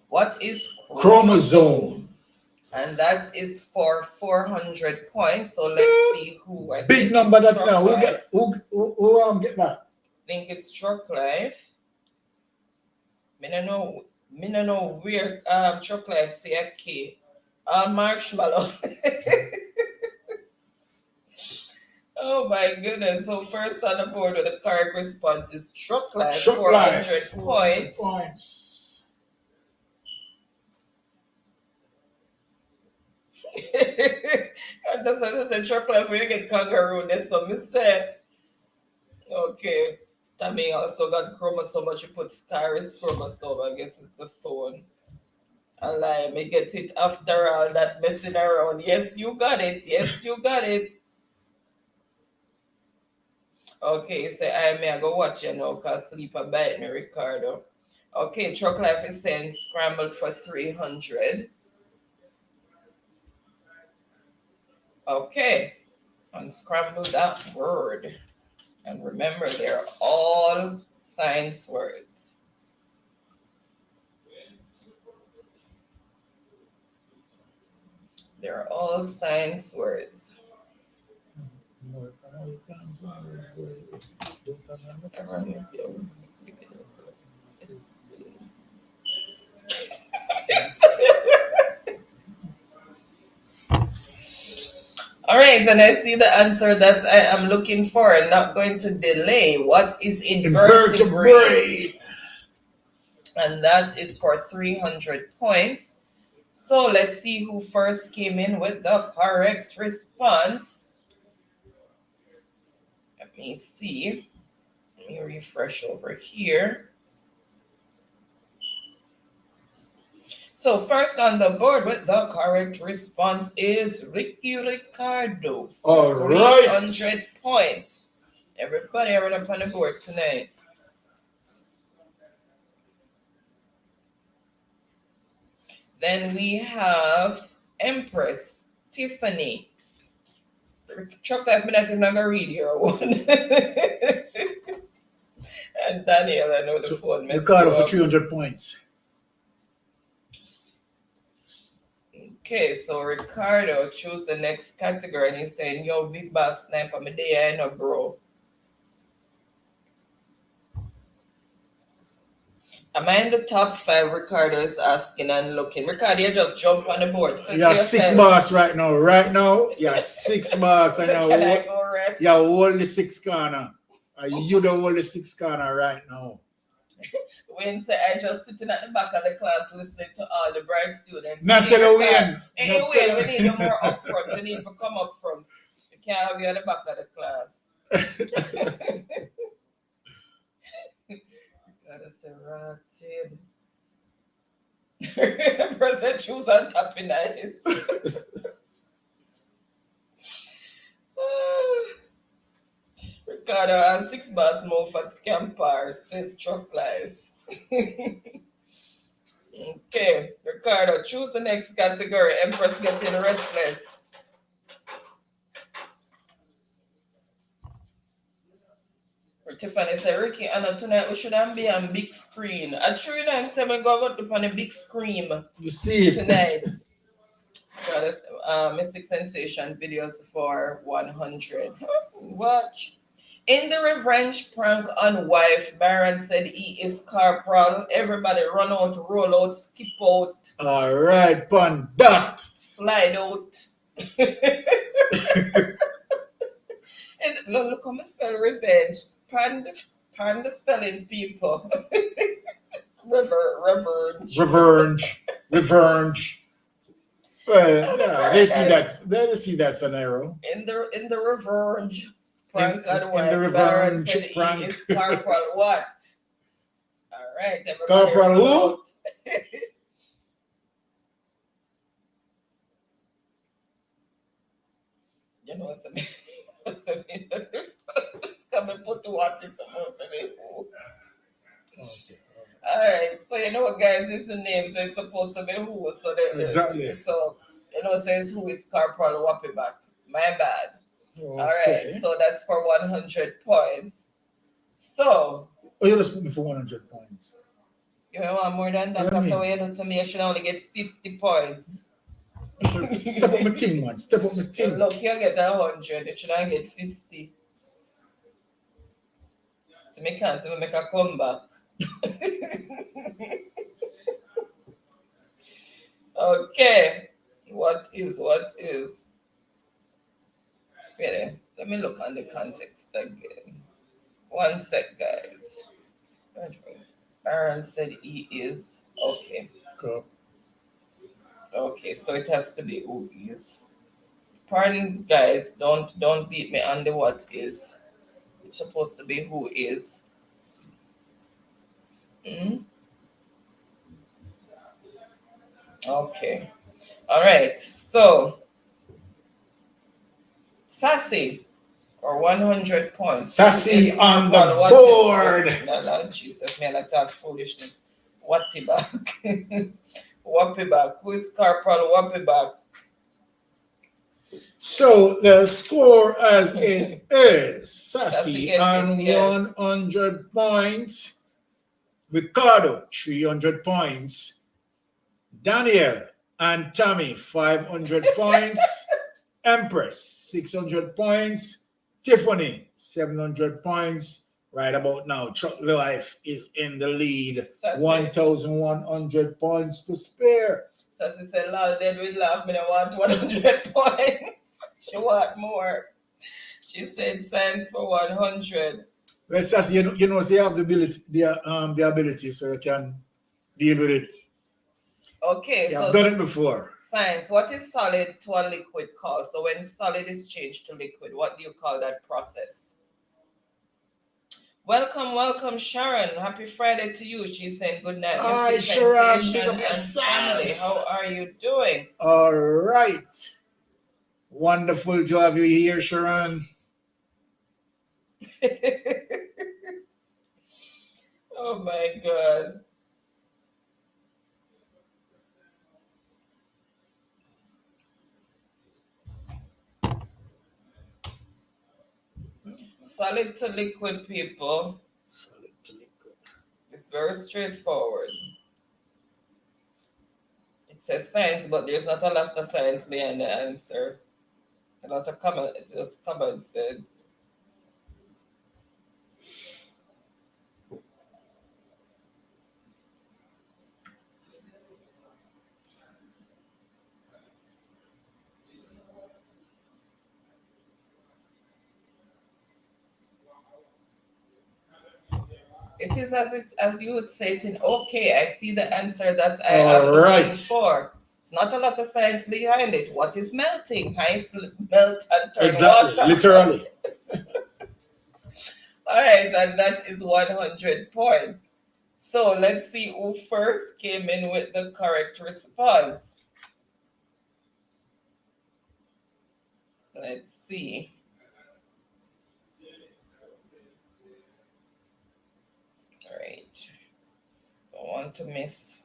What is Chromosome. And that is for 400 points. So let's see who. I Big think number it's that's Truck now. Who Life. get get that? I think it's Truck Life. Me no know where Truck Life say a key. Marshmallow. Oh my goodness. So first on the board with the correct response is Truck Life, Truck 400 Life. points. And that's what I said, Truck Life, where you get kangaroo. That's what me say. Okay. Tammy also got chromosome, but she put Skyris chromosome. I guess it's the phone. I lie, me get it after all that messing around. Yes, you got it. Yes, you got it. Okay, say I may go watch you now because sleep a bite me, Ricardo. Okay, Truck Life is saying scrambled for 300. Okay, unscramble that word. And remember, they're all science words. They're all science words. All right, and I see the answer that I am looking for. I'm not going to delay. What is invertebrate? And that is for 300 points. So let's see who first came in with the correct response. Let me see. Let me refresh over here. So first on the board with the correct response is Ricky Ricardo. All right. 300 points. Everybody are up on the board tonight. Then we have Empress Tiffany. Chuck life, me not even gonna read your one. And Daniel, I know the phone messed Ricardo you for up. 300 points. Okay, so Ricardo choose the next category and he's saying, yo, big boss sniper, me day I know, bro. Am I in the top 5? Ricardo is asking and looking. Ricardo, you just jump on the board. So You're 6 bars right now. Right now, you're 6 bars. I know. Can I go rest? You hold the 6 corner. You don't hold the 6 corner right now. When say I just sitting at the back of the class listening to all the bright students. Not tell you when. Anyway, we need you more up front. You need to come up front. You can't have you at the back of the class. Gotta say rotted. Present shoes and tappy nights. Ricardo and 6 bars more for scamper, says Truck Life. Okay, Ricardo, choose the next category. Empress getting restless. Tiffany said, Ricky, I know tonight we shouldn't be on big screen. I sure you know, I'm go up on a big screen. You see it tonight. Mystic Sensation videos for 100. Watch. In the revenge prank on wife, Baron said he is corporal. Everybody run out, roll out, skip out. All right, pun that. Slide out. And look how I spell revenge. Pardon the spelling, people. Revenge. Well, yeah, they see that. They see that's an arrow. In the revenge prank on in wife, the Baron revenge said he prank. is corporal what? All right, everybody. Corporal who? Out. You know what's something? Come and put the watch in someone. Okay. All right, so you know what, guys, this is the name, so it's supposed to be who. So Exactly. So you know, it says who is Corporal Wappyback. My bad. Okay. All right, so that's for 100 points. So. Oh, you just put me for 100 points. You want more than that? After what you do to me, you should only get 50 points. Step up my team, man. Step up my team. Look, you get 100. You should only get 50. To me, can't even make a comeback. Okay. What is? Wait, let me look on the context again. One sec, guys. Aaron said he is. Okay. Cool. Okay, so it has to be who is. Pardon, guys. Don't beat me on the what is. It's supposed to be who is. Okay. All right. So, Sassy for 100 points. Sassy on the board. No, Jesus, man, I talk foolishness. Wappyback. Wappyback. Who is Corporal Wappyback? So the score as it is, Sassy on yes. 100 points, Ricardo 300 points, Daniel and Tammy 500 points, Empress 600 points, Tiffany 700 points. Right about now, Chuck Life is in the lead, 1,100 points to spare. Sassy said, "Lol, dead with laugh. Me I want 100 points." She want more. She said signs for 100. Well, Sassy, you know they have the ability, so you can deal with it. Okay, Yeah, so I've done it before. Science. What is solid to a liquid called? So when solid is changed to liquid, what do you call that process? Welcome, Sharon. Happy Friday to you. She's saying good night. Hi, Sharon. Big up family. How are you doing? All right. Wonderful to have you here, Sharon. Oh my God. Solid to liquid, people. Solid to liquid. It's very straightforward. It says science, but there's not a lot of science behind the answer. A lot of it's just common sense. It is as you would say it in okay, I see the answer that I am looking for. It's not a lot of science behind it. What is melting? Ice melt and turn water. Literally. All right, and that is 100 points. So let's see who first came in with the correct response. Let's see. All right. Don't want to miss.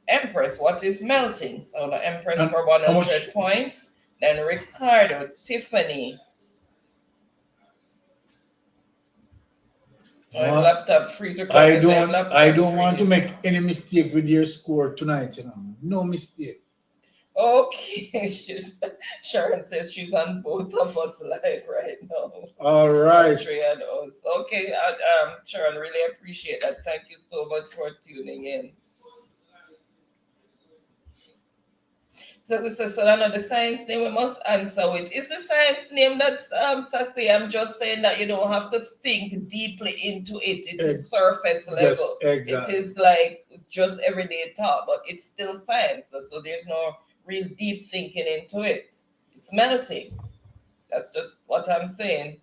Empress, what is melting? So the Empress for 100 points. Then Ricardo, Tiffany. Laptop freezer. I don't want to make any mistake with your score tonight, you know. No mistake. Okay. Sharon says she's on both of us live right now. All right. Audrey and us. Okay, Sharon, really appreciate that. Thank you so much for tuning in. So it says, Solana, the science name we must answer which is the science name that's Sassy. I'm just saying that you don't have to think deeply into it. It is surface level. Exactly. It is like just everyday talk, but it's still science. But so there's no real deep thinking into it. It's melting. That's just what I'm saying.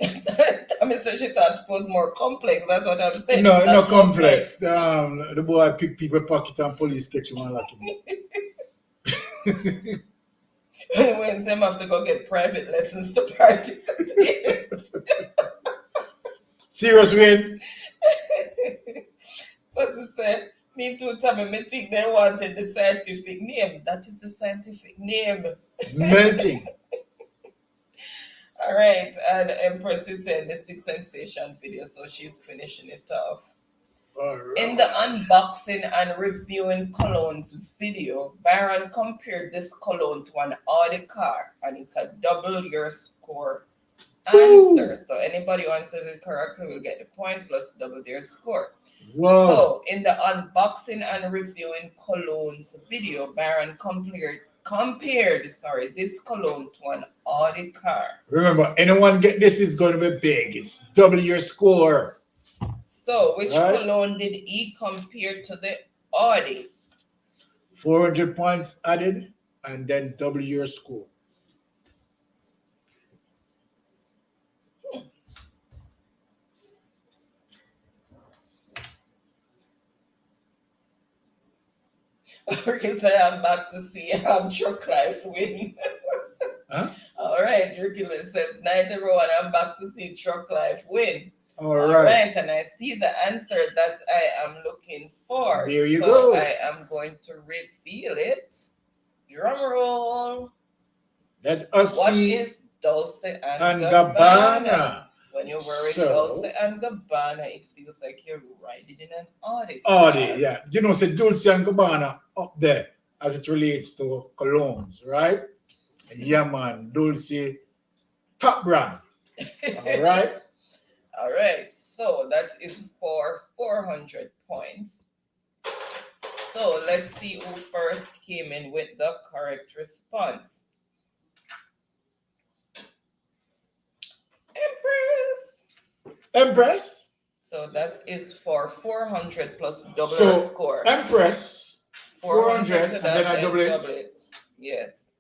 Tammy said she thought it was more complex. That's what I'm saying. No, no complex. The boy pick people pocket and police catch him and lock him. When Sam have to go get private lessons to participate. Serious win. That's it said. Me too, Tammy. Me think they wanted the scientific name. That is the scientific name. Melting. All right, and Empress is saying the stick sensation video, so she's finishing it off. All right. In the unboxing and reviewing colognes video, Baron compared this cologne to an Audi car, and it's a double your score answer. So anybody who answers it correctly will get the point plus double their score. Whoa. So in the unboxing and reviewing colognes video, Baron compared this cologne to an Audi car. Remember, anyone get this is going to be big. It's double your score. So which cologne did he compare to the Audi? 400 points added and then double your score. Okay, so I'm back to see Truck Life win. Huh? All right, Ricky says 90 row, and I'm back to see Truck Life win. All right, and I see the answer that I am looking for. There you go. I am going to reveal it. Drum roll. Let us What see. is Dolce and Gabbana. Gabbana? When you're wearing Dolce and Gabbana, it feels like you're riding in an Audi. Audi, yeah. You know, say Dolce and Gabbana up there as it relates to colognes, right? Yeah, man. Dolce, top brand. All right. All right. So that is for 400 points. So let's see who first came in with the correct response. Empress. So that is for 400 plus double the score. Empress, 400 and then I double it. Yes.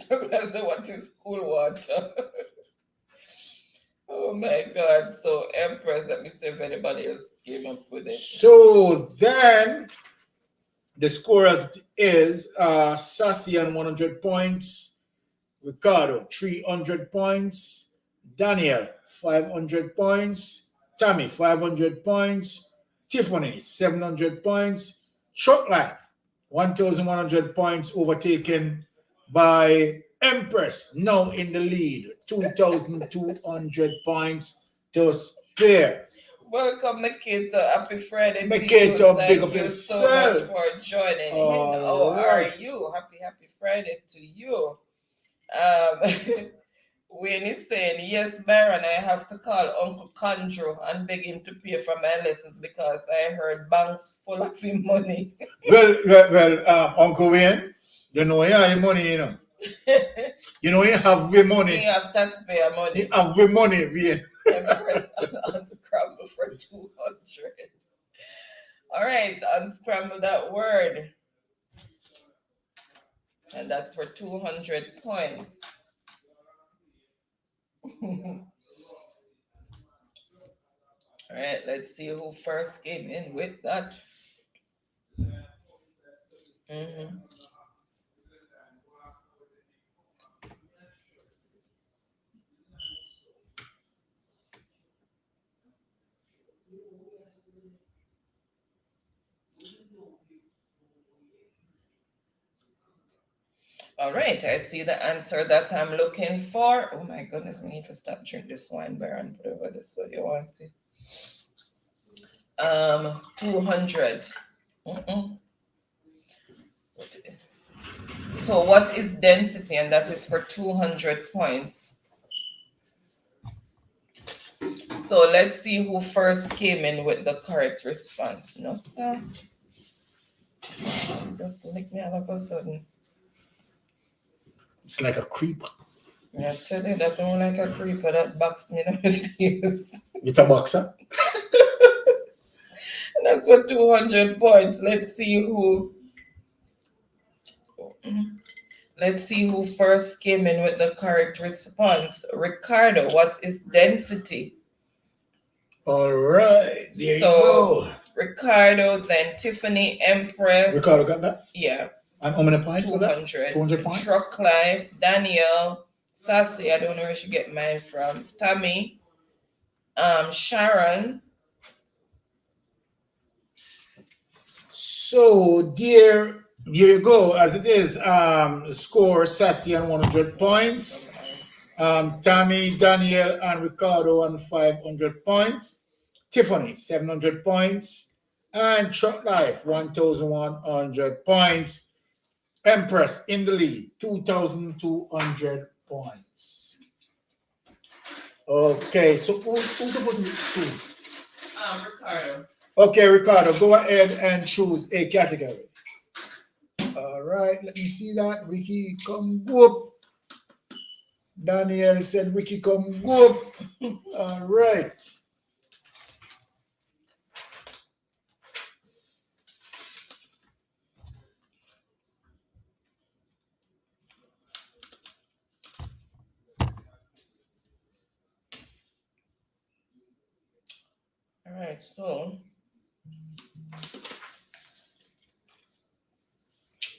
What is cool water? Oh my God. So Empress, let me see if anybody else came up with it. So then The score as it is Sassy on 100 points, Ricardo 300 points, Daniel 500 points, Tammy 500 points, Tiffany 700 points, Short Life 1,100 points, overtaken by Empress, now in the lead, 2,200 points to spare. Welcome, Makita. Happy Friday Makita, to you. big Thank up you yourself. so much for joining in. How are you? Happy Friday to you. Wayne is saying, yes, Baron, I have to call Uncle Condro and beg him to pay for my lessons because I heard banks full of him money. well, Uncle Wayne, you know you have money, you know. You know you have the money. You have taxpayer money. You have the money, Wayne. Press unscramble for 200. All right, unscramble that word. And that's for 200 points. All right, let's see who first came in with that. All right, I see the answer that I'm looking for. Oh my goodness, we need to stop drinking this wine, Baron. Put over this so you want it. 200. So what is density? And that is for 200 points. So let's see who first came in with the correct response. No, sir. Just lick me all of a sudden. It's like a creeper. I tell you that don't like a creeper that boxed me in the face. It's a boxer. And that's for 200 points. Let's see who first came in with the correct response. Ricardo, what is density? All right, there you go. Ricardo, then Tiffany, Empress. Ricardo got that? Yeah. And how many points for that? 200 points. Truck Life, Danielle, Sassy, I don't know where she get mine from. Tammy, Sharon. So there you go. As it is, score Sassy on 100 points. Tammy, Daniel, and Ricardo on 500 points. Tiffany, 700 points. And Truck Life, 1,100 points. Empress in the lead, 2,200 points. Okay, so who's supposed to be two? Ricardo. Okay, Ricardo, go ahead and choose a category. All right, let me see that. Ricky, come whoop. Daniel said, Ricky, come whoop. All right. All right, so.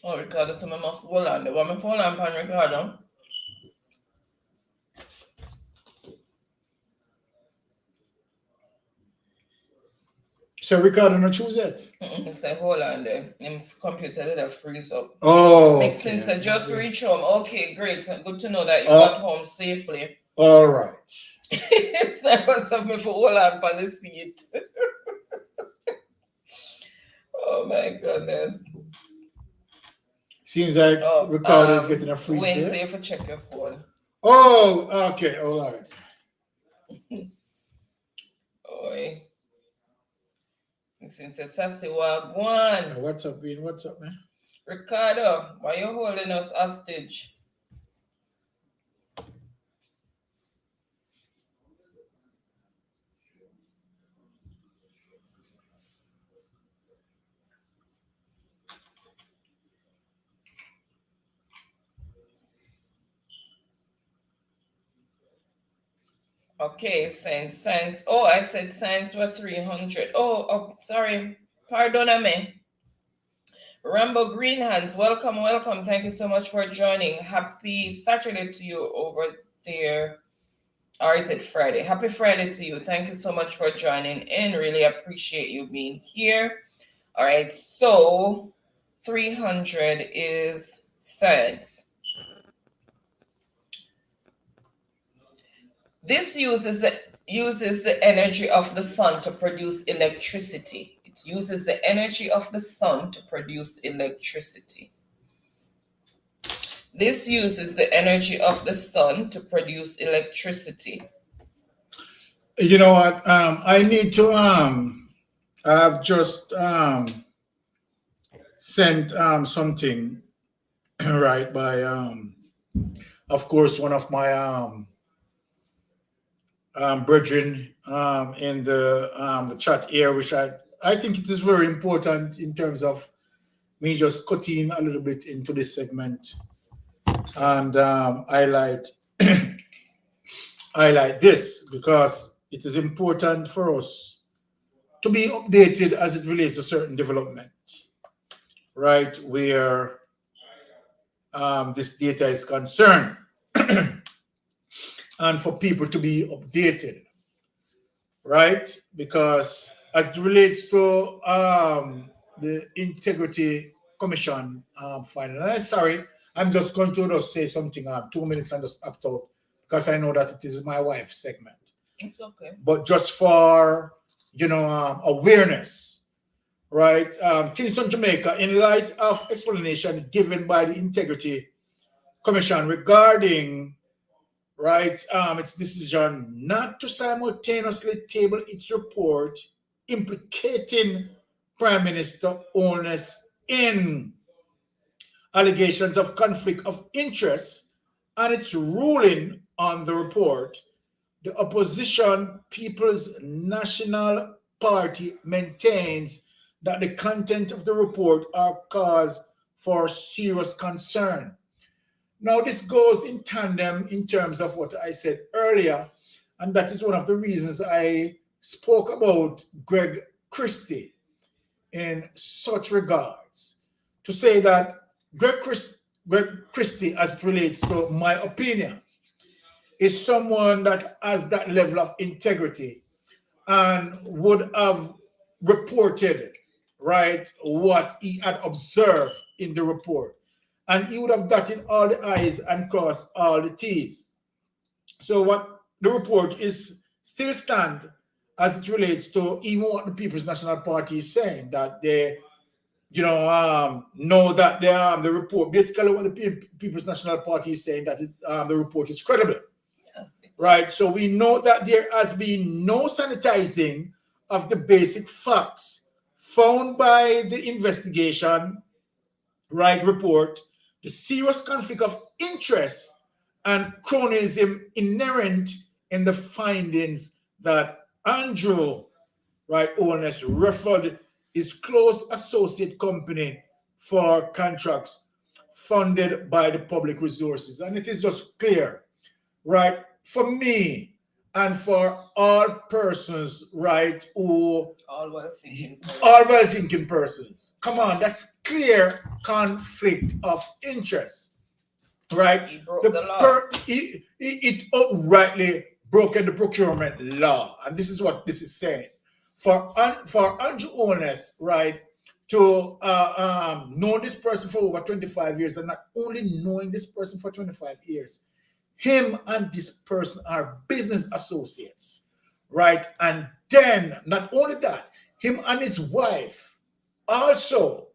Oh, Ricardo, so I must hold on. You want me to hold on, Ricardo? So Ricardo, not choose it. Say hold on there. His computer did a freeze up. Oh. Makes sense. So just reach home. Okay, great. Good to know that you got home safely. All right. It's never something for hold on the seat. Oh my goodness. Seems like Ricardo is getting a freeze Wednesday, there. you have to check your phone. Oh, okay. All right. Oi. Since it's Sassy Wagwan. What's up, Ian? What's up, man? Ricardo, why you holding us hostage? Okay, science. Oh, I said science were 300. Oh, sorry. Pardon me. Rambo Greenhands, welcome, welcome. Thank you so much for joining. Happy Saturday to you over there. Or is it Friday? Happy Friday to you. Thank you so much for joining in. Really appreciate you being here. All right, so 300 is science. This uses the energy of the sun to produce electricity. It uses the energy of the sun to produce electricity. This uses the energy of the sun to produce electricity. You know what? I need to I've just sent something right by of course one of my brethren in the chat here, which I think it is very important in terms of me just cutting a little bit into this segment and highlight this because it is important for us to be updated as it relates to certain development, right, where this data is concerned, and for people to be updated, right, because as it relates to the Integrity Commission final, and I'm sorry, I'm just going to just say something 2 minutes and just opt out because I know that it is my wife's segment. It's okay. But just for, awareness, right? Kingston, Jamaica, in light of explanation given by the Integrity Commission regarding, right, its decision not to simultaneously table its report implicating Prime Minister Holness in allegations of conflict of interest and its ruling on the report, the opposition People's National Party maintains that the content of the report are cause for serious concern. Now, this goes in tandem in terms of what I said earlier, and that is one of the reasons I spoke about Greg Christie in such regards, to say that Greg Christie, as it relates to my opinion, is someone that has that level of integrity and would have reported, right, what he had observed in the report. And he would have dotted all the I's and crossed all the T's. So what the report is still stand as it relates to even what the People's National Party is saying, that they, know that the report, basically what the People's National Party is saying, that the report is credible. Right, so we know that there has been no sanitizing of the basic facts found by the investigation, right, report, the serious conflict of interest and cronyism inherent in the findings that Andrew, right, Holness referred his close associate company for contracts funded by the public resources. And it is just clear, right, for me and for all persons, right, who All well-thinking persons. Come on, that's clear conflict of interest, right? He broke the law. It outrightly broken the procurement law, and this is what this is saying. For Andrew Holness, right, to know this person for over 25 years, and not only knowing this person for 25 years, him and this person are business associates, right? And then, not only that, him and his wife also,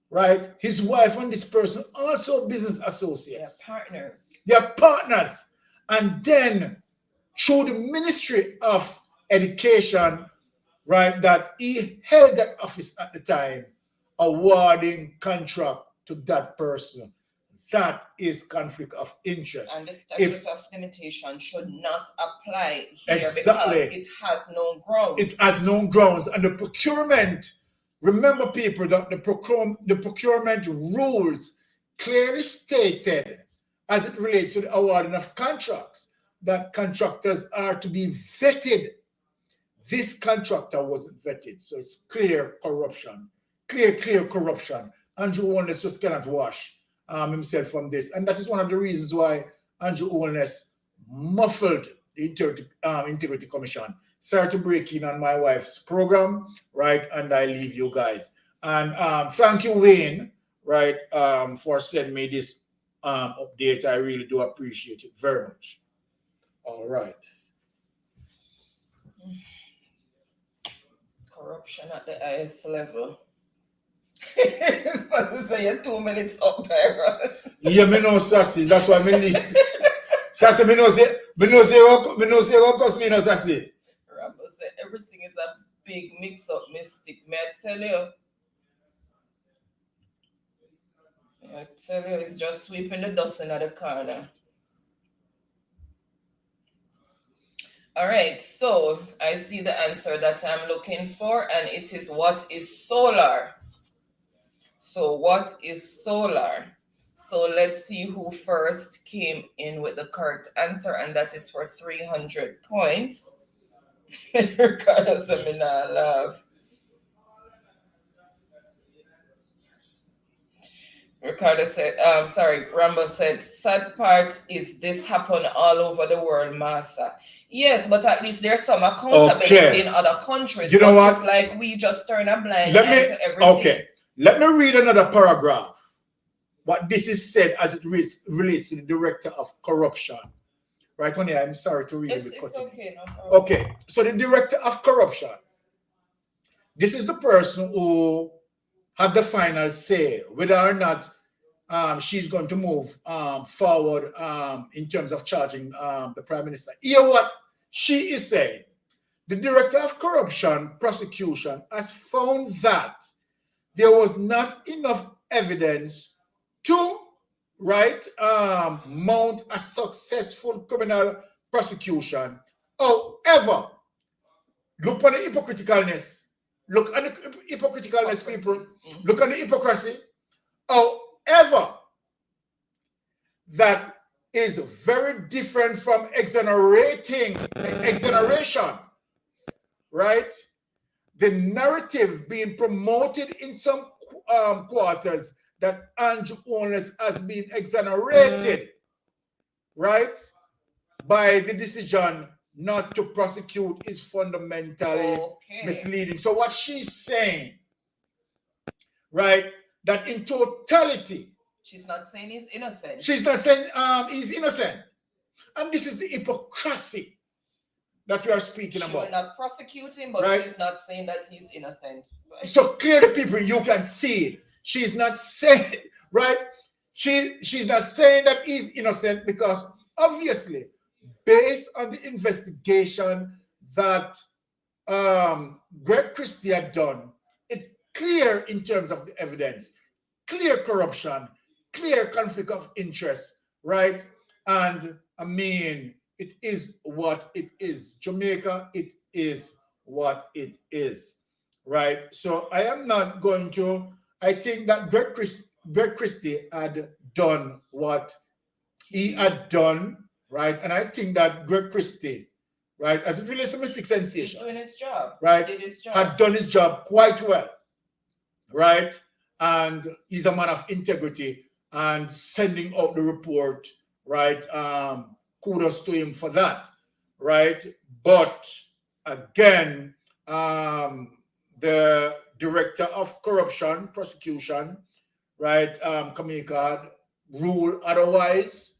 right? His wife and this person also business associates. They're partners. They're partners. And then, through the Ministry of Education, right, that he held that office at the time, awarding contract to that person. That is conflict of interest. And the statute of limitation should not apply here exactly, because it has no grounds. It has no grounds. And the procurement, remember people, that the procurement rules clearly stated as it relates to the awarding of contracts that contractors are to be vetted. This contractor wasn't vetted. So it's clear corruption. Clear corruption. Andrew Holness just cannot wash himself from this. And that is one of the reasons why Andrew Holness muffled the Integrity Commission. Sorry to break in on my wife's program, right? And I leave you guys. And thank you, Wayne, right, for sending me this update. I really do appreciate it very much. All right. Corruption at the highest level. So say you're 2 minutes up there. Yeah, me know Sassy. That's why me leave. Sassy, me know say Sassy. Rambo said everything is a big mix-up mystic. May I tell you? It's just sweeping the dust in the corner. All right, so I see the answer that I'm looking for, and it is what is solar? So what is solar? So let's see who first came in with the correct answer, and that is for 300 points. Ricardo said me not laugh. Ricardo said, Rambo said, sad part is this happen all over the world, Massa. Yes, but at least there's some accountability in other countries. You know what? It's like we just turn a blind eye to everything. Okay, let me read another paragraph. What this is said as it relates to the director of corruption. Right, honey, I'm sorry to read it. It's okay, no problem. Okay, so the director of corruption, this is the person who had the final say whether or not she's going to move forward in terms of charging the prime minister. Hear what she is saying. The director of corruption prosecution has found that there was not enough evidence to mount a successful criminal prosecution. However, look on the hypocriticalness. Look at the hypocriticalness, people. Look at the hypocrisy. However, that is very different from exoneration, right? The narrative being promoted in some quarters that Andrew Holness has been exonerated, right, by the decision not to prosecute is fundamentally misleading. So what she's saying, right, that in totality, she's not saying he's innocent. She's not saying he's innocent. And this is the hypocrisy that we are speaking about. She's not prosecuting, but she's not saying that he's innocent. So clearly, people, you can see it. She's not saying, right? She's not saying that he's innocent because obviously, based on the investigation that Greg Christie had done, it's clear in terms of the evidence, clear corruption, clear conflict of interest, right? And I mean, it is what it is. Jamaica, it is what it is, right? So I am not going to, I think that Greg Christie had done what he had done, right? And I think that Greg Christie, right, as it relates to Mystic Sensation, doing his job, right, did his job. had done his job quite well, right? And he's a man of integrity and sending out the report, right? Kudos to him for that, right? But again, the director of corruption prosecution, right, Kamika, ruled otherwise.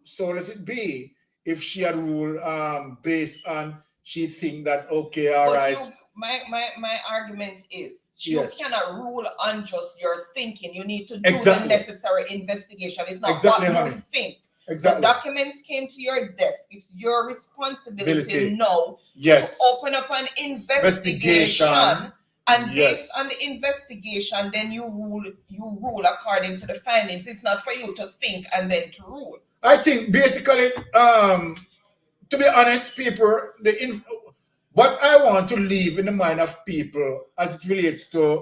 So let it be. If she had ruled based on she think that okay, all right. My argument is you cannot rule on just your thinking. You need to do the necessary investigation. It's not what you think. Exactly. The documents came to your desk. It's your responsibility now to open up an investigation. And based on the investigation, then you rule according to the findings. It's not for you to think and then to rule. I think basically, to be honest, people, what I want to leave in the mind of people as it relates to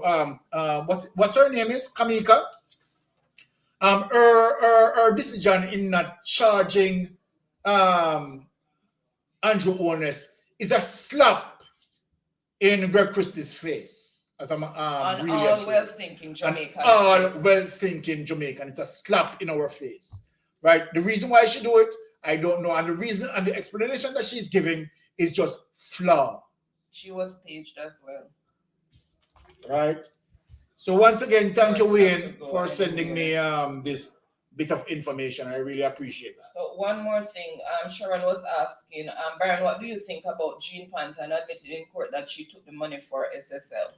what's her name is? Kamika. Her decision in not charging Andrew Holness is a slap in Greg Christie's face. As I'm On really all well-thinking Jamaican. all well-thinking Jamaican. It's a slap in our face, right? The reason why she do it, I don't know, and the reason and the explanation that she's giving is just flawed. She was paged as well. Right. So once again, thank you, Wayne, for sending me this bit of information. I really appreciate that. So one more thing, Sharon was asking, Baron, what do you think about Jean Panton admitted in court that she took the money for SSL?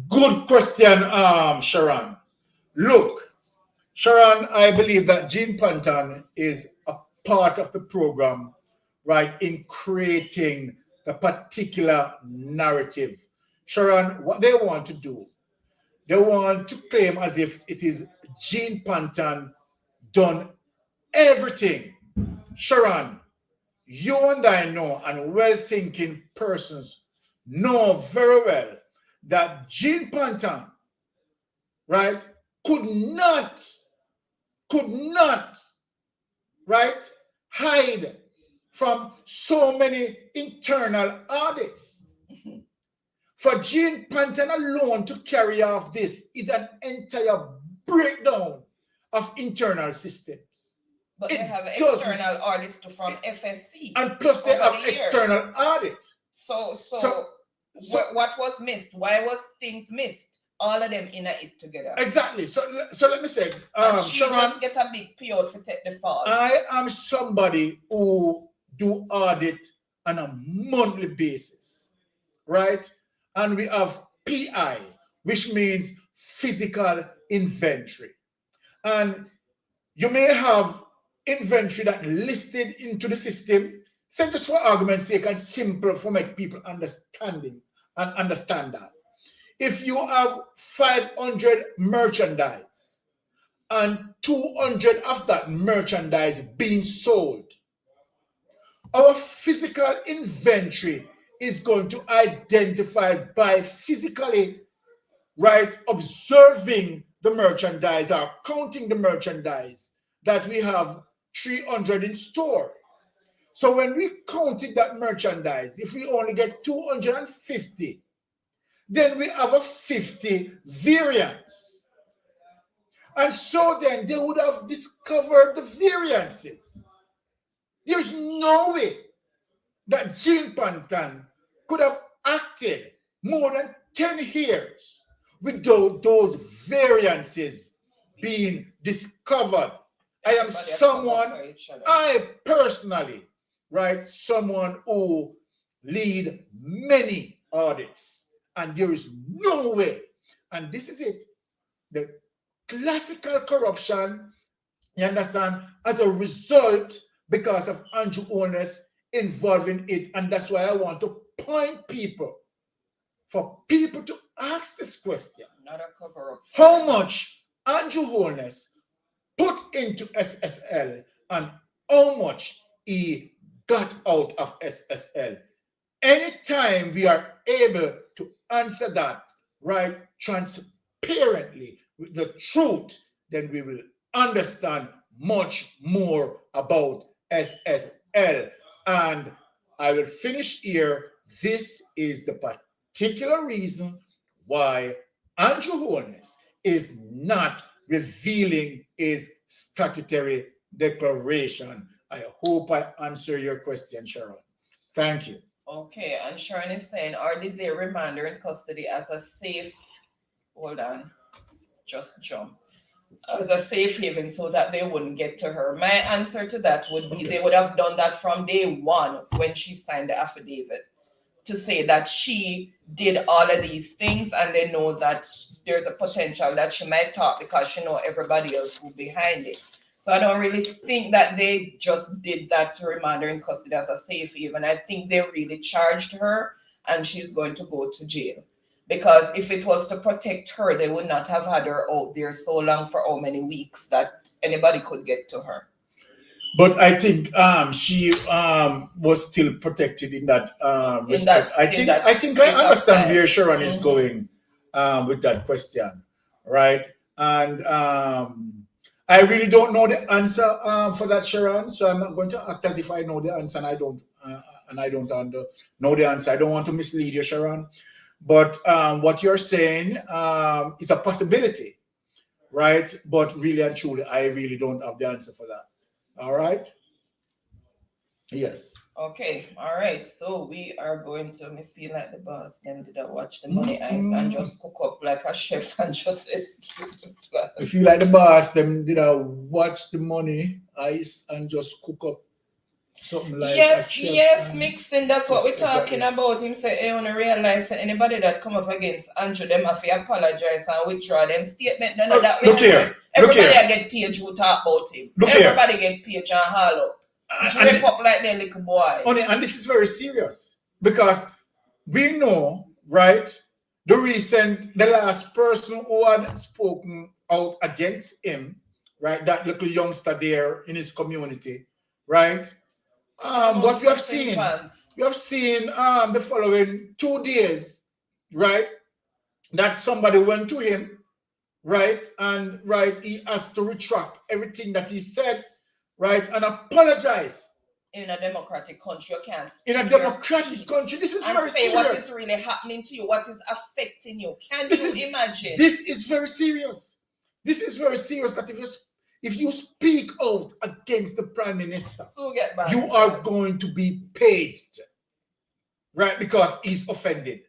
Good question, Sharon. Look, Sharon, I believe that Jean Panton is a part of the program, right, in creating the particular narrative. Sharon, what they want to do, they want to claim as if it is Jean Panton done everything. Sharon, you and I know, and well-thinking persons know very well that Jean Panton, right, could not, right, hide from so many internal audits. For Jean Panton alone to carry off this is an entire breakdown of internal systems. But they have external audits from FSC. And plus they have external audits. So what was missed? Why was things missed? All of them in it together. Exactly. So let me say, she Sharon, just get a big payout for take the fall. I am somebody who do audit on a monthly basis, right? And we have PI, which means physical inventory. And you may have inventory that listed into the system, so just for argument's sake and simple for make people understand that. If you have 500 merchandise and 200 of that merchandise being sold, our physical inventory is going to identify by physically, right, observing the merchandise or counting the merchandise that we have 300 in store. So when we counted that merchandise, if we only get 250, then we have a 50 variance. And so then they would have discovered the variances. There's no way that Jean Panton could have acted more than 10 years without those variances being discovered. I am someone, I personally, right, someone who lead many audits, and there is no way, and this is it, the classical corruption, you understand, as a result because of Andrew Holness involving it, and that's why I want to point people, for people to ask this question. Not a cover-up. How much Andrew Holness put into SSL and how much he got out of SSL. Anytime we are able to answer that, right, transparently with the truth, then we will understand much more about SSL. And I will finish here. This is the particular reason why Andrew Holness is not revealing his statutory declaration. I hope I answer your question, Sharon. Thank you. Okay, and Sharon is saying, or did they remand her in custody as a safe, hold on, just jump, as a safe haven so that they wouldn't get to her? My answer to that would be they would have done that from day one when she signed the affidavit to say that she did all of these things, and they know that there's a potential that she might talk because she know everybody else who's behind it. So I don't really think that they just did that to remand her in custody as a safe haven. I think they really charged her and she's going to go to jail. Because if it was to protect her, they would not have had her out there so long for how many weeks that anybody could get to her. But I think she was still protected in that respect. I think I understand where Sharon is going with that question, right? And I really don't know the answer for that, Sharon. So I'm not going to act as if I know the answer, and I don't know the answer. I don't want to mislead you, Sharon. But what you're saying is a possibility, right? But really and truly, I really don't have the answer for that. All right? Yes. Okay, all right. So we are going to me feel like the boss then did I watch the money ice and just cook up like a chef and just execute the plan. I feel like the boss them did I watch the money ice and just cook up something like yes, mixing. That's what we're talking about. Him say, I want to realize that anybody that come up against Andrew, them have to apologize and withdraw them statement. None of that. Look here. Everybody get page who talk about him. Everybody get page and haul up. Rip up like that little boy. And this is very serious because we know, right? The last person who had spoken out against him, right? That little youngster there in his community, right? What we have seen the following 2 days, right? That somebody went to him, right? And he has to retract everything that he said, right? And apologize. In a democratic country, you can't. In a democratic country, this is very serious. What is really happening to you? What is affecting you? Can you imagine? This is very serious. This is very serious. That if you speak out against the prime minister, you are going to be paged, right? Because he's offended.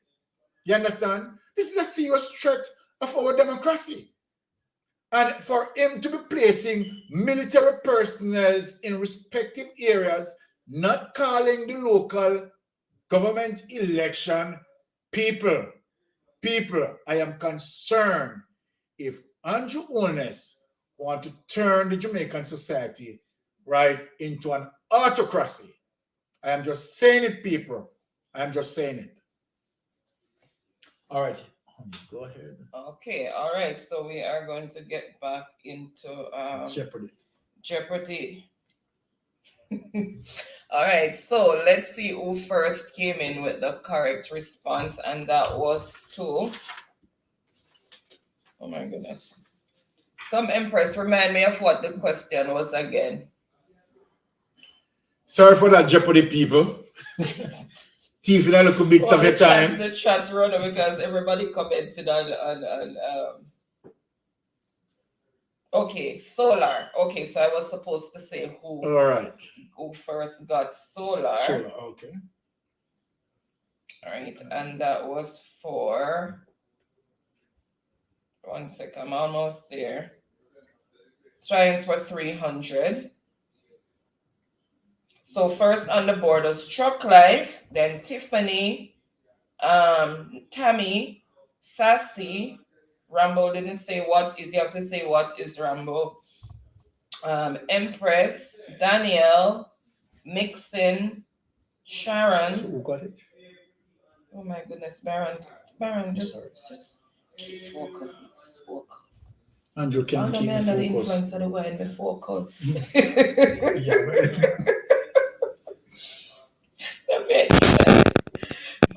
You understand? This is a serious threat of our democracy. And for him to be placing military personnel in respective areas, not calling the local government election, people, I am concerned if Andrew Holness want to turn the Jamaican society right into an autocracy. I am just saying it, people. I am just saying it. All right. Go ahead. Okay, all right. So we are going to get back into Jeopardy. All right, so let's see who first came in with the correct response, and that was to, oh my goodness. Come, Empress, remind me of what the question was again. Sorry for that, Jeopardy people. Steve, you look a bit of your time. The chat runner because everybody commented on okay, solar. Okay, so I was supposed to say who. All right. Who first got solar? Solar. Okay. All right, and that was for. 1 sec, I'm almost there. Trying for 300. So first on the board was Truck Life, then Tiffany, Tammy, Sassy, Rambo didn't say what is, you have to say what is Rambo. Empress, Danielle, Mixin, Sharon. So who got it? Oh my goodness, Baron, just keep focus. Andrew can keep focus. the influence of the word be focus.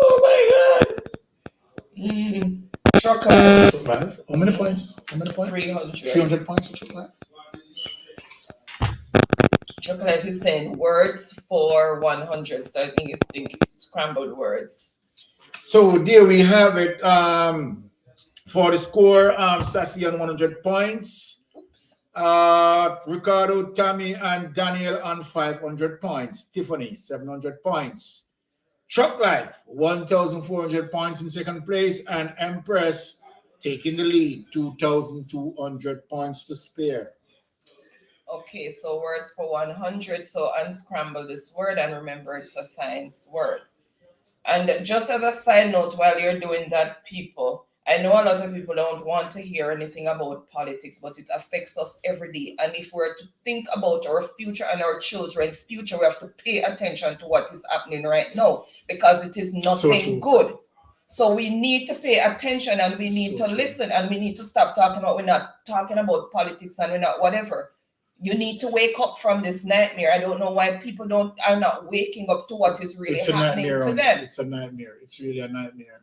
Oh my God. Truck Life. How many points? 300. 300 points for Truck Life. Truck Life is saying words for 100. So I think it's scrambled words. So there we have it. For the score, Sassy on 100 points. Ricardo, Tammy, and Daniel on 500 points. Tiffany, 700 points. Truck Life, 1,400 points in second place. And Empress taking the lead, 2,200 points to spare. Okay, so words for 100. So unscramble this word and remember it's a science word. And just as a side note, while you're doing that, people, I know a lot of people don't want to hear anything about politics, but it affects us every day. And if we're to think about our future and our children's future, we have to pay attention to what is happening right now because it is nothing good. So we need to pay attention and we need to listen and we need to stop talking about, we're not talking about politics and we're not whatever. You need to wake up from this nightmare. I don't know why people are not waking up to what is really happening to them. It's a nightmare. It's really a nightmare.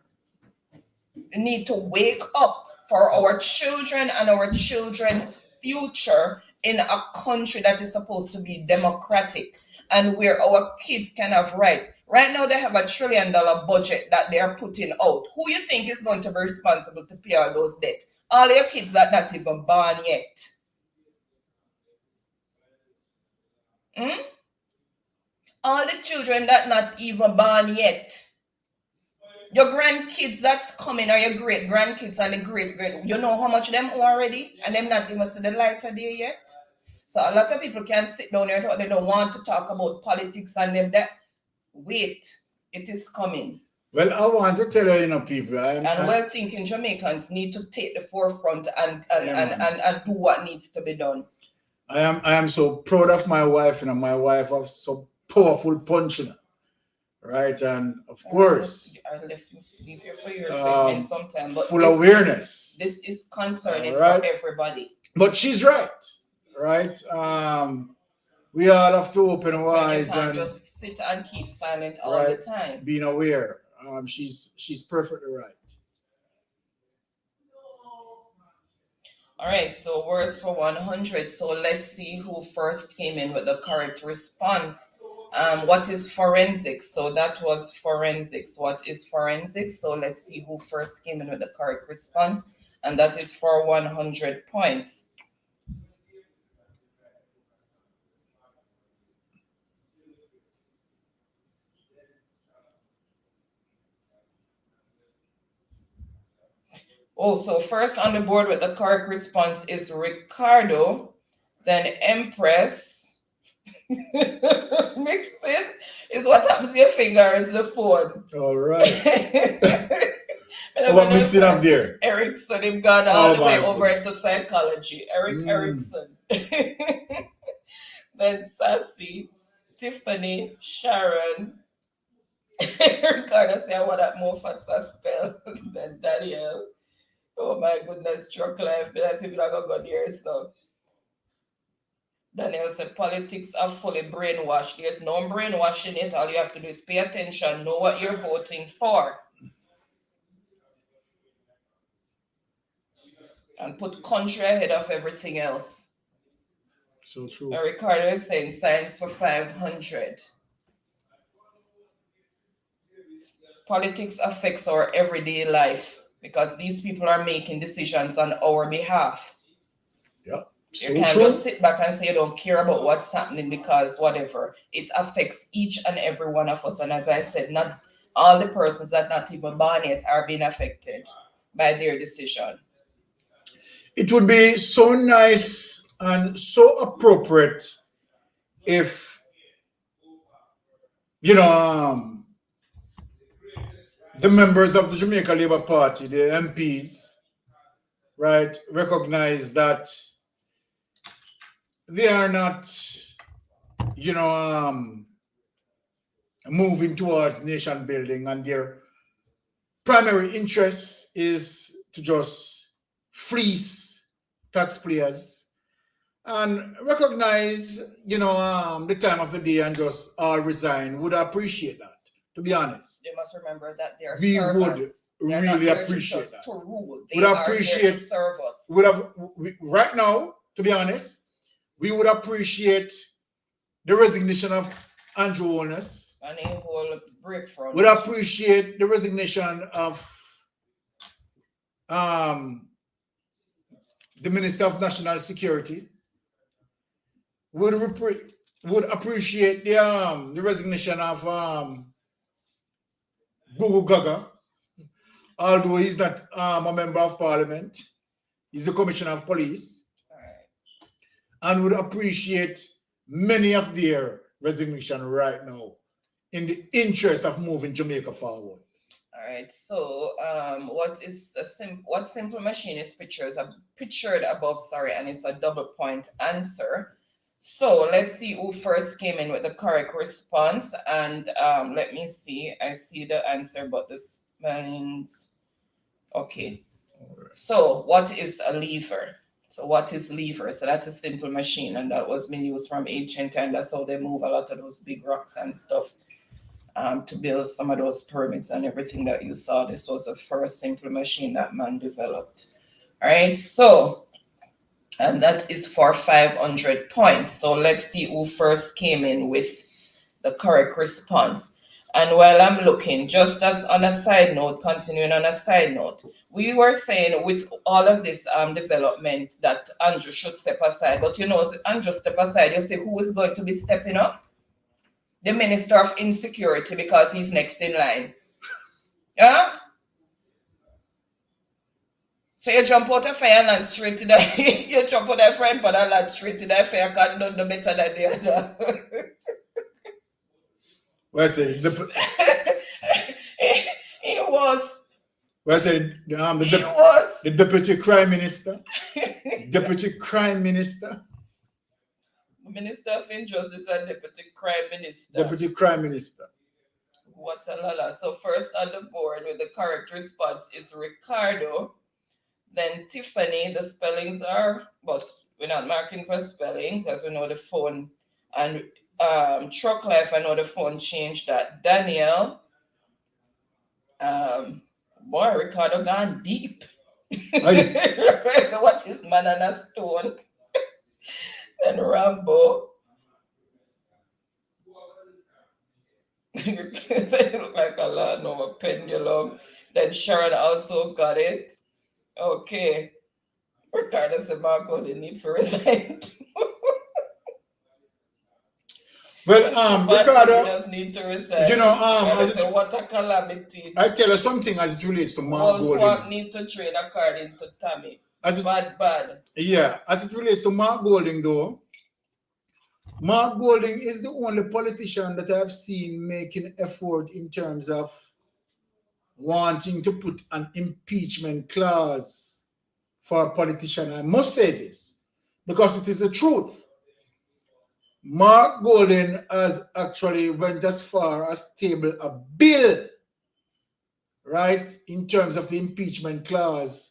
We need to wake up for our children and our children's future in a country that is supposed to be democratic. and where our kids can have rights. Right now, they have $1 trillion budget that they are putting out. Who you think is going to be responsible to pay all those debts? All your kids that not even born yet. All the children that not even born yet. Your grandkids that's coming, or your great grandkids and the great, you know how much them owe already, and them not even see the light of day yet. So a lot of people can sit down here and talk, they don't want to talk about politics and them that. Wait, it is coming. Well, I want to tell you, people. Well-thinking Jamaicans need to take the forefront and do what needs to be done. I am so proud of my wife, my wife has so powerful punch, right? And of course, I leave you for your segment sometime, but full awareness. This is concerning for everybody. But she's right. We all have to open our eyes and just sit and keep silent all the time. Being aware. She's perfectly right. All right, so words for 100. So let's see who first came in with the correct response. What is forensics? So that was forensics. What is forensics? So let's see who first came in with the correct response. And that is for 100 points. Oh, so first on the board with the correct response is Ricardo, then Empress. Mixing is what happens to your finger is the phone. All right. What mixing up there? Erickson, him gone all the way over into psychology. Erickson. Then Sassy, Tiffany, Sharon. Ricardo say I want that more fat spell. Then Daniel. Oh my goodness, drug life. That's even not gonna go there. So Daniel said politics are fully brainwashed. There's no brainwashing it. All you have to do is pay attention, know what you're voting for. And put country ahead of everything else. So true. And Ricardo is saying science for 500. Politics affects our everyday life because these people are making decisions on our behalf. Yeah. You can't just sit back and say you don't care about what's happening because whatever. It affects each and every one of us. And as I said, not all the persons that not even born yet are being affected by their decision. It would be so nice and so appropriate if, the members of the Jamaica Labour Party, the MPs, right, recognize that they are not, moving towards nation building, and their primary interest is to just fleece taxpayers and recognize, the time of the day and just all resign. Would appreciate that, to be honest. They must remember that they are we servants. Would They're really not there appreciate that. To rule. They would are appreciate there to serve us. Right now, to be honest, we would appreciate the resignation of Andrew Holness. And a whole break from would appreciate the resignation of the Minister of National Security. Would appreciate the resignation of Gugu Gaga, although he's not a member of Parliament. He's the Commissioner of Police. And would appreciate many of their resignation right now in the interest of moving Jamaica forward. All right. So, what simple machine is pictured above? Sorry, and it's a double point answer. So let's see who first came in with the correct response. And let me see. I see the answer, but the spellings. Okay. So what is a lever? So what is lever? So that's a simple machine, and that was been used from ancient time. That's how they move a lot of those big rocks and stuff to build some of those pyramids and everything that you saw. This was the first simple machine that man developed. All right, so, and that is for 500 points. So let's see who first came in with the correct response. And while I'm looking, just as on a side note, continuing on a side note, we were saying with all of this development that Andrew should step aside. But you know, Andrew step aside, you say who is going to be stepping up? The Minister of Insecurity, because he's next in line. Yeah? So you jump out of fire and land straight to the you jump out of friend but and land straight to the fire because none no better than the other. Well, I said he was. Well, I said He was. the Deputy Crime Minister. Deputy Crime Minister. Minister of Injustice and Deputy Crime Minister. Deputy Crime Minister. What a lala. So first on the board with the correct response is Ricardo. Then Tiffany, the spellings are, but we're not marking for spelling because we know the phone. And Truck Life, I know the phone changed that. Daniel. Boy, Ricardo gone deep. What is man on a stone? Then Rambo. They look like a lawnmower pendulum. Then Sharon also got it. Okay. Ricardo said Marco the need for resign. Well, Ricardo does need to resign. You know, what a calamity. I tell you something as it relates to Mark Golding. Swap need to train according to Tommy. Bad. Yeah, as it relates to Mark Golding, though, Mark Golding is the only politician that I've seen making effort in terms of wanting to put an impeachment clause for a politician. I must say this because it is the truth. Mark Golding has actually went as far as table a bill, right, in terms of the impeachment clause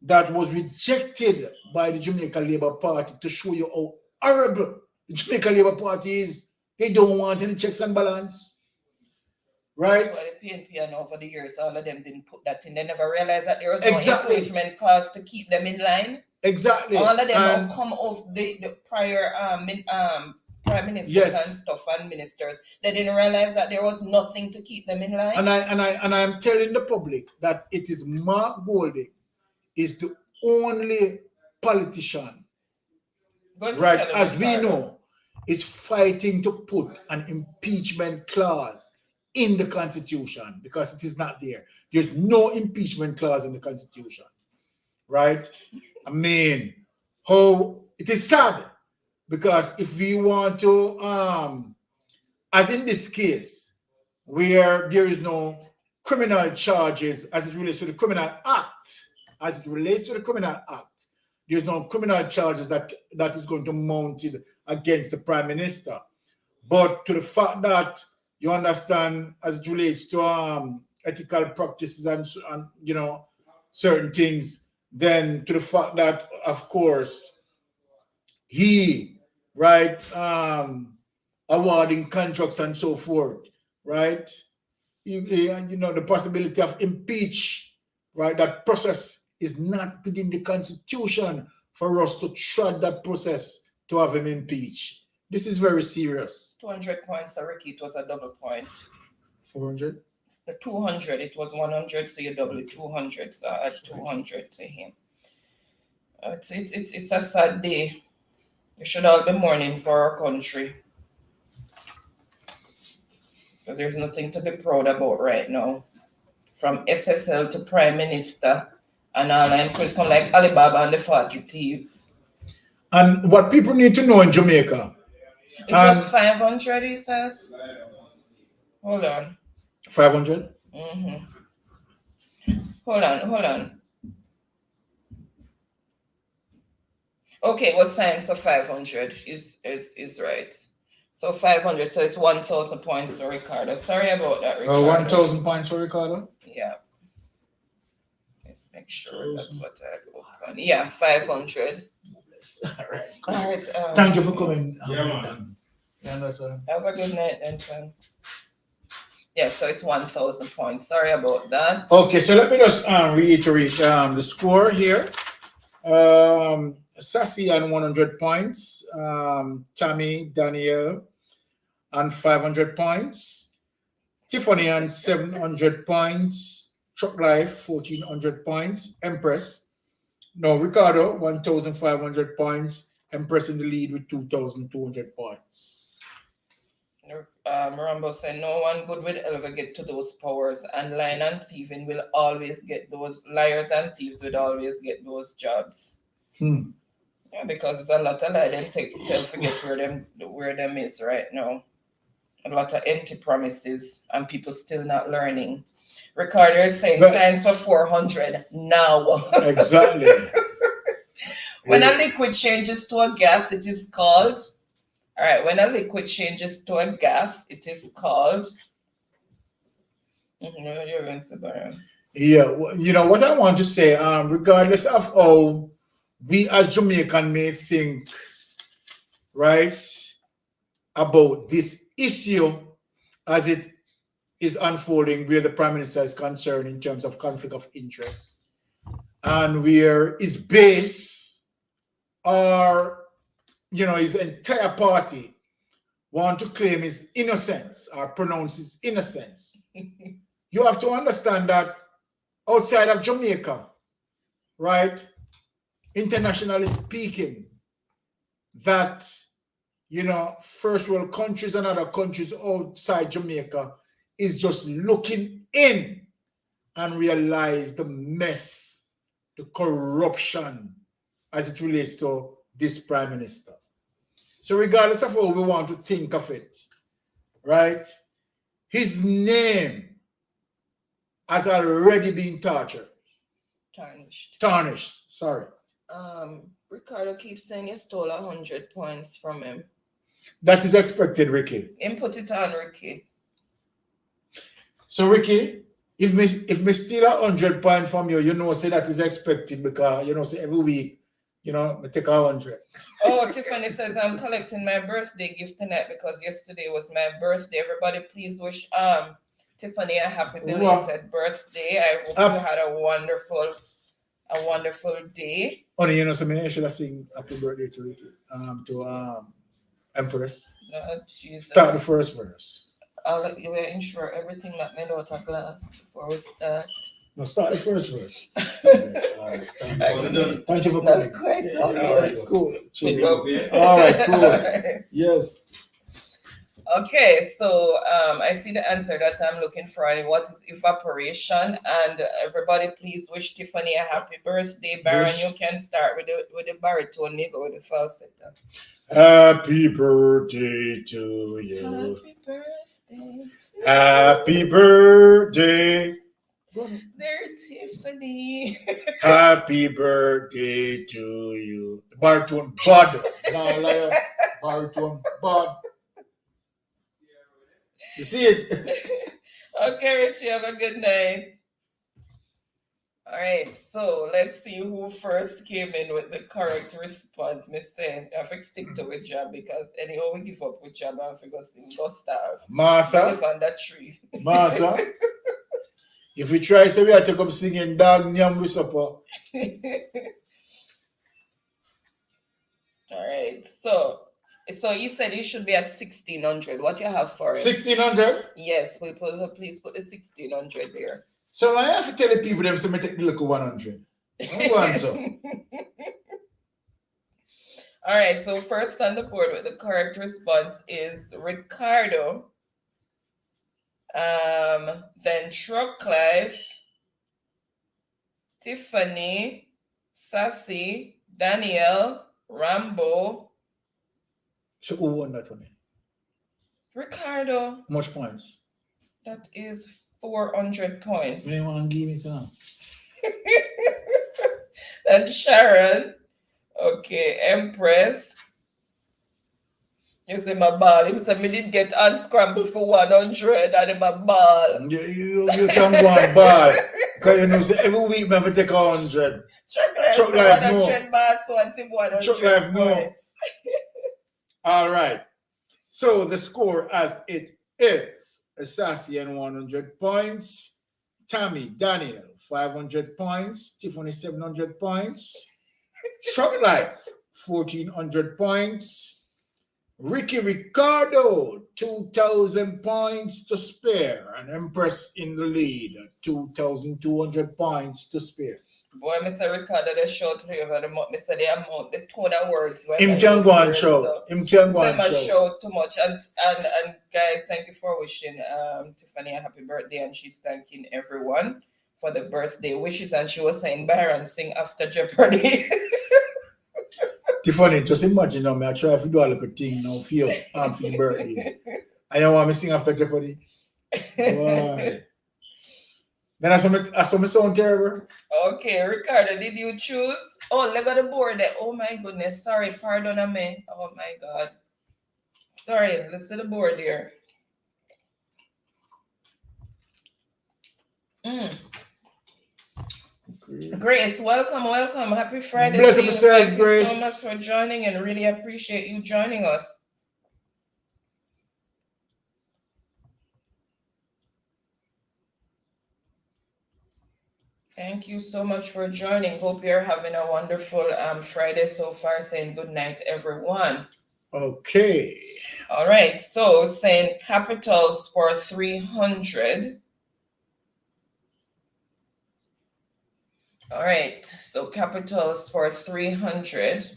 that was rejected by the Jamaica Labour Party to show you how horrible the Jamaica Labour Party is. They don't want any checks and balance. Right? Well, the PNP and over the years, all of them didn't put that in. They never realized that there was no impeachment clause to keep them in line. Exactly. All of them come off the prior prime ministers and stuff and ministers. They didn't realize that there was nothing to keep them in line. And I'm telling the public that it is Mark Golding is the only politician, right, as we know, is fighting to put an impeachment clause in the Constitution because it is not there. There's no impeachment clause in the Constitution, right? I mean, how it is sad because if we want to, as in this case, where there is no criminal charges as it relates to the Criminal Act, there's no criminal charges that is going to be mounted against the Prime Minister. But to the fact that you understand as it relates to ethical practices and you know certain things, then to the fact that of course he awarding contracts and so forth, right? You know the possibility of impeach, right? That process is not within the Constitution for us to tread that process to have him impeached. This is very serious. 200 points, so Ricky, it was a double point. 400? The 200, it was 100, so you double 200, so I add 200 to him. It's a sad day. We should all be mourning for our country. Because there's nothing to be proud about right now. From SSL to Prime Minister, and all and Chris come like Alibaba and the 40 thieves. And what people need to know in Jamaica. It was 500, he says. Hold on. 500? Mm-hmm. Hold on. Okay, what signs for 500 is right. So 500, so it's 1,000 points to Ricardo. Sorry about that, Ricardo. 1,000 points for Ricardo? Yeah. Let's make sure that's what I look on. Yeah, 500. All right. Thank you for coming. Have a good night then, Tom. Yeah, so it's 1,000 points. Sorry about that. Okay, so let me just reiterate the score here. Sassy on 100 points. Tammy, Danielle, and 500 points. Tiffany and 700 points. Truck Life 1400 points. Empress. No, Ricardo 1500 points. Empress in the lead with 2200 points. Rambo said, no one good will ever get to those powers, and lying and thieving will always get those, liars and thieves will always get those jobs. Yeah, because it's a lot of lie them tell forget where them is right now. A lot of empty promises and people still not learning. Ricardo is saying science for 400 now. Exactly. When a liquid changes to a gas, it is called. All right, when a liquid changes to a gas, it is called. Yeah, you know what I want to say, regardless of how we as Jamaican may think, right, about this issue as it is unfolding, where the Prime Minister is concerned in terms of conflict of interest, and where his base or his entire party want to claim his innocence or pronounce his innocence. You have to understand that outside of Jamaica, right, internationally speaking, that, first world countries and other countries outside Jamaica is just looking in and realize the mess, the corruption as it relates to this Prime Minister. So regardless of how we want to think of it, right, his name has already been tarnished. Sorry. Ricardo keeps saying you stole 100 points from him. That is expected, Ricky. Input it on, Ricky. So, Ricky, if me steal 100 points from you, say that is expected because, say every week, me take 100. Oh, Tiffany says, I'm collecting my birthday gift tonight because yesterday was my birthday. Everybody, please wish Tiffany a happy belated birthday. I hope you had a wonderful day. Honey, I should have sing happy birthday to Ricky, to Empress. Jesus. Start the first verse. I'll let you ensure everything that made out of glass before we start. No, start the first verse. Yes, all right. Thank you for coming. All right, cool. All right, cool. Yes. Okay, so I see the answer that I'm looking for. And what is evaporation? And everybody, please wish Tiffany a happy birthday. Baron, you can start with the baritone, me go with the falsetto. Happy birthday to you. Happy birthday. Happy birthday. There, Tiffany. Happy birthday to you. Baritone bud. Baritone bud. You see it? Okay, Richie, have a good night. All right, so let's see who first came in with the correct response. Miss saying I have to stick to a job because anyhow we give up with job and we go sing, go starve. Massa. Live on that tree. Massa. If we try, so we have to come singing dog nyam with supper. All right, so you said you should be at 1600. What you have for it? 1600? Yes, please put the 1600 there. So I have to tell the people them so I take the look 100. All right, so first on the board with the correct response is Ricardo. Then Truck Life, Tiffany, Sassy, Danielle, Rambo. So who won that one? Ricardo. Much points? That is 400 points. You want to give it now? Then Sharon. Okay, Empress. You see my ball. He said me did get unscrambled for 100 and in my ball. You can go and ball. Because say every week I have to take 100. Truck Life 100 ball, so I think 100 Truck Life points. All right. So the score as it is: Sassy and 100 points, Tammy, Daniel 500 points, Tiffany 700 points, Truck Life 1400 points, Ricky Ricardo, 2,000 points to spare. And Empress in the lead, 2,200 points to spare. Boy, Mr. Ricardo, they showed three over the month. Mr. The amount, the tone of words. Him can go on show. Him can go on show. Show too much. And guys, thank you for wishing Tiffany a happy birthday. And she's thanking everyone for the birthday wishes. And she was saying, Byron, sing after Jeopardy. Tiffany, just imagine now, I try to do a little thing now for your birthday. I don't want me sing after Jeopardy. Boy. Then I saw me sound terrible. Okay, Ricardo, did you choose? Oh, look at the board there. Oh my goodness. Sorry, pardon me. Oh my God. Sorry, let's see the board here. Grace, welcome. Happy Friday. Bless yourself, Grace. Thank you so much for joining and really appreciate you joining us. Thank you so much for joining. Hope you're having a wonderful Friday so far. Saying good night, everyone. Okay. All right. So saying capitals for 300. All right. So capitals for 300.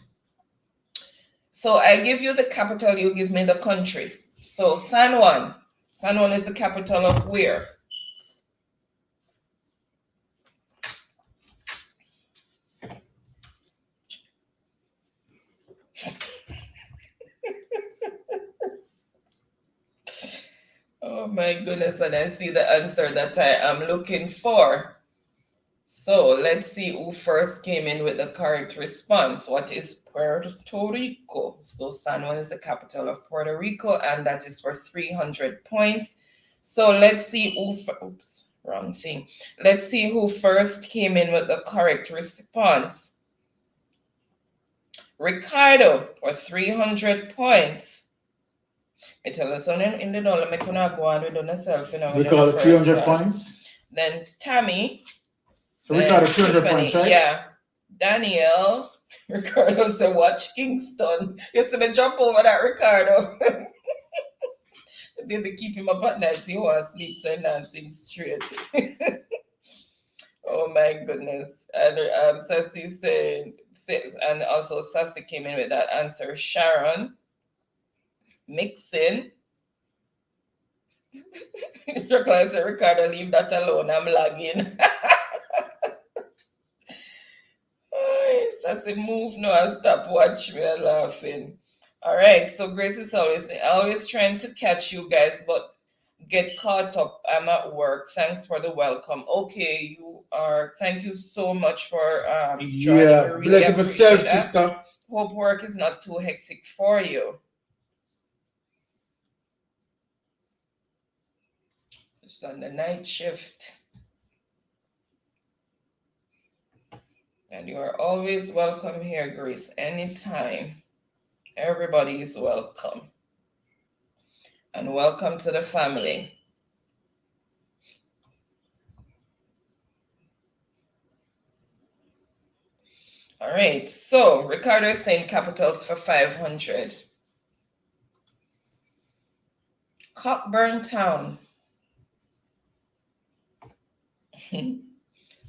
So I give you the capital, you give me the country. So San Juan. San Juan is the capital of where? Oh my goodness, and I see the answer that I am looking for. So let's see who first came in with the correct response. What is Puerto Rico? So San Juan is the capital of Puerto Rico, and that is for 300 points. So let's see who, oops, wrong thing. Let's see who first came in with the correct response. Ricardo for 300 points. I tell us something in the dollar, I cannot go on with yourself. Ricardo, 300 points. Then Tammy. So Ricardo, 200 points, right? Yeah. Daniel. Ricardo said, watch Kingston. You see me jump over that, Ricardo. The baby keep him up at night. He wants to sleep, so not think straight. Oh my goodness. And Sassy said, and also Sassy came in with that answer. Sharon. Mixing. Your client said, Ricardo, leave that alone. I'm lagging. Sassy, move no, stop, watch me, I'm laughing. All right, so Grace is always trying to catch you guys, but get caught up. I'm at work. Thanks for the welcome. Okay, you are. Thank you so much for joining. Yeah, really bless yourself, sister. Hope work is not too hectic for you. Just on the night shift. And you are always welcome here, Grace, anytime. Everybody is welcome. And welcome to the family. All right, so Ricardo is saying capitals for 500. Cockburn Town.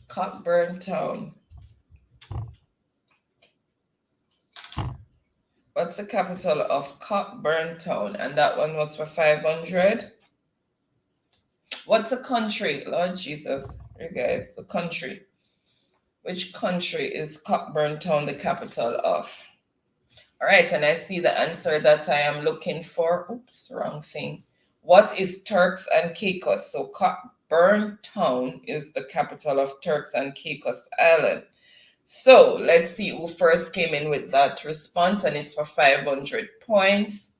Cockburn Town. What's the capital of Cockburn Town? And that one was for 500. What's the country? Lord Jesus, you guys, the country. Which country is Cockburn Town the capital of? All right, and I see the answer that I am looking for. Oops, wrong thing. What is Turks and Caicos? So Cockburn Town is the capital of Turks and Caicos Island. So let's see who first came in with that response, and it's for 500 points.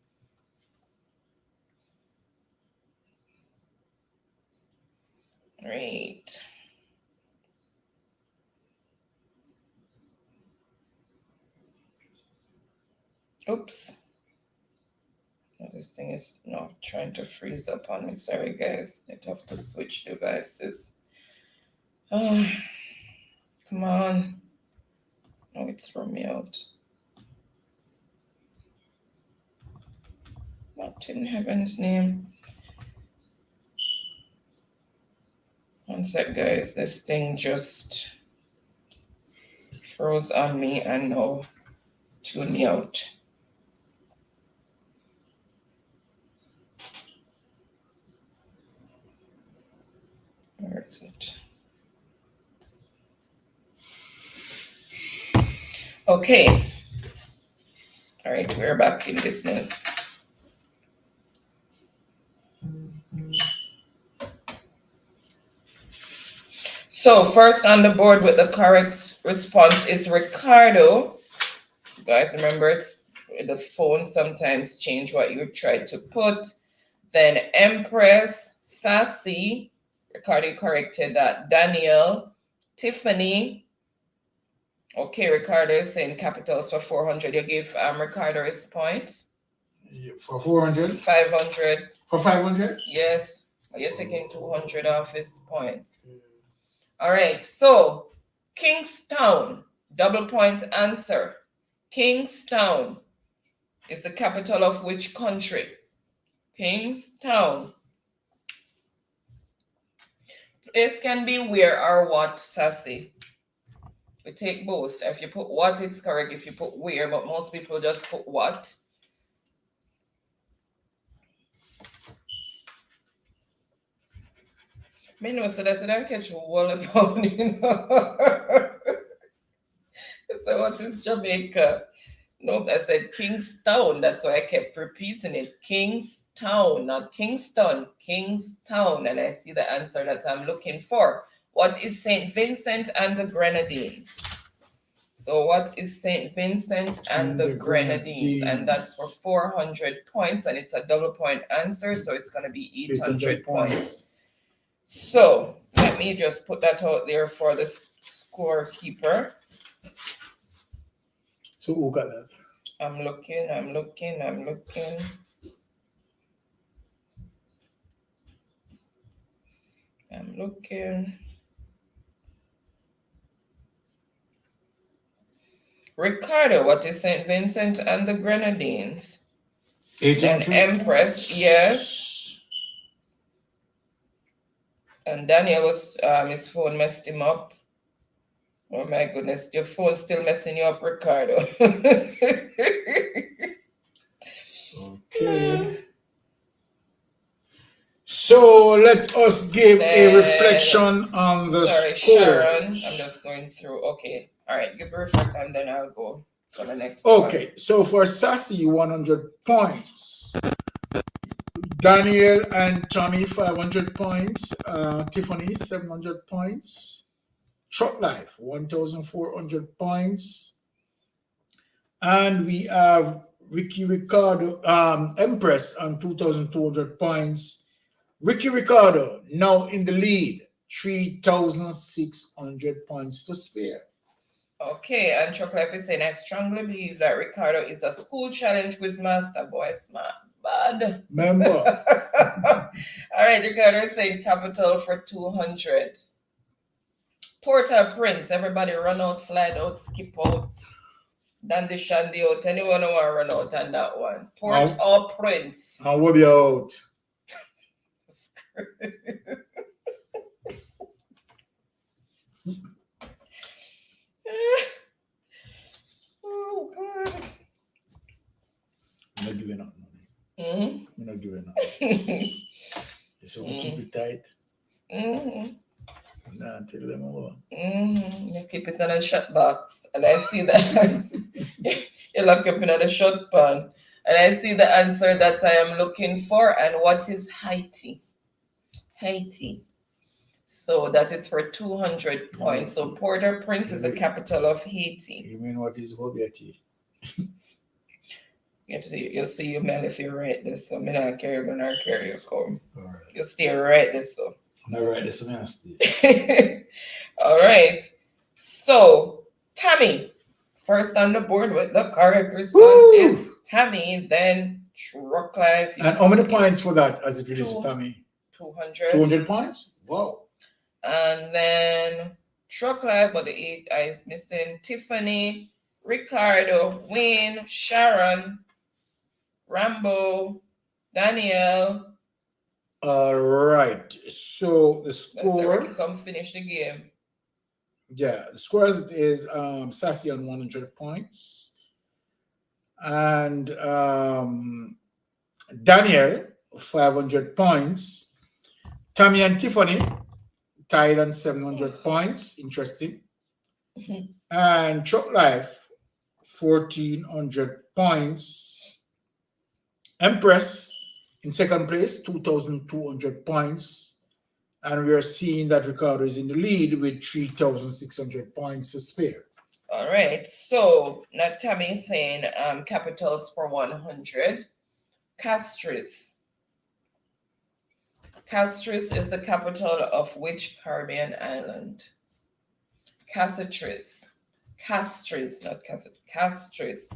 Great. Oops. This thing is not trying to freeze up on me. Sorry, guys. I have to switch devices. Oh, come on. No, it threw me out. What in heaven's name? One sec, guys. This thing just froze on me and now tuned me out. Where is it? Okay. All right, we're back in business. So first on the board with the correct response is Ricardo. You guys remember it's the phone sometimes change what you try to put. Then Empress, Sassy, Ricardo corrected that. Daniel, Tiffany. Okay, Ricardo is saying capitals for 400. You give Ricardo his points. For 400? 500. For 500? Yes. You're taking 200 off his points. All right, so Kingstown, double point answer. Kingstown is the capital of which country? Kingstown. Place can be where or what, Sassy. We take both. If you put what, it's correct. If you put where, but most people just put what. Me know so that you don't catch all about, you know. So what is Jamaica? Nope, I said Kingstown. That's why I kept repeating it. Kingstown, not Kingston. Kingstown. And I see the answer that I'm looking for. What is St. Vincent and the Grenadines? So what is St. Vincent and the Grenadines? And that's for 400 points. And it's a double point answer. So it's going to be 800 points. So let me just put that out there for the scorekeeper. So who got that? I'm looking. Ricardo, what is St. Vincent and the Grenadines? 800. And Empress, yes. And Daniel was, his phone messed him up. Oh my goodness, your phone's still messing you up, Ricardo. Okay. So let us give a reflection on the Sorry, scores. Sharon. I'm just going through. Okay. All right, give a reflect and then I'll go for the next Okay, one. so for Sassy, 100 points. Daniel and Tommy, 500 points. Tiffany, 700 points. Truck Life, 1,400 points. And we have Ricardo, Empress on 2,200 points. Ricardo now in the lead, 3,600 points to spare. Okay, and Truck Life is saying, I strongly believe that Ricardo is a school challenge quiz master. Boy, smart. Bad. Remember. All right, Ricardo is saying capital for 200. Port-au-Prince, everybody run out, slide out, skip out. Dandy Shandy out. Anyone who want to run out on that one? Port-au-Prince. I will be out. Oh, God. I'm not giving up. Mm-hmm. I'm not giving up. So we keep it tight. Mm-hmm. Nah, tell them over. Mm-hmm. You keep it in a shut box. And I see that you lock up in a shut pan. And I see the answer that I am looking for. And what is Haiti? Haiti. So that is for 200 points. So Port-au-Prince is the capital of Haiti. You mean what is Haiti? You see you Mel if you write this, so me not carry gonna carry you come. All right. You stay right this so. Not right this nasty. All right. So Tammy, first on the board with the correct response is Tammy, then Truck Life. And how many points for that as it relates to Tammy? 200. 200 points? Wow. And then Truck Life, but the 8 is missing. Tiffany, Ricardo, Wayne, Sharon, Rambo, Daniel. All right. So the score. Come finish the game. Yeah, the score is Sassy on 100 points. And Daniel, 500 points. Tammy and Tiffany tied on 700 points. Interesting. And Chuck Life, 1,400 points. Empress in second place, 2,200 points. And we are seeing that Ricardo is in the lead with 3,600 points to spare. All right. So now Tammy is saying capitals for 100. Castries. Castries is the capital of which Caribbean island? Castries. Castries, not Castries. Castries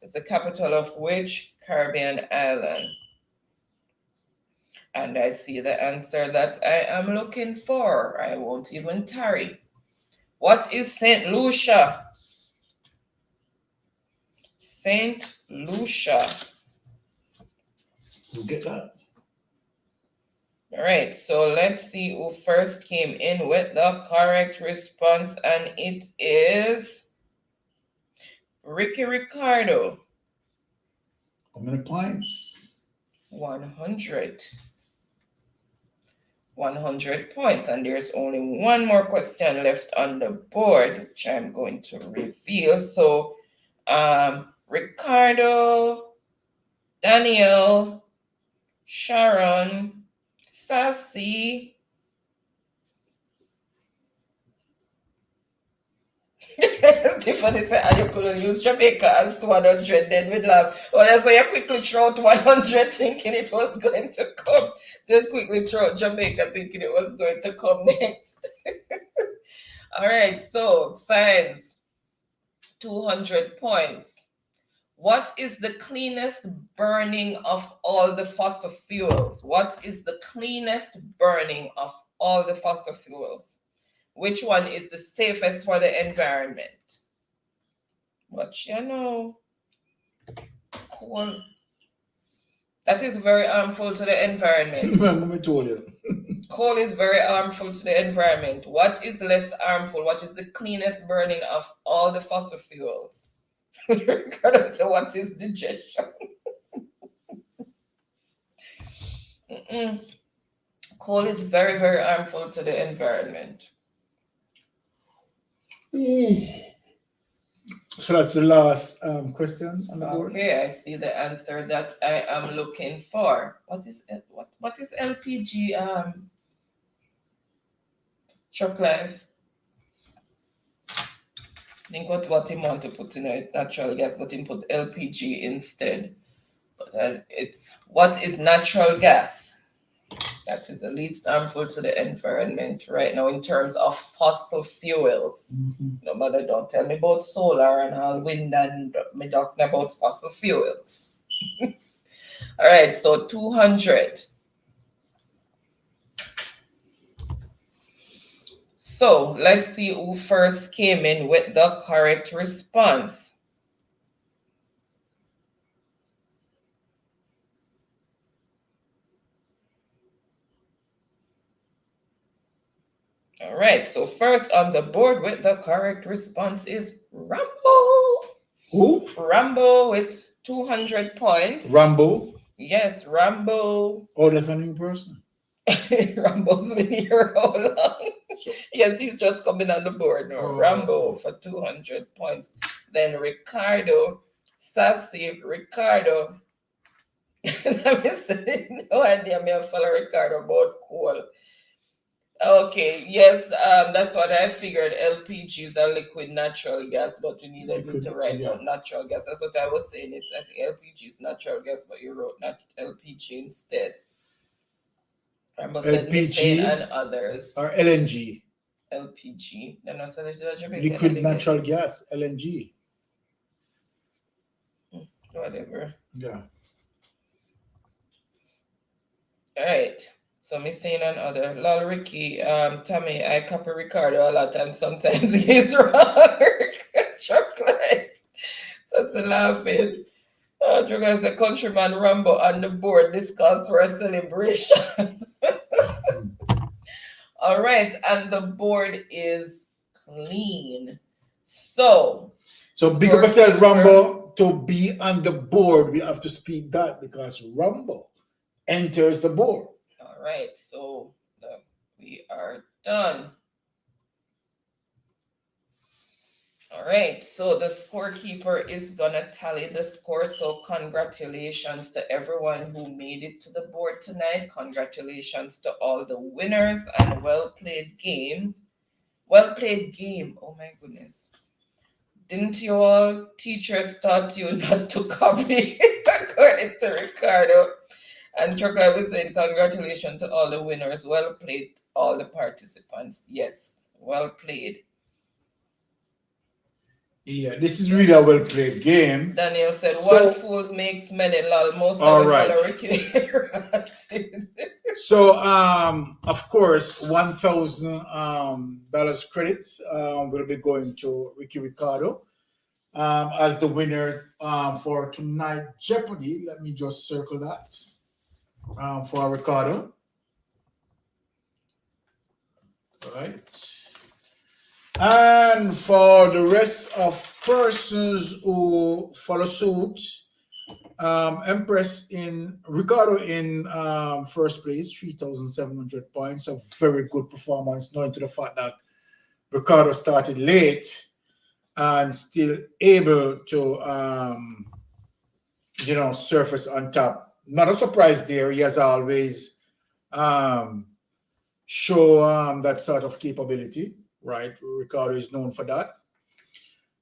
is the capital of which Caribbean island? And I see the answer that I am looking for. I won't even tarry. What is St. Lucia? St. Lucia. We'll get that. All right, so let's see who first came in with the correct response, and it is Ricky Ricardo. How many points? 100. 100 points, and there's only one more question left on the board, which I'm going to reveal. So, Ricardo, Daniel, Sharon, Sassy. Tiffany said, and you couldn't use Jamaica as 100, then we'd laugh. Well, that's why you quickly throw out 100 thinking it was going to come. Then quickly throw out Jamaica thinking it was going to come next. All right, so science, 200 points. What is the cleanest burning of all the fossil fuels? What is the cleanest burning of all the fossil fuels? Which one is the safest for the environment? But you know, coal. That is very harmful to the environment. Let me tell you. Coal is very harmful to the environment. What is less harmful? What is the cleanest burning of all the fossil fuels? So what is digestion? Coal is very, very harmful to the environment. So that's the last question on the board. Okay, I see the answer that I am looking for. What is LPG? Chuck Life. I think what he want to put in there, it's natural gas, but he put LPG instead. But it's what is natural gas? That is the least harmful to the environment right now in terms of fossil fuels. No matter, don't tell me about solar and all wind, and me talking about fossil fuels. All right, so 200. So let's see who first came in with the correct response. All right, so first on the board with the correct response is Rambo. Who? Rambo with 200 points. Rambo? Yes, Rambo. Oh, that's a new person. Rambo's been here all along. Yes, he's just coming on the board now. Rambo for 200 points. Then Ricardo, Sassy, Ricardo. Let me say, no idea me follow Ricardo about coal. Okay, yes, that's what I figured. LPG is a liquid natural gas, but we needed to write out natural gas. That's what I was saying. It's at LPG is natural gas, but you wrote not LPG instead. I must say methane and others. Or LNG. LPG. Then I said it liquid natural gas, LNG. Whatever. Yeah. All right. So methane and other. Lol, Ricky, Tammy, I copy Ricardo a lot and sometimes he's wrong. Chocolate. That's laughing. Because the countryman Rambo on the board, this calls for a celebration. All right, and the board is clean. So big up yourself, Rambo. To be on the board, we have to speak that because Rambo enters the board. All right, so we are done. All right, so the scorekeeper is gonna tally the score. So congratulations to everyone who made it to the board tonight. Congratulations to all the winners and well-played games. Well-played game, oh my goodness. Didn't your teachers taught you not to copy, according to Ricardo? And Chocolate was saying, congratulations to all the winners. Well played, all the participants. Yes, well played. Yeah, this is really a well played game. Daniel said, one fool makes many, lol. Most of the follow Ricky. So, of course, $1,000 credits will be going to Ricky Ricardo as the winner for tonight Jeopardy. Let me just circle that for Ricardo. All right. And for the rest of persons who follow suit, Empress in Ricardo in first place, 3,700 points, a very good performance, knowing to the fact that Ricardo started late and still able to surface on top. Not a surprise there. He has always show that sort of capability, right? Ricardo is known for that.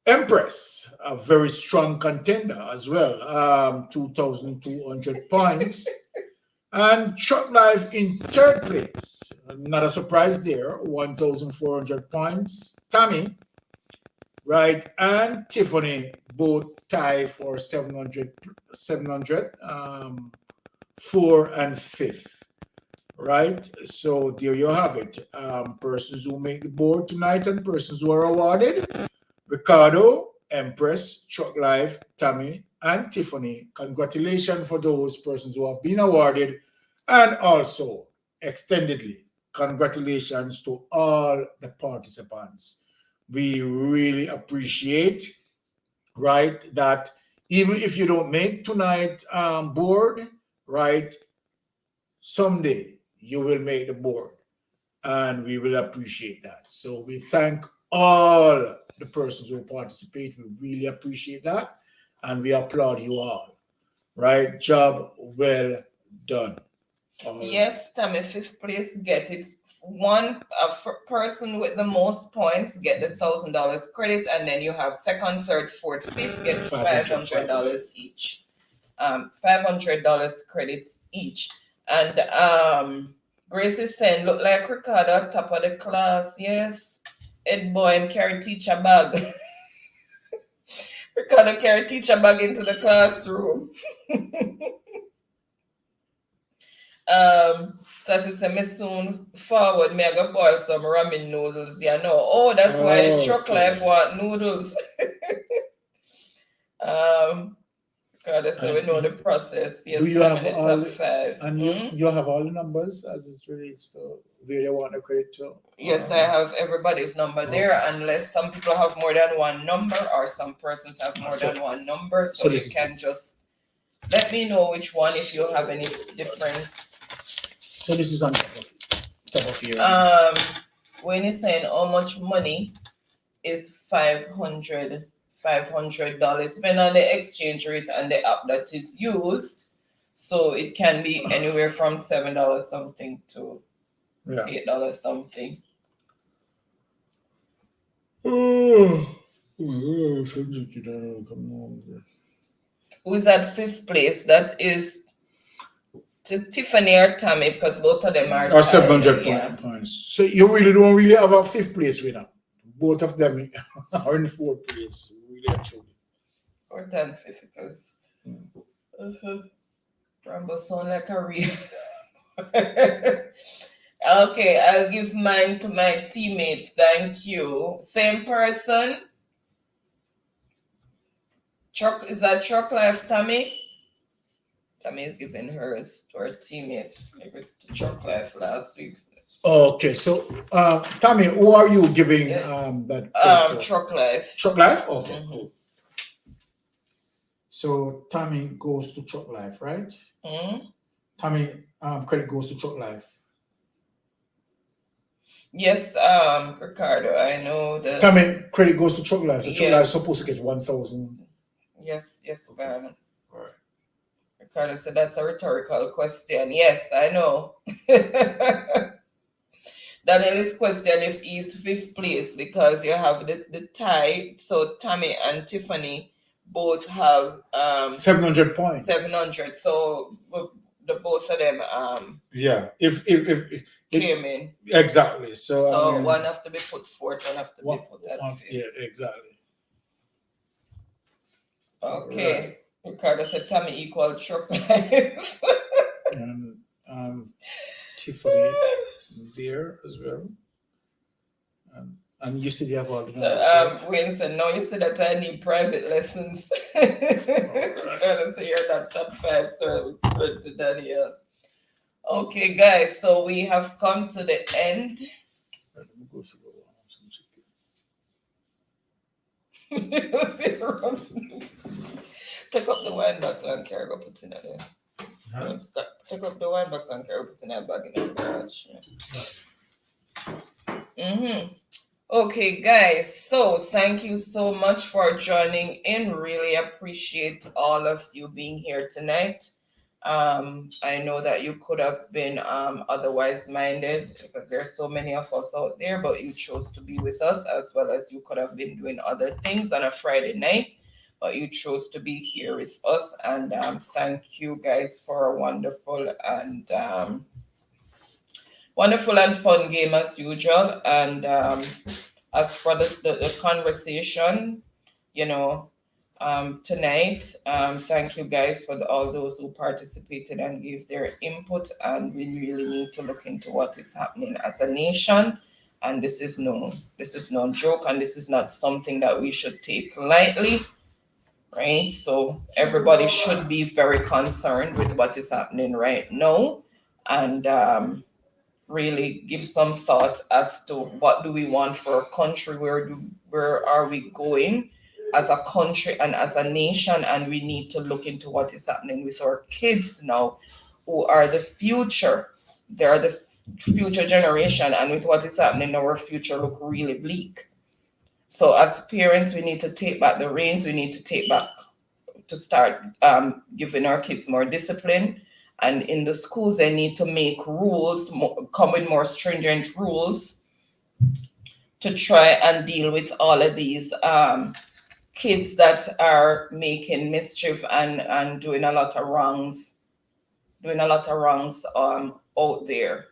Empress, a very strong contender as well, 2,200 points. And Short Life in third place, not a surprise there, 1,400 points. Tammy, right, and Tiffany both tie for 700, 4 and 5th, right? So there you have it. Persons who make the board tonight and persons who are awarded: Ricardo, Empress, Chuck Life, Tammy, and Tiffany. Congratulations for those persons who have been awarded, and also extendedly, congratulations to all the participants. We really appreciate, right, that even if you don't make tonight board, right, someday you will make the board, and we will appreciate that. So we thank all the persons who participate. We really appreciate that, and we applaud you all. Right, job well done. Yes, Tammy, 5th place get it. One person with the most points get the $1,000 credit, and then you have 2nd, 3rd, 4th, 5th get $500 each. $500 credit each. And Grace is saying, look like Ricardo, top of the class. Yes, Ed boy and carry teacher bag. Ricardo carry teacher bag into the classroom. Sassy said, me soon forward, me I go boil some ramen noodles, you know. Oh, that's why Chuck Life want noodles. God, so we know the process. Yes, do you have all top 5. And you have all the numbers as it relates to where they want to credit to? Yes, I have everybody's number there, unless some people have more than one number or some persons have more than one number. So you can just let me know which one if you have any difference. So this is on top of your. When he's saying how much money is $500, depending on the exchange rate and the app that is used. So it can be anywhere from $7 something to $8 something. Who is at 5th place? That is to Tiffany or Tammy, because both of them are 700 points. So you don't really have a 5th place winner. Both of them are in 4th place. Really, actually. Or 10th, because Rambo sound like a real. Okay, I'll give mine to my teammate. Thank you. Same person. Truck, is that truck life, Tammy? Tammy is giving hers to her teammates. Maybe to truck life last week. Okay, so Tammy, who are you giving that? Truck life. Truck life? Okay, Mhm. cool. So Tammy goes to Truck Life, right? Mm-hmm. Tammy, credit goes to Truck Life. Yes, Ricardo, I know that. Tammy, credit goes to Truck Life. So Truck Yes. Life is supposed to get 1,000. Yes, ma'am. All right. Ricardo said that's a rhetorical question. Yes, I know. Daniel's question if he's fifth place because you have the tie. So Tammy and Tiffany both have 700 points. 700. So the both of them yeah. If came in. Exactly. So So I mean, one have to be put fourth, one have to be put at fifth. Yeah, exactly. Okay. Right. Ricardo said Tammy equal truck life. And Tiffany there as well. And you said you have all the numbers. Wayne said, no, you said that I need private lessons. Ricardo said you're not top 5, so good to Daniel. Okay, guys, so we have come to the end. Take up the wine bottle and carry go put in there. Huh? Take up the wine bottle and carry put in that bag in the garage. Mm-hmm. Okay, guys, so thank you so much for joining in. Really appreciate all of you being here tonight. I know that you could have been otherwise minded because there's so many of us out there, but you chose to be with us, as well as you could have been doing other things on a Friday night, but you chose to be here with us. And thank you guys for a wonderful and fun game as usual. And as for the conversation, tonight, thank you guys for all those who participated and gave their input. And we really need to look into what is happening as a nation. And this is no joke, and this is not something that we should take lightly, right? So everybody should be very concerned with what is happening right now, and really give some thought as to what do we want for a country, where are we going as a country and as a nation. And we need to look into what is happening with our kids now, who are the future. They are the future generation, and with what is happening, our future look really bleak. So as parents, we need to take back the reins. We need to start giving our kids more discipline. And in the schools, they need to make rules, come with more stringent rules to try and deal with all of these kids that are making mischief and doing a lot of wrongs out there.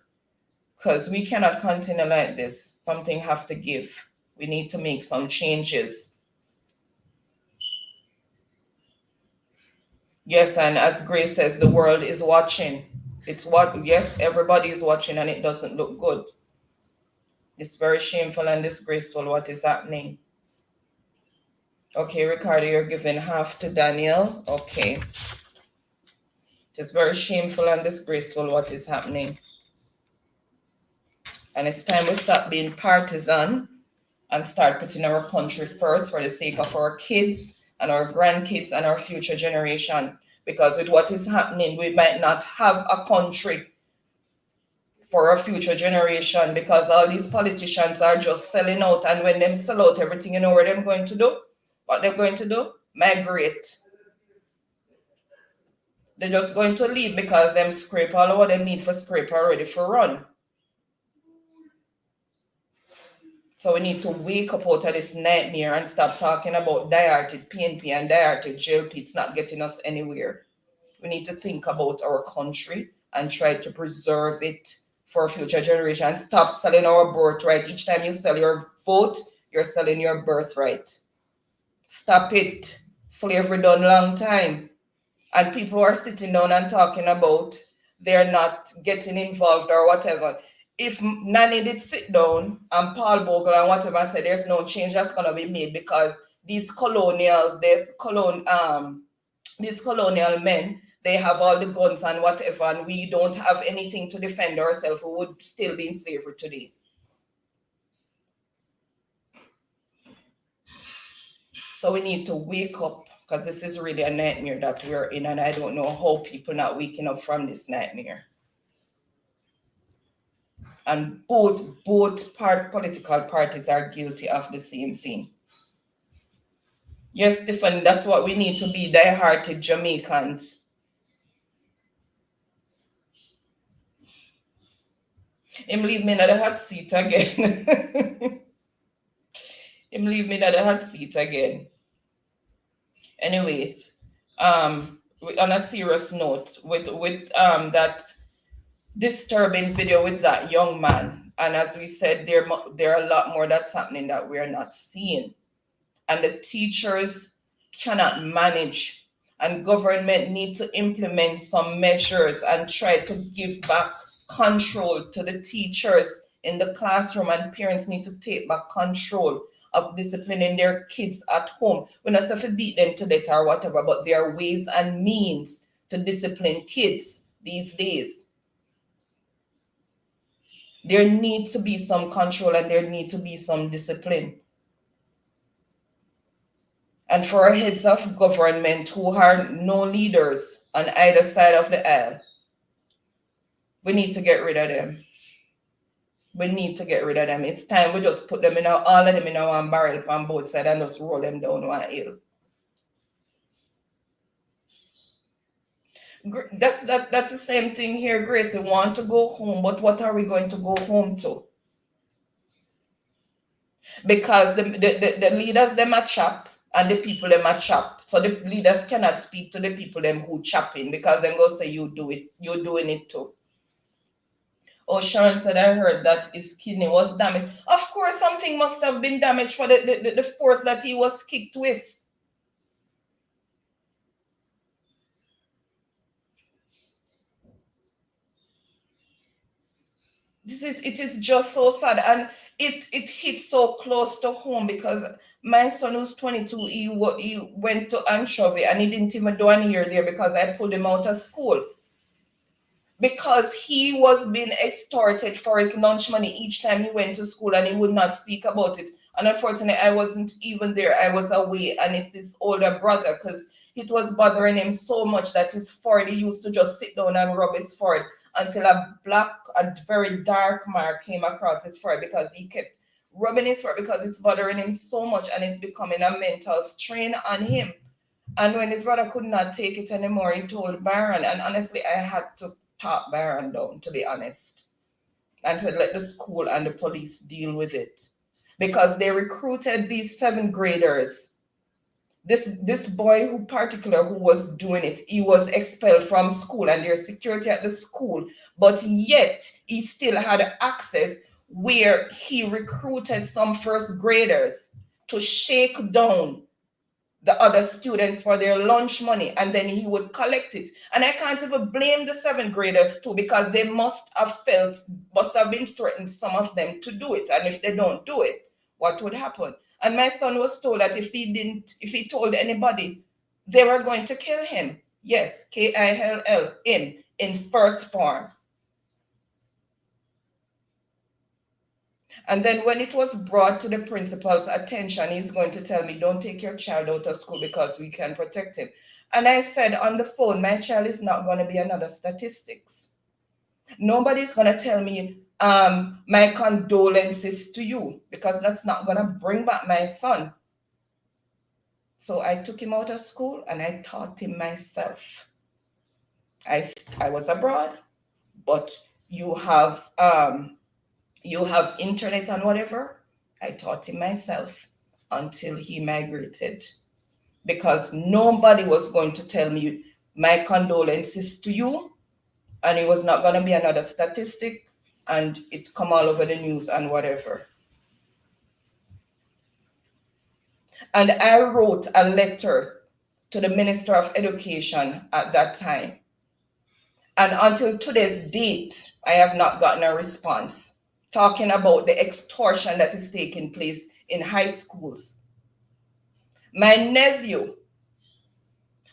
Because we cannot continue like this. Something have to give. We need to make some changes. Yes, and as Grace says, the world is watching. Yes, everybody is watching, and it doesn't look good. It's very shameful and disgraceful what is happening. Okay, Ricardo, you're giving half to Daniel. Okay. It's very shameful and disgraceful what is happening. And it's time we stop being partisan and start putting our country first for the sake of our kids and our grandkids and our future generation. Because with what is happening, we might not have a country for our future generation, because all these politicians are just selling out. And when them sell out everything, you know what they're going to do? What they're going to do? Migrate. They're just going to leave because them scrape all of what they need for scrape already for run. So we need to wake up out of this nightmare and stop talking about diarrhea, PNP and diarrhea jail pits not getting us anywhere. We need to think about our country and try to preserve it for a future generation, and stop selling our birthright. Each time you sell your vote, you're selling your birthright. Stop it. Slavery done long time. And people are sitting down and talking about they're not getting involved or whatever. If Nanny did sit down and Paul Bogle and whatever said there's no change that's going to be made because these colonials, these colonial men, they have all the guns and whatever, and we don't have anything to defend ourselves, we would still be in slavery today. So we need to wake up, because this is really a nightmare that we're in, and I don't know how people not waking up from this nightmare. And both political parties are guilty of the same thing. Yes, Stephen, that's what we need to be, die-hearted Jamaicans. Him leave me in the hot seat again. Him leave me in the hot seat again. Anyways, on a serious note, with that disturbing video with that young man, and as we said, there are a lot more that's happening that we're not seeing, and the teachers cannot manage, and government needs to implement some measures and try to give back control to the teachers in the classroom, and parents need to take back control of disciplining their kids at home. We don't have to beat them to death or whatever, but there are ways and means to discipline kids these days. There needs to be some control and there needs to be some discipline. And for our heads of government who are no leaders on either side of the aisle, we need to get rid of them. We need to get rid of them. It's time we just put them in all of them in one barrel on both sides and just roll them down one hill. That's the same thing here, Grace. We want to go home, but what are we going to go home to? Because the leaders, them are chop, and the people, them are chop. So the leaders cannot speak to the people, them who chopping, because them go say, you do it, you're doing it too. Oh, Sharon said, I heard that his kidney was damaged. Of course, something must have been damaged for the force that he was kicked with. It is just so sad, and it hits so close to home, because my son who's 22, he went to Anchovy and he didn't even do an year there because I pulled him out of school. Because he was being extorted for his lunch money each time he went to school, and he would not speak about it. And unfortunately, I wasn't even there. I was away, and it's his older brother, because it was bothering him so much that his forehead, he used to just sit down and rub his forehead until a very dark mark came across his forehead, because he kept rubbing his forehead because it's bothering him so much and it's becoming a mental strain on him. And when his brother could not take it anymore, he told Baron, and honestly, I had to talk Baron down, to be honest, and to let the school and the police deal with it, because they recruited these 7th graders. This boy who was doing it, he was expelled from school, and there's security at the school, but yet he still had access where he recruited some 1st graders to shake down the other students for their lunch money, and then he would collect it. And I can't even blame the 7th graders too, because they must have been threatened, some of them, to do it. And if they don't do it, what would happen? And my son was told that if he told anybody, they were going to kill him. Yes, KILL, him, in 1st form. And then when it was brought to the principal's attention, he's going to tell me, don't take your child out of school because we can protect him. And I said on the phone, my child is not going to be another statistics. Nobody's going to tell me, my condolences to you, because that's not going to bring back my son. So I took him out of school and I taught him myself. I was abroad, but you have internet and whatever. I taught him myself until he migrated, because nobody was going to tell me my condolences to you, and it was not going to be another statistic and it come all over the news and whatever. And I wrote a letter to the Minister of Education at that time, and until today's date I have not gotten a response talking about the extortion that is taking place in high schools. My nephew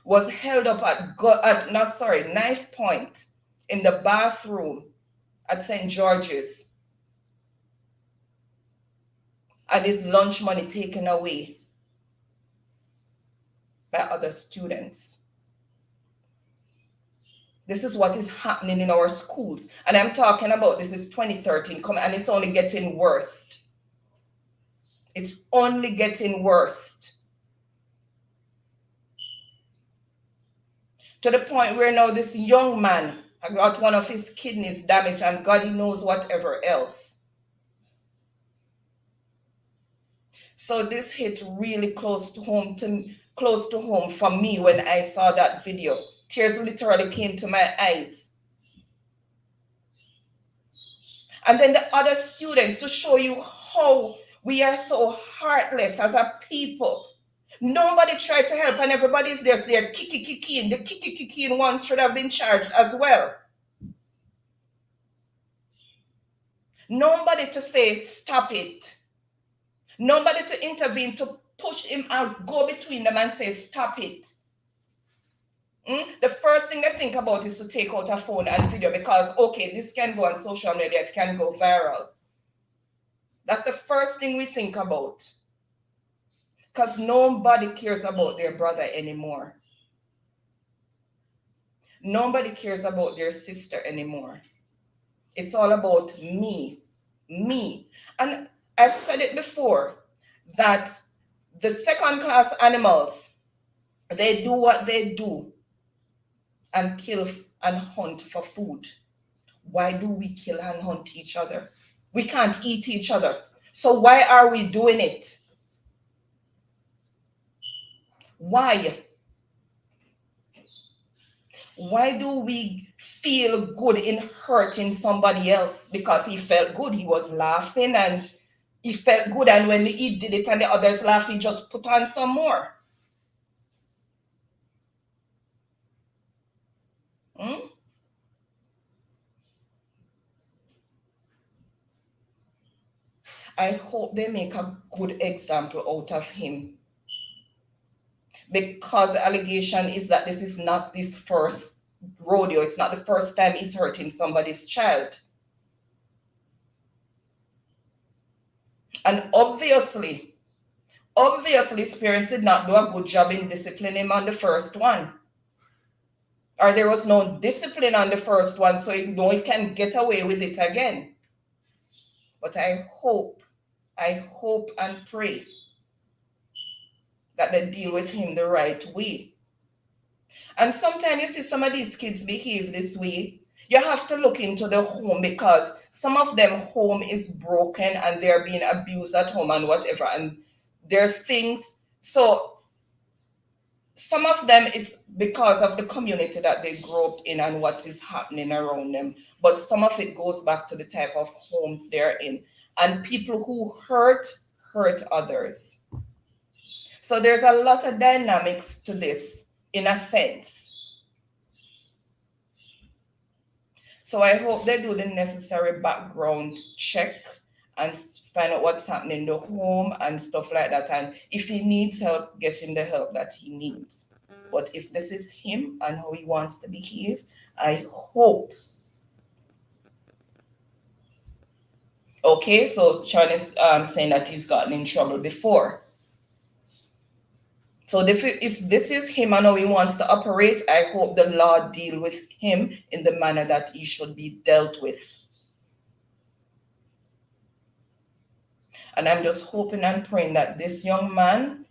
was held up at knife point in the bathroom at St. George's, and his lunch money taken away by other students. This is what is happening in our schools. And I'm talking about this is 2013, and it's only getting worse. It's only getting worse. To the point where now this young man got one of his kidneys damaged, and God knows whatever else. So this hit really close to home for me when I saw that video. Tears literally came to my eyes. And then the other students, to show you how we are so heartless as a people. Nobody tried to help, and everybody's there. So they're kicking. The kicking ones should have been charged as well. Nobody to say, stop it. Nobody to intervene, to push him out, go between them and say, stop it. The first thing they think about is to take out a phone and video because, okay, this can go on social media, it can go viral. That's the first thing we think about. Because nobody cares about their brother anymore. Nobody cares about their sister anymore. It's all about me. And I've said it before, that the second-class animals, they do what they do and kill and hunt for food. Why do we kill and hunt each other? We can't eat each other. So why are we doing it? Why? Why do we feel good in hurting somebody else? Because he felt good, he was laughing and he felt good, and when he did it and the others laughed, he just put on some more. I hope they make a good example out of him. Because the allegation is that this is not his first rodeo. It's not the first time he's hurting somebody's child. And obviously, his parents did not do a good job in disciplining him on the first one. Or there was no discipline on the first one, so he can get away with it again. But I hope and pray that they deal with him the right way. And sometimes you see some of these kids behave this way, you have to look into the home, because some of them home is broken and they're being abused at home and whatever, and there are things. So some of them, it's because of the community that they grew up in and what is happening around them. But some of it goes back to the type of homes they're in. And people who hurt others. So there's a lot of dynamics to this, in a sense. So I hope they do the necessary background check and find out what's happening in the home and stuff like that. And if he needs help, get him the help that he needs. But if this is him and how he wants to behave, I hope. Okay, so Sean is saying that he's gotten in trouble before. So if this is him and how he wants to operate, I hope the law deal with him in the manner that he should be dealt with. And I'm just hoping and praying that this young man,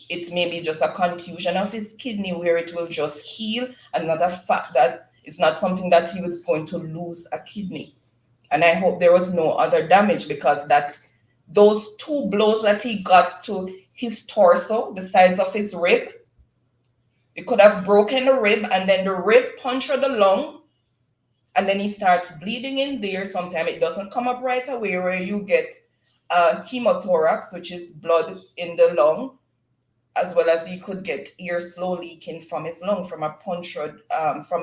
it may be just a contusion of his kidney where it will just heal, and not a fact that it's not something that he was going to lose a kidney. And I hope there was no other damage, because those 2 blows that he got to his torso, the sides of his rib, it could have broken the rib, and then the rib punctured the lung, and then he starts bleeding in there. Sometimes it doesn't come up right away, where you get hemothorax, which is blood in the lung, as well as he could get air slow leaking from his lung from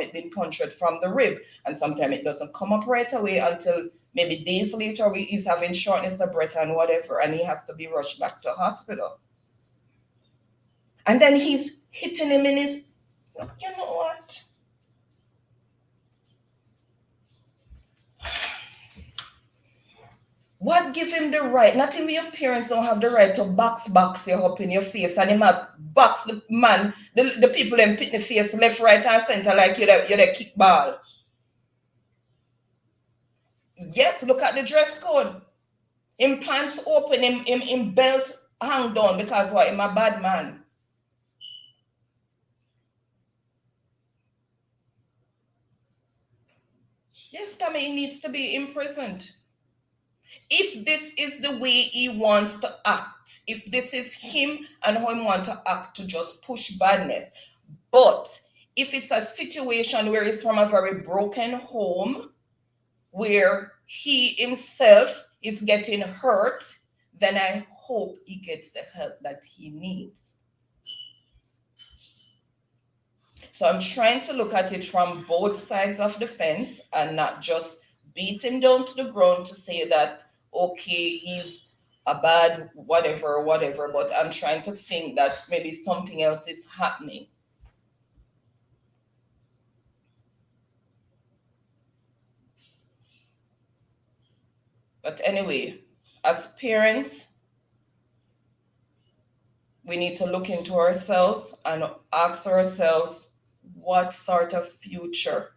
it being punctured from the rib. And sometimes it doesn't come up right away until maybe days later. He's having shortness of breath and whatever, and he has to be rushed back to hospital. And then he's hitting him in his, you know what? What give him the right? Not even your parents don't have the right to box you up in your face, and him a box the man, the people them put the face left, right, and center like you're the kickball. Yes, look at the dress code. Him pants open, him belt hang down because what? Him a bad man. Yes, Tommy, he needs to be imprisoned. If this is the way he wants to act, if this is him and how he wants to act to just push badness, but if it's a situation where he's from a very broken home, where he himself is getting hurt, then I hope he gets the help that he needs. So I'm trying to look at it from both sides of the fence and not just beat him down to the ground to say that, okay, he's a bad whatever, but I'm trying to think that maybe something else is happening. But anyway, as parents, we need to look into ourselves and ask ourselves, what sort of future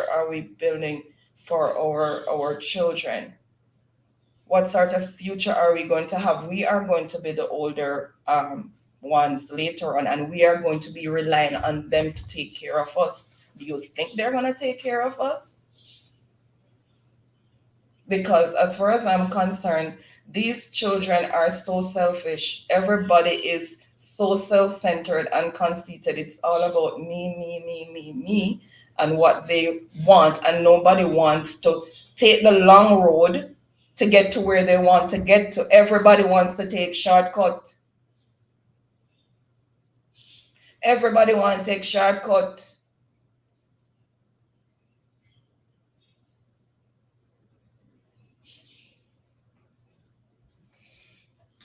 are we building for our children? What sort of future are we going to have? We are going to be the older ones later on, and we are going to be relying on them to take care of us. Do you think they're going to take care of us? Because as far as I'm concerned, these children are so selfish. Everybody is so self-centered and conceited. It's all about me, and what they want, and nobody wants to take the long road to get to where they want to get to. Everybody wants to take shortcut. Everybody wants to take shortcut.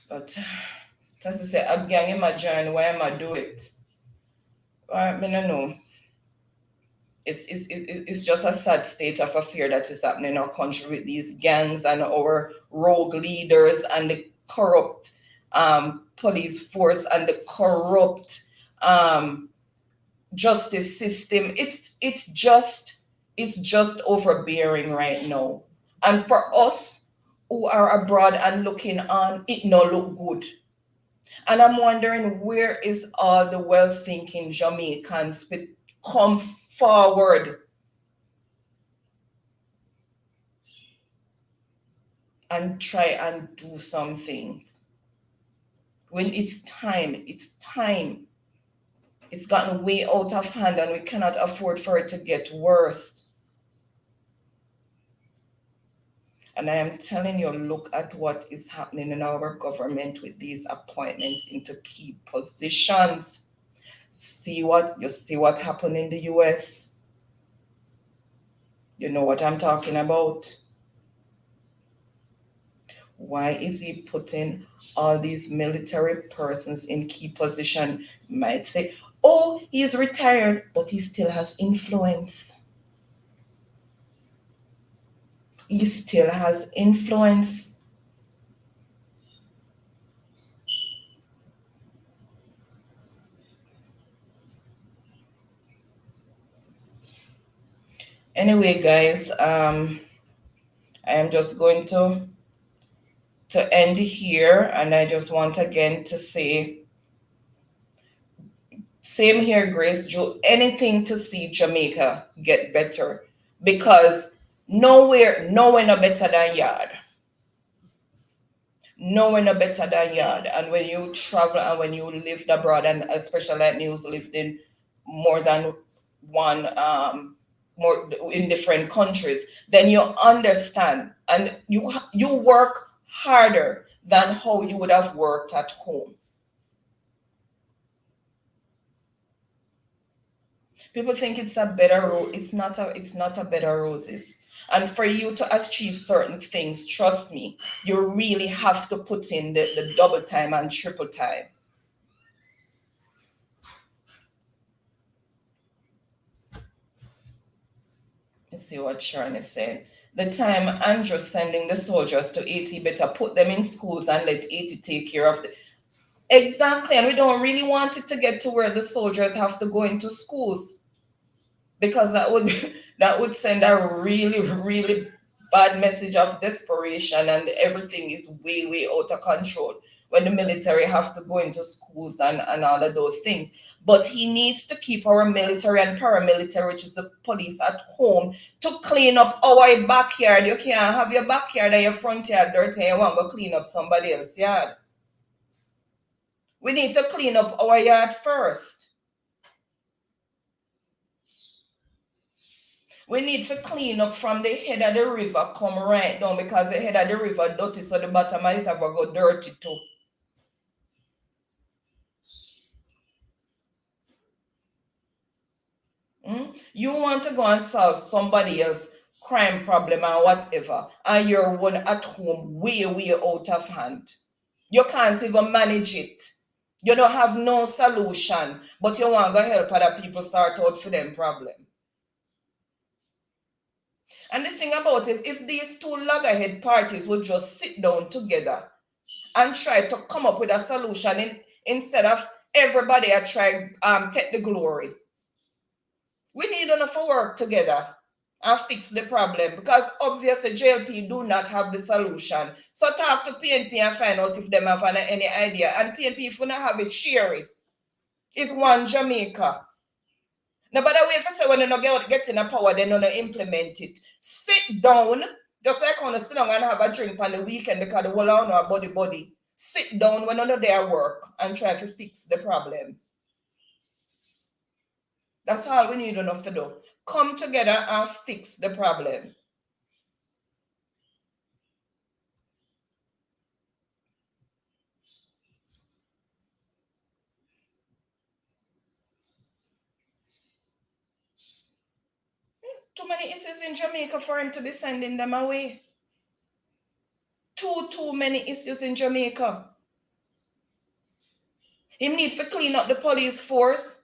But as I say, I can't imagine why am I do it. I mean, I know. It's just a sad state of affair that is happening in our country with these gangs and our rogue leaders and the corrupt police force and the corrupt justice system. It's just overbearing right now. And for us who are abroad and looking on, it no look good. And I'm wondering, where is all the well-thinking Jamaicans come forward and try and do something? When it's time. It's gotten way out of hand and we cannot afford for it to get worse. And I am telling you, look at what is happening in our government with these appointments into key positions. See what happened in the US. You know what I'm talking about. Why is he putting all these military persons in key position? You might say, oh, he's retired, but he still has influence. He still has influence. Anyway, guys, I am just going to end here, and I just want again to say, same here, Grace, do anything to see Jamaica get better, because nowhere no better than yard. Nowhere no better than yard. And when you travel and when you lived abroad, and especially like me who's lived in more than one, more in different countries, then you understand and you work harder than how you would have worked at home. People think it's a better road. It's not a better roses. And for you to achieve certain things, trust me, you really have to put in the double time and triple time. see what Sharon is saying. The time Andrew sending the soldiers to Haiti, better put them in schools and let Haiti take care of the... Exactly, and we don't really want it to get to where the soldiers have to go into schools, because that would send a really, really bad message of desperation, and everything is way, way out of control when the military have to go into schools and all of those things. But he needs to keep our military and paramilitary, which is the police, at home to clean up our backyard. You can't have your backyard and your front yard dirty and you want to clean up somebody else's yard. We need to clean up our yard first. We need to clean up from the head of the river, come right down, because the head of the river dirty, so the bottom of it have to go dirty too. You want to go and solve somebody else's crime problem or whatever, and you're one at home way, way out of hand. You can't even manage it. You don't have no solution, but you want to help other people sort out for them problem. And the thing about it, if these two loggerhead parties would just sit down together and try to come up with a solution instead of everybody try take the glory. We need enough to work together and fix the problem, because obviously JLP do not have the solution. So talk to PNP and find out if them have any idea. And PNP, if we not have it, share it. It's one Jamaica. Nobody wait for say when you not get in a power, then you not implement it. Sit down, just like on sit down and have a drink on the weekend because the whole on our body. Sit down when you're not there work and try to fix the problem. That's all we need enough to do. Come together and fix the problem. Too many issues in Jamaica for him to be sending them away. Too many issues in Jamaica. He needs to clean up the police force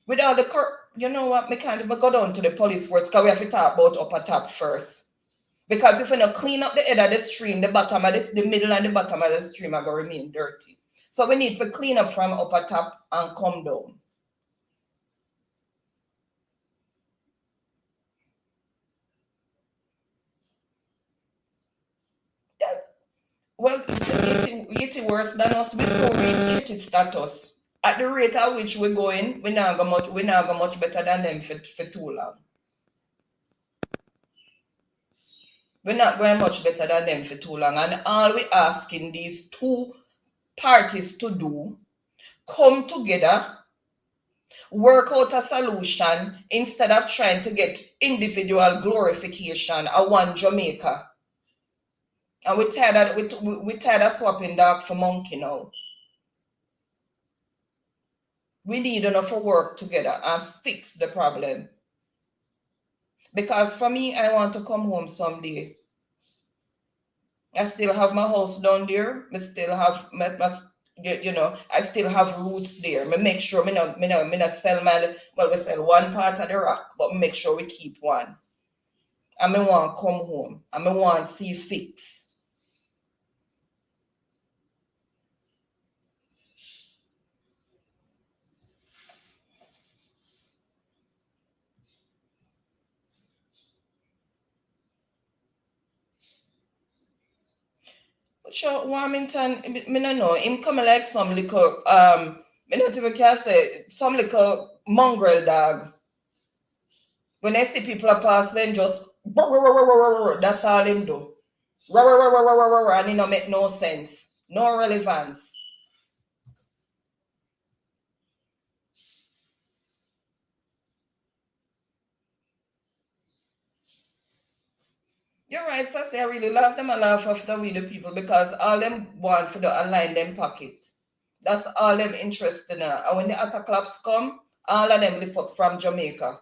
with all the... You know what? We can't even go down to the police force because we have to talk about upper top first. Because if we don't clean up the head of the stream, the bottom of the middle and the bottom of the stream are going to remain dirty. So we need to clean up from upper top and come down. Well, it's worse than us. We so reach 80 status. At the rate at which we're going, we're not going much better than them for too long. We're not going much better than them for too long. And all we're asking these two parties to do, come together, work out a solution instead of trying to get individual glorification at one Jamaica. And we're tired of swapping dog for monkey now. We need enough to work together and fix the problem. Because for me, I want to come home someday. I still have my house down there. I still have I still have roots there. I make sure me not sell we sell one part of the rock, but make sure we keep one. And I want to come home. And I want to see fix. Sure, Warmington, me no know. Him come like some little, me not even can say, some little mongrel dog. When I see people pass, then just, that's all him do. And it don't make no sense, no relevance. You're right, Sassy. I really love them. I laugh after we the people because all them want for the align them pocket. That's all them interested in. And when the attack claps come, all of them lift up from Jamaica.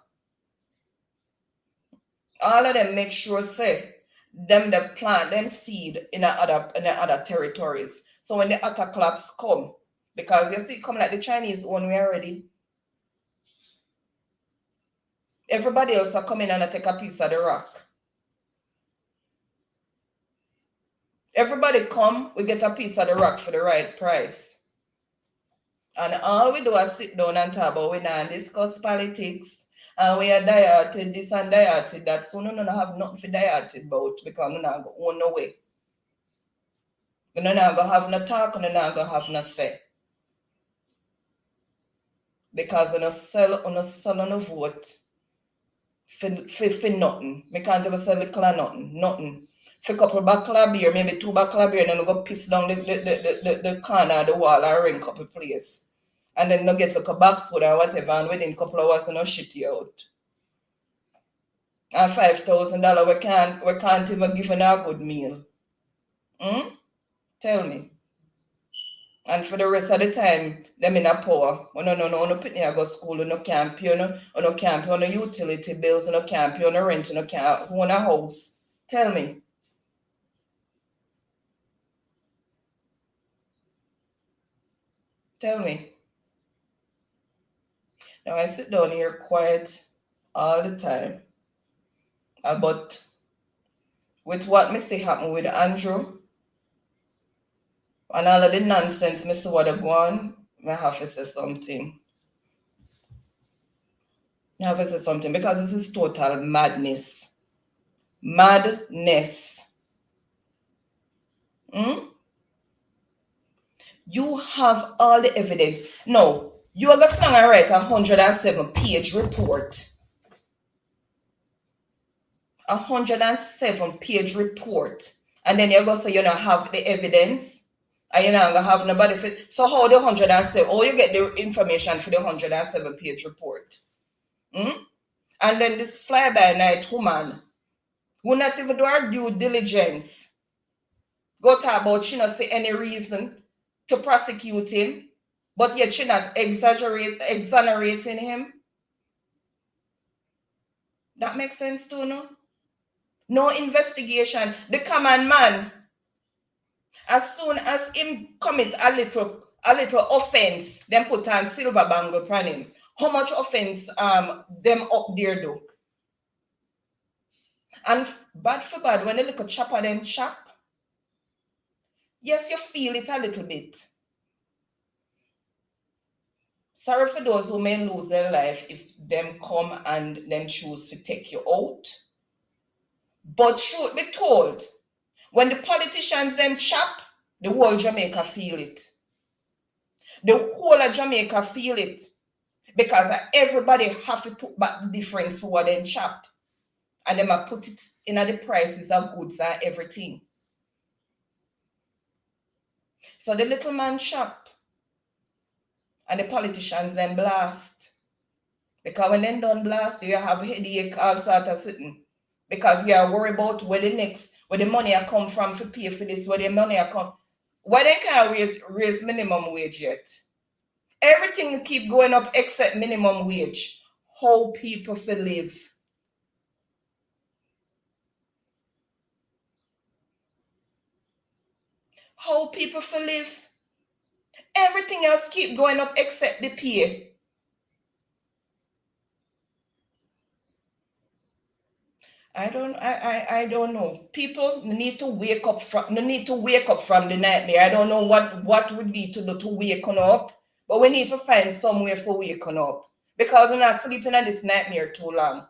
All of them make sure say them the plant them seed in other territories. So when the attack claps come, because you see come like the Chinese one way already. Everybody else are coming and take a piece of the rock. Everybody come, we get a piece of the rock for the right price. And all we do is sit down and talk about we now discuss politics. And we are dieted this and dieted that. So no have nothing for dieted about because no not go own no way. No not go have no talk, no not go have no say. Because no sell no vote for nothing. Me can't ever sell little or nothing. Nothing. For a couple buckle of beer, maybe 2 buckle of beer, and then we go piss down the corner of the wall and ring couple place. And then no get like a box food or whatever, and within a couple of hours no shit you out. And $5,000 we can't even give a good meal. Tell me. And for the rest of the time, them in a poor. No put me go school, no can't pay, no can't pay on the utility bills, no can't pay on the rent, no can't own a house. Tell me. Tell me. Now I sit down here quiet all the time. But with what Mr. happen with Andrew and all of the nonsense Mr. Wada go on, I have to say something. I have to say something because this is total madness. Madness. You have all the evidence. No, you are going to write a 107-page report. 107-page report. And then you're going to say you don't have the evidence. And you're not going to have nobody for it. So how the 107, how you get the information for the 107-page report? And then this fly-by-night woman who not even do her due diligence go talk about she not see any reason to prosecute him, but yet she not exonerating him. That makes sense too, no? No investigation. The common man, as soon as him commit a little offense, then put on silver bangle upon him. How much offense them up there do? And bad for bad, when they look at chopper them chop, yes, you feel it a little bit. Sorry for those who may lose their life if them come and then choose to take you out. But truth be told, when the politicians them chop, the whole Jamaica feel it. The whole of Jamaica feel it. Because everybody have to put back the difference for what they chop. And them a put it in the prices of goods and everything. So the little man chop. And the politicians then blast. Because when they done blast, you have headache, all sort of sitting. Because you are worried about where the money are come from to pay for this, where the money are come. Why they can't raise minimum wage yet? Everything keep going up except minimum wage. How people feel live. How people feel live. Everything else keep going up except the pay. I don't know. People need to wake up from the nightmare. I don't know what would be to do to waken up, but we need to find somewhere for waking up because we're not sleeping in this nightmare too long.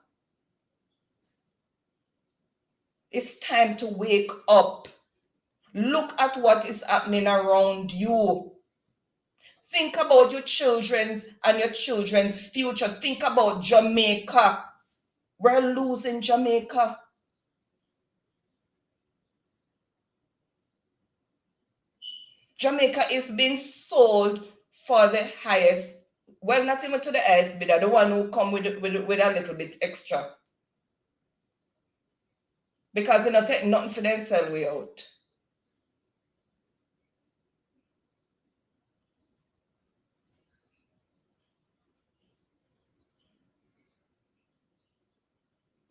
It's time to wake up. Look at what is happening around you. Think about your children's and your children's future. Think about Jamaica. We're losing Jamaica. Jamaica is being sold for the highest, well, not even to the highest bidder, the one who come with a little bit extra. Because they don't take nothing for them sell way out.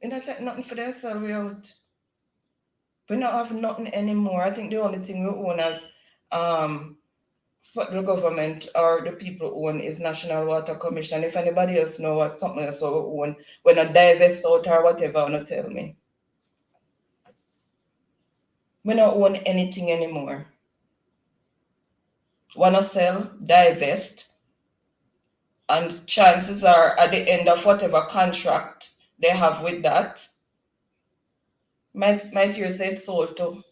They don't take nothing for them sell way out. We don't have nothing anymore. I think the only thing we own as federal government or the people own is National Water Commission. If anybody else know what something else we own, when I divest out or whatever, wanna tell me. We don't own anything anymore. Wanna sell, divest, and chances are at the end of whatever contract they have with that, might you say it's sold too.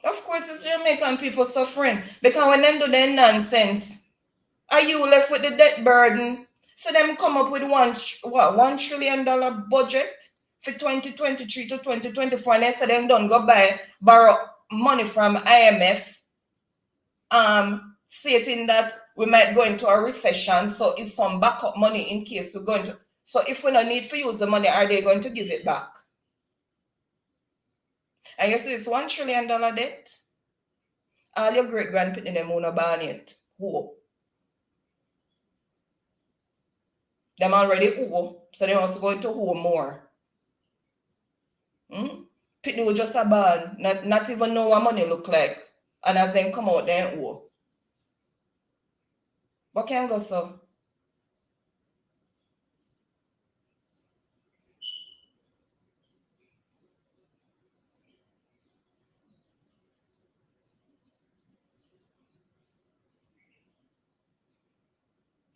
Of course, it's Jamaican people suffering because when they do their nonsense, are you left with the debt burden? So them come up with $1 trillion budget for 2023 to 2024, and they say they don't go borrow money from IMF, stating that we might go into a recession, so it's some backup money in case we're going to. So if we don't need to use the money, are they going to give it back? I guess it's $1 trillion debt. All your great grandparents them won't ban it. Who? Them already who, so they must go into who more. Pitney will just a ban, not even know what money look like, and as then come out then who. What can go so?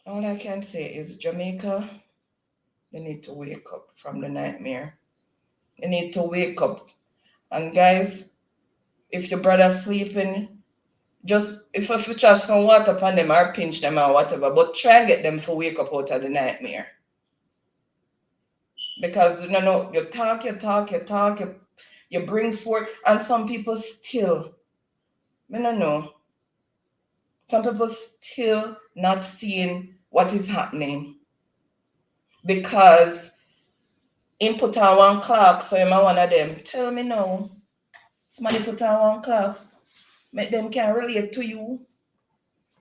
All I can say is Jamaica, they need to wake up from the nightmare. They need to wake up. And guys, if your brother's sleeping, just if you just some water upon them or pinch them or whatever, but try and get them to wake up out of the nightmare. Because you talk, you bring forth, and some people still, I don't know, some people still not seeing what is happening. Because him put on one clock, so I'm one of them. Tell me now. Somebody put on one clock. Make them can relate to you.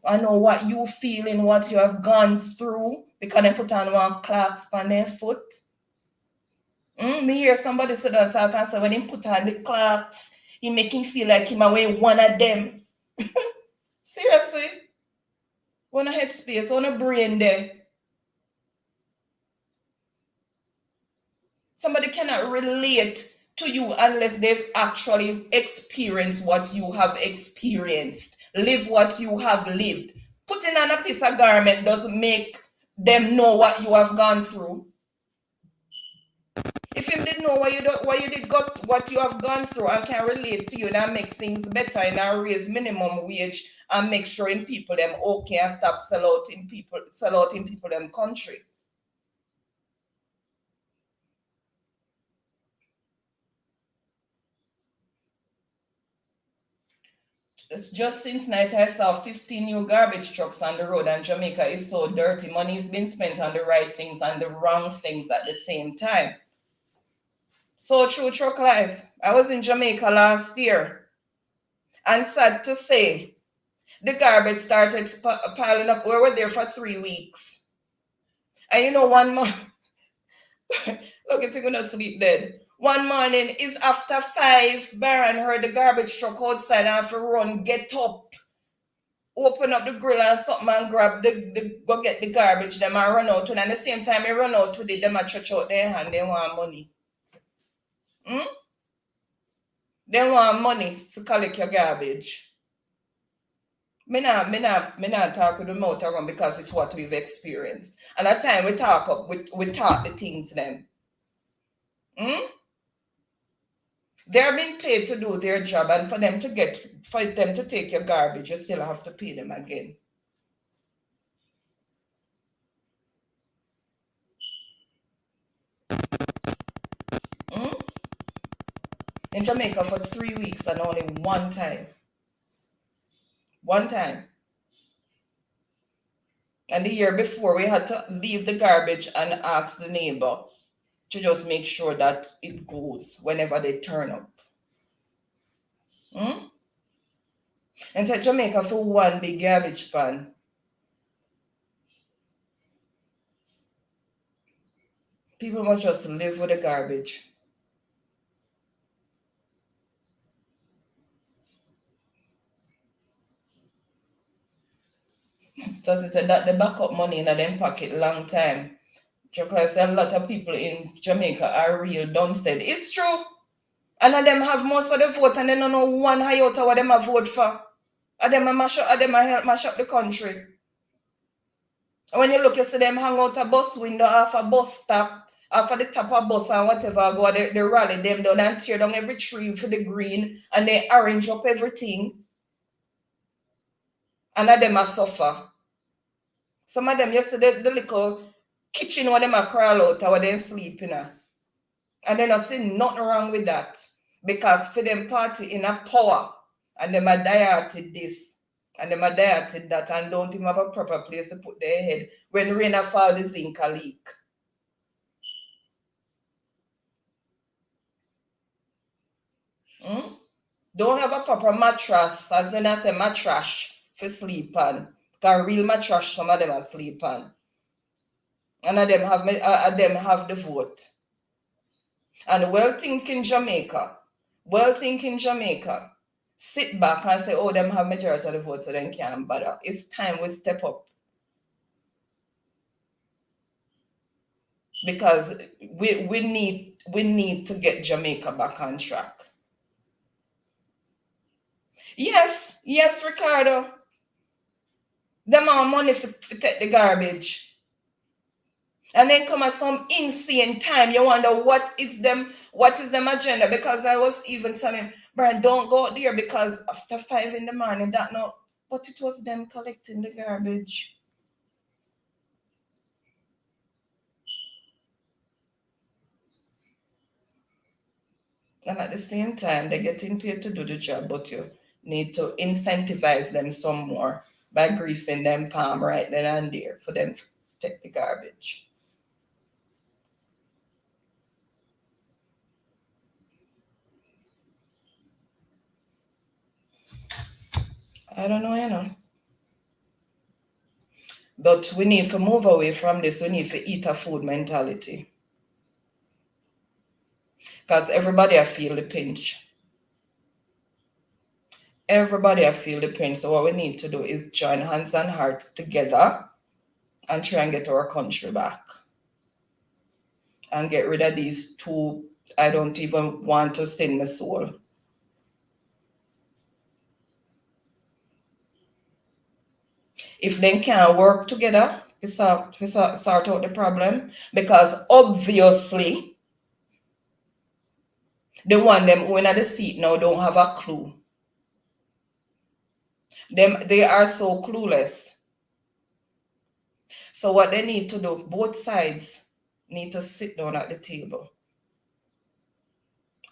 I know what you feel and what you have gone through because they put on one clock on their foot. Me hear somebody sit and talk and say when he put on the clocks, he make him feel like him away one of them. Seriously? One a headspace, one a brain there. Somebody cannot relate to you unless they've actually experienced what you have experienced. Live what you have lived. Putting on a piece of garment doesn't make them know what you have gone through. If you didn't know what you have gone through and can relate to you, and make things better and raise minimum wage and make sure in people them okay and stop sell out in people them country. It's just since night I saw 15 new garbage trucks on the road, and Jamaica is so dirty. Money has been spent on the right things and the wrong things at the same time. So true truck life. I was in Jamaica last year, and sad to say, the garbage started piling up. We were there for 3 weeks. And 1 month, look, it's gonna sleep dead. 1 morning is after 5, Baron heard the garbage truck outside and have to run, get up, open up the grill and something and grab go get the garbage, them and run out. And at the same time, they run out with it, them and stretch out their hand, they want money. They want money to collect your garbage. Me not talk with the mouth around because it's what we've experienced. And at time we talk the things them. They're being paid to do their job, and for them to take your garbage, you still have to pay them again. In Jamaica for 3 weeks and only one time. One time. And the year before, we had to leave the garbage and ask the neighbor to just make sure that it goes whenever they turn up. And to Jamaica for one big garbage pan. People must just live with the garbage. So they said that they back up money in them pocket long time. Because a lot of people in Jamaica are real dumb said. It's true. And them have most of the vote and they don't know one iota what them have vote for. And them help mash up the country. And when you look, you see them hang out a bus window off a bus stop, off of the top of bus and whatever, go they rally them down and tear down every tree for the green and they arrange up everything. And them a suffer. Some of them, you see the little kitchen where them a crawl out or where they sleep in. And they not see nothing wrong with that. Because for them party in a power and them a dieted this and them a dieted that and don't even have a proper place to put their head. When rain fall, the zinc a leak. Don't have a proper mattress, as when I say mattress for sleep on. Because real mattress, some of them are sleep on. And of them have the vote. And well-thinking Jamaica, sit back and say, oh, them have majority of the vote, so they can't bother. It's time we step up. Because we need to get Jamaica back on track. Yes, Ricardo. Them have money to take the garbage. And then come at some insane time. You wonder what is them agenda? Because I was even telling him, Brian, don't go out there because after 5 in the morning, that no, but it was them collecting the garbage. And at the same time, they're getting paid to do the job, but you need to incentivize them some more by greasing them palm right then and there for them to take the garbage. I don't know, But we need to move away from this. We need to eat a food mentality. Because everybody I feel the pinch. So what we need to do is join hands and hearts together and try and get our country back. And get rid of these two, I don't even want to sing my soul. If they can't work together, we sort out the problem. Because obviously, the one them who in the seat now don't have a clue. They are so clueless. So what they need to do, both sides need to sit down at the table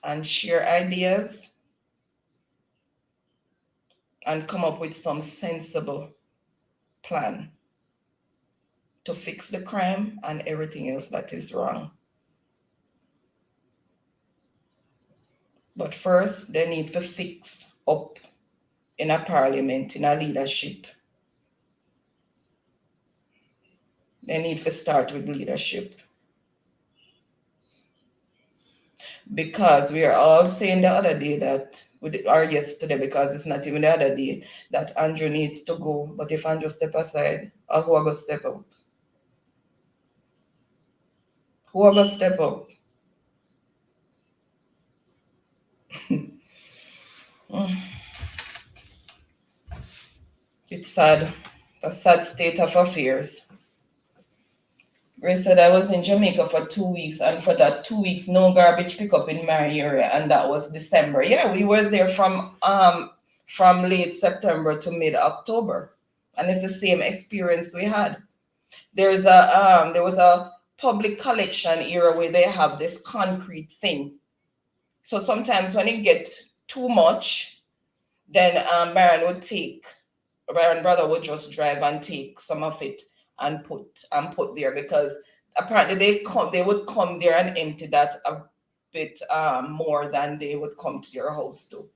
and share ideas and come up with some sensible plan to fix the crime and everything else that is wrong. But first, they need to fix up in a parliament, in a leadership. They need to start with leadership. Because we are all saying the other day that, or yesterday, because it's not even the other day, that Andrew needs to go. But if Andrew step aside, who are going to step up? Who are going to step up? It's sad. A sad state of affairs. Ray said I was in Jamaica for 2 weeks, and for that 2 weeks, no garbage pickup in my area, and that was December. Yeah, we were there from late September to mid-October, and it's the same experience we had. There was a public collection area where they have this concrete thing. So sometimes when it gets too much, then Baron brother would just drive and take some of it and put there, because apparently they would come there and empty that a bit more than they would come to your house to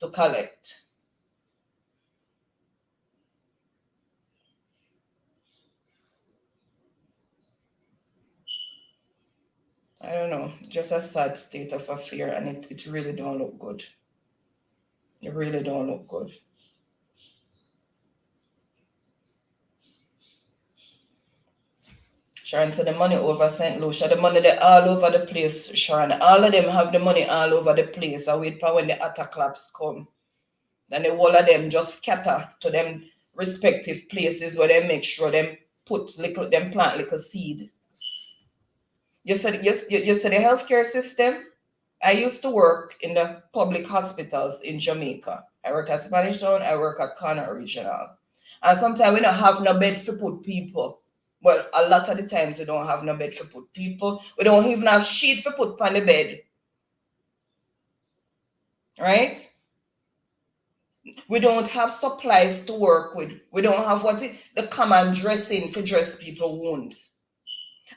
collect. I don't know, just a sad state of affair, and it really don't look good. It really don't look good. Sharon said the money over St. Lucia, the money they all over the place, Sharon. All of them have the money all over the place. I wait for when the attack clubs come. Then the whole of them just scatter to them respective places where they make sure them plant little seed. You said the healthcare system. I used to work in the public hospitals in Jamaica. I work at Spanish Town, I work at Connor Regional. And sometimes we don't have no bed for put people. Well, a lot of the times we don't have no bed for put people. We don't even have sheet for put on the bed. Right? We don't have supplies to work with. We don't have the common dressing for dress people wounds.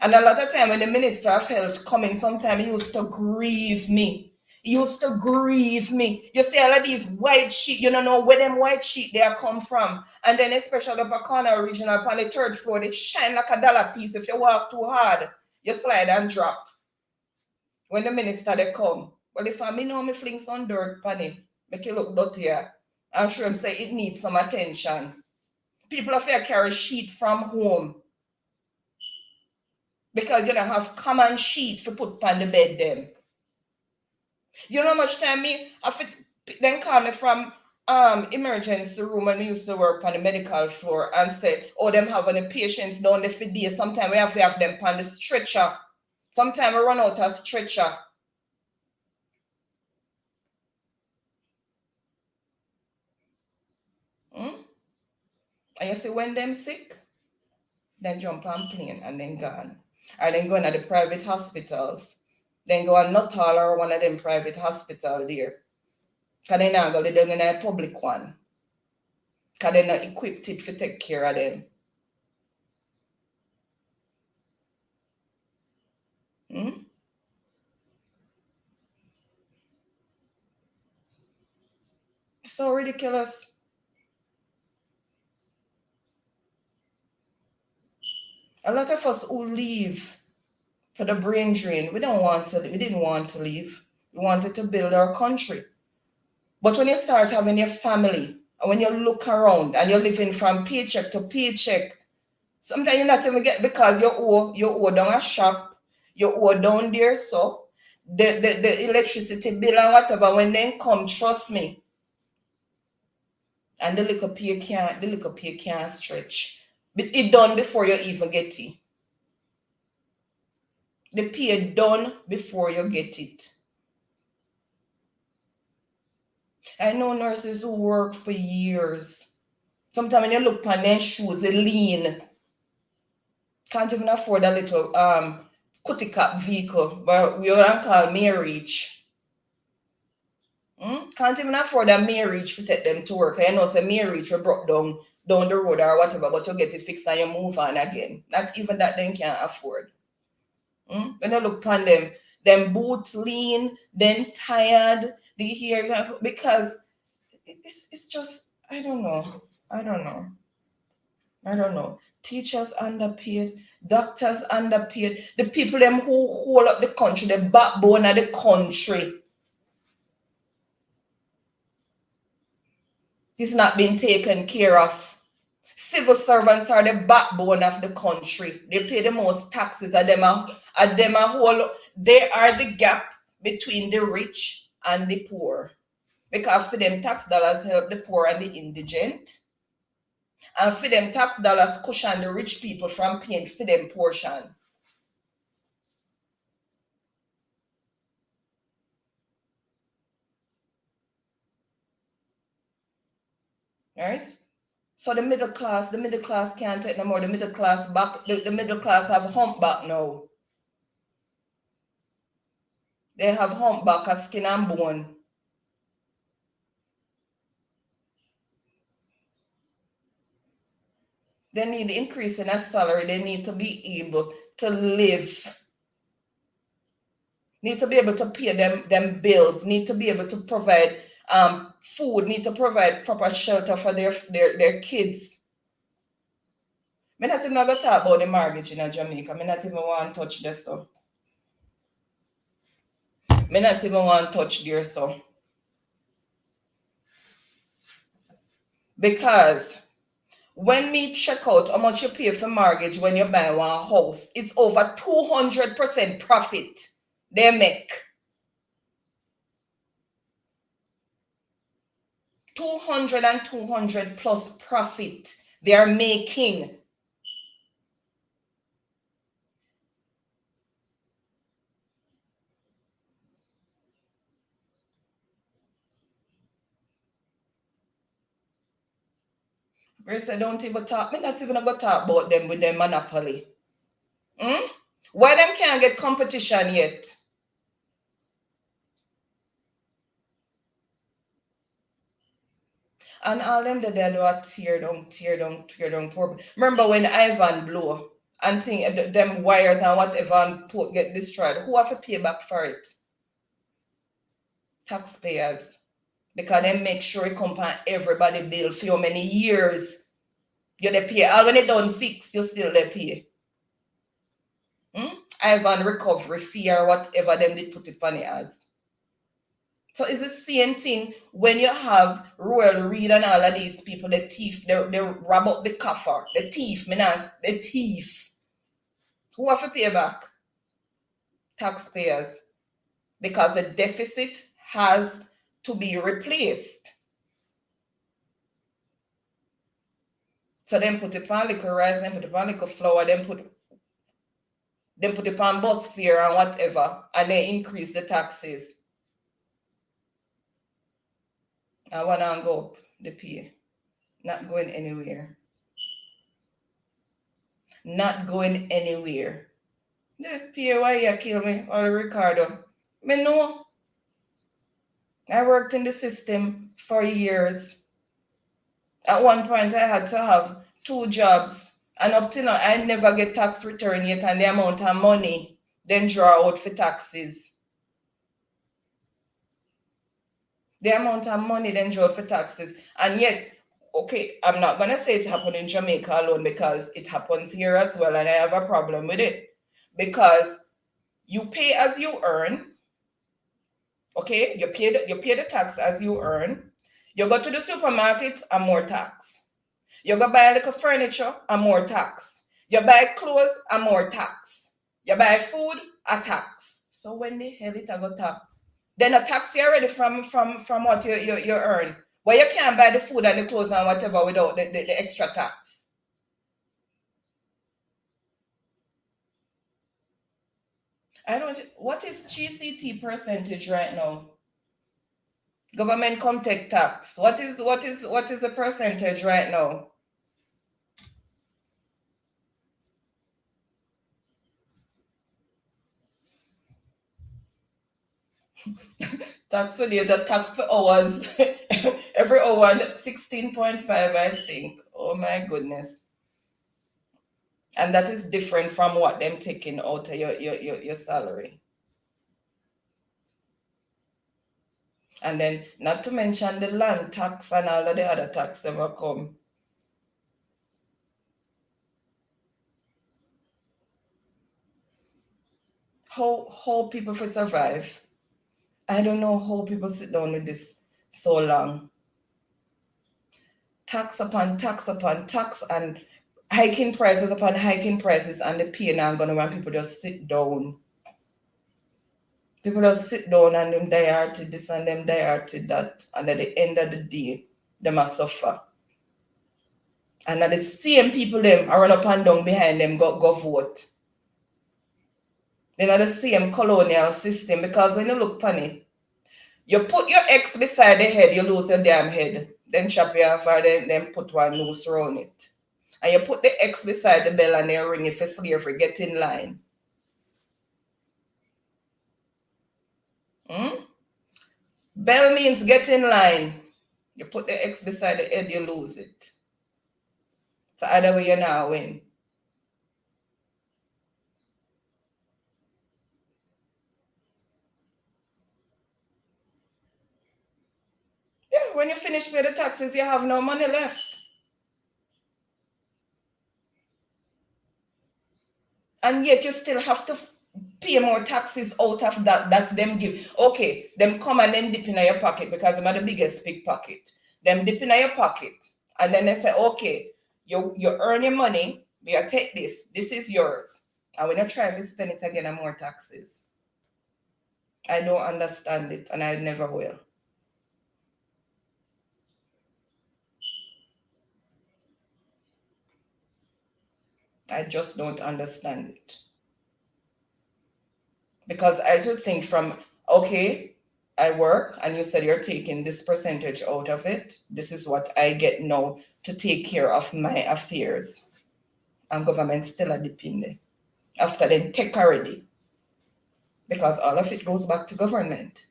And a lot of time when the Minister of Health coming, sometimes he used to grieve me. He used to grieve me. You see all of these white sheet, you don't know where them white sheet they come from. And then especially up a Corner Regional on the 3rd floor, they shine like a dollar piece. If you walk too hard, you slide and drop. When the Minister they come. Well, if I know me fling some dirt on it, make it look dirtier. I'm sure him say it needs some attention. People have to carry sheet from home. Because you don't have common sheet to put on the bed then. You know how much time then call me from emergency room when we used to work on the medical floor and say, oh, them having the patients down there for days. Sometimes we have to have them on the stretcher. Sometimes we run out of stretcher. And you see when them sick, then jump on plane and then gone. Or then go into the private hospitals. Then go on Nuttall or one of them private hospitals there. Because they not go down in a public one. Because they're not equipped it to take care of them. So ridiculous. A lot of us who leave for the brain drain, we didn't want to leave. We wanted to build our country. But when you start having your family, and when you look around and you're living from paycheck to paycheck, sometimes you not even get, because you owe down a shop, you owe down there, so the electricity bill and whatever, when they come, trust me. And the little pay can't stretch. But it done before you even get it. The pay done before you get it. I know nurses who work for years. Sometimes when you look on their shoes, they lean. Can't even afford a little cootie cap vehicle, but we don't call marriage. Can't even afford a marriage to take them to work. I know say marriage will brought down the road or whatever, but you get it fixed and you move on again. Not even that they can't afford. When you look upon them boots lean, then tired, the hair, because it's just, I don't know. Teachers underpaid, doctors underpaid, the people them who hold up the country, the backbone of the country, is not being taken care of. Civil servants are the backbone of the country. They pay the most taxes. They are the gap between the rich and the poor. Because for them tax dollars help the poor and the indigent. And for them tax dollars cushion the rich people from paying for them portion. Right? So the middle class can't take no more. The middle class have humpback now. They have humpback as skin and bone. They need increase in their salary. They need to be able to live. Need to be able to pay them bills. Need to be able to provide food. Need to provide proper shelter for their kids. I'm not even going to talk about the mortgage in Jamaica. I'm not even want to touch this. So. I'm not even want to touch there. So. Because When me check out how much you pay for mortgage when you buy one house, it's over 200% profit they make. 200 and 200 plus profit they are making. Grace, I don't even talk. Me not even going to talk about them with their monopoly. Why them can't get competition yet? And all them that they do a tear down. Poor. Remember when Ivan blew and think them wires and whatever and get destroyed? Who have to pay back for it? Taxpayers. Because they make sure it come on everybody bill for how many years you they pay. All when it don't fix, you still they pay. Ivan recovery fee or whatever them they put it on it as. So it's the same thing when you have Royal Reed and all of these people, the thief, they rob up the coffer, the thief, the thief. Who have to pay back? Taxpayers. Because the deficit has to be replaced. So then put it on liquor rice, then put it on liquor flour, then put it on bus fare and whatever, and then increase the taxes. I want to go up the pay. Not going anywhere. Not going anywhere. The pay why you kill me, or Ricardo. Me know. I worked in the system for years. At one point, I had to have 2 jobs. And up to now, I never get tax return yet, and the amount of money then draw out for taxes. The amount of money then draw out for taxes. And yet, okay, I'm not going to say it's happened in Jamaica alone because it happens here as well, and I have a problem with it. Because you pay as you earn. Okay, you pay the tax as you earn. You go to the supermarket and more tax. You go buy a little furniture and more tax. You buy clothes and more tax. You buy food, a tax. So when the hell it go tax? Then a tax you already from what you earn. Well, you can't buy the food and the clothes and whatever without the extra tax. What is GCT percentage right now? Government come take tax. What is the percentage right now? Tax for days, the tax for hours. Every hour 16.5, I think. Oh my goodness. And that is different from what them taking out of your salary. And then, not to mention the land tax and all of the other tax that will come. How people for survive? I don't know how people sit down with this so long. Tax upon tax upon tax and hiking prices upon hiking prices, and the pay now going to want people just sit down. People just sit down and them die to this and them die to that. And at the end of the day, they must suffer. And at the same people them are run up and down behind them go vote. Then are the same colonial system, because when you look upon it, you put your X beside the head, you lose your damn head. Then chop you off and then put one noose around it. And you put the X beside the bell and they ring it for slavery, get in line. Bell means get in line. You put the X beside the head, you lose it. So either way, you now win. Yeah, when you finish paying the taxes, you have no money left. And yet you still have to pay more taxes out of that them give. Okay, them come and then dip in your pocket because them are the biggest pickpocket. Them dip in your pocket. And then they say, okay, You earn your money, you take this is yours. And when you try to spend it again and more taxes. I don't understand it, and I never will. I just don't understand it. Because I should think from, okay, I work and you said you're taking this percentage out of it. This is what I get now to take care of my affairs. And government still a dependent. After then take already. Because all of it goes back to government.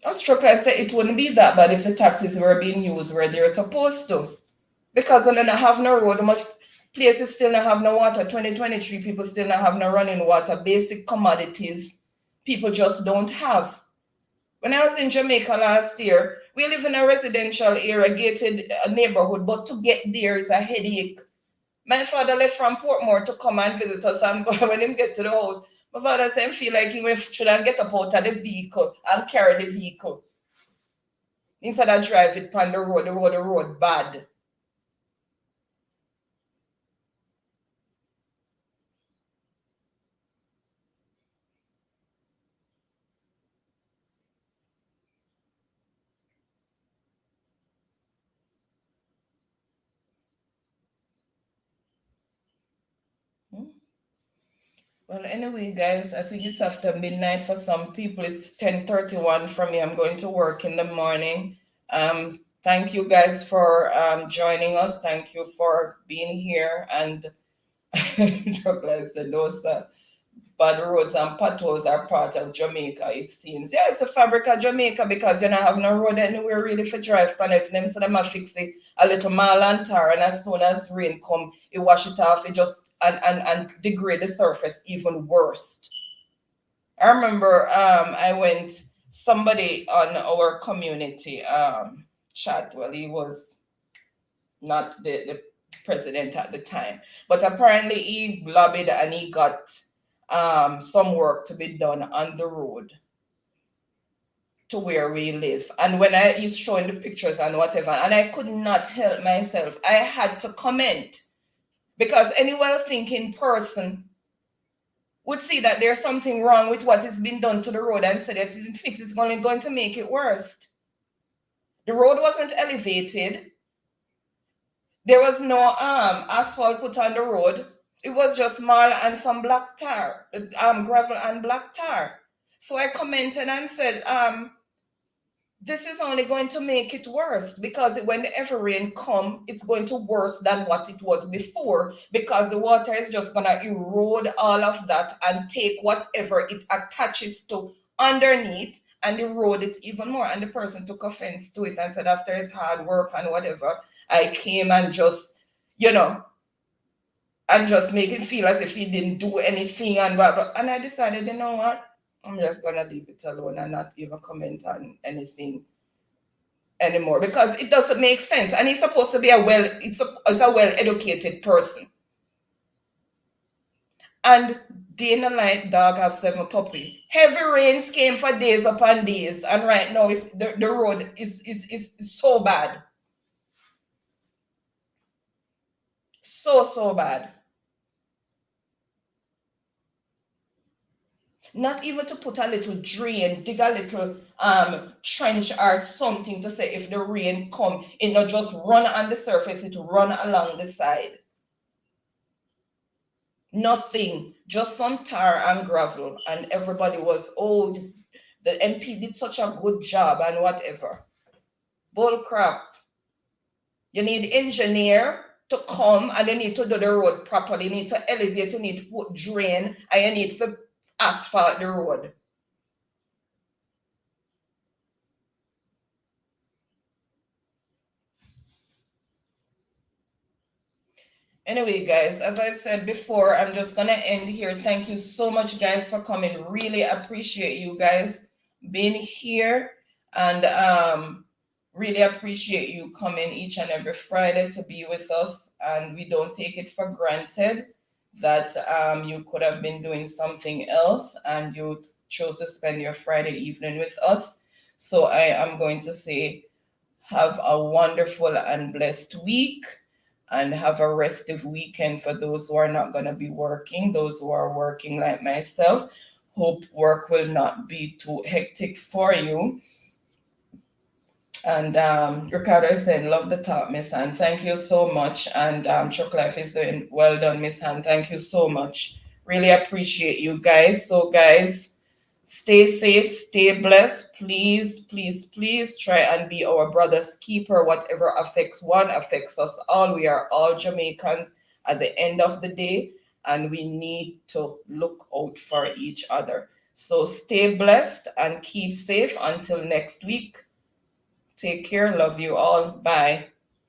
I say it wouldn't be that bad if the taxes were being used where they're supposed to. Because when they don't have no road, much places still don't have no water. 2023 people still don't have no running water. Basic commodities people just don't have. When I was in Jamaica last year, we live in a residential area, gated neighborhood, but to get there is a headache. My father left from Portmore to come and visit us, and when he get to the house, my father said he feel like he should get up out of the vehicle and carry the vehicle. Instead of drive it on the road bad. Well, anyway, guys, I think it's after midnight for some people. It's 10:31 for me. I'm going to work in the morning. Thank you guys for joining us. Thank you for being here. And Douglas said, those bad roads and potholes are part of Jamaica, it seems. Yeah, it's a fabric of Jamaica because you don't have no road anywhere really for drive. And if them, so them a fix it a little mile and tar, and as soon as rain come, it wash it off. It just and degrade the surface even worse. I remember I went, somebody on our community chat, well, he was not the president at the time, but apparently he lobbied and he got some work to be done on the road to where we live. And when he's showing the pictures and whatever, and I could not help myself, I had to comment. Because any well-thinking person would see that there's something wrong with what has been done to the road and say that the fix is only going to make it worse. The road wasn't elevated. There was no asphalt put on the road. It was just marl and some black tar, gravel and black tar. So I commented and said, this is only going to make it worse, because when the heavy rain comes, it's going to worse than what it was before, because the water is just going to erode all of that and take whatever it attaches to underneath and erode it even more. And the person took offense to it and said after his hard work and whatever, I came and just, and just make it feel as if he didn't do anything and blah, blah. And I decided, you know what? I'm just going to leave it alone and not even comment on anything anymore, because it doesn't make sense. And he's supposed to be a well-educated person. And day in the night, dog have 7 puppy. Heavy rains came for days upon days. And right now, if the road is so bad. So bad. Not even to put a little drain, dig a little trench or something to say if the rain come, it not just run on the surface, it run along the side. Nothing, just some tar and gravel, and everybody was, oh, the MP did such a good job and whatever. Bull crap. You need engineer to come and you need to do the road properly. You need to elevate, you need to put drain, and you need to asphalt the road. Anyway, guys, as I said before, I'm just gonna end here. Thank you so much, guys, for coming. Really appreciate you guys being here, and really appreciate you coming each and every Friday to be with us, and we don't take it for granted. that you could have been doing something else and you chose to spend your Friday evening with us. So I am going to say, have a wonderful and blessed week, and have a restive weekend for those who are not going to be working. Those who are working like myself, hope work will not be too hectic for you. And Ricardo is saying, love the talk, Miss Han. Thank you so much. And Chuck Life is doing well done, Miss Han. Thank you so much. Really appreciate you guys. So guys, stay safe, stay blessed. Please, please, please try and be our brother's keeper. Whatever affects one affects us all. We are all Jamaicans at the end of the day, and we need to look out for each other. So stay blessed and keep safe until next week. Take care. Love you all. Bye.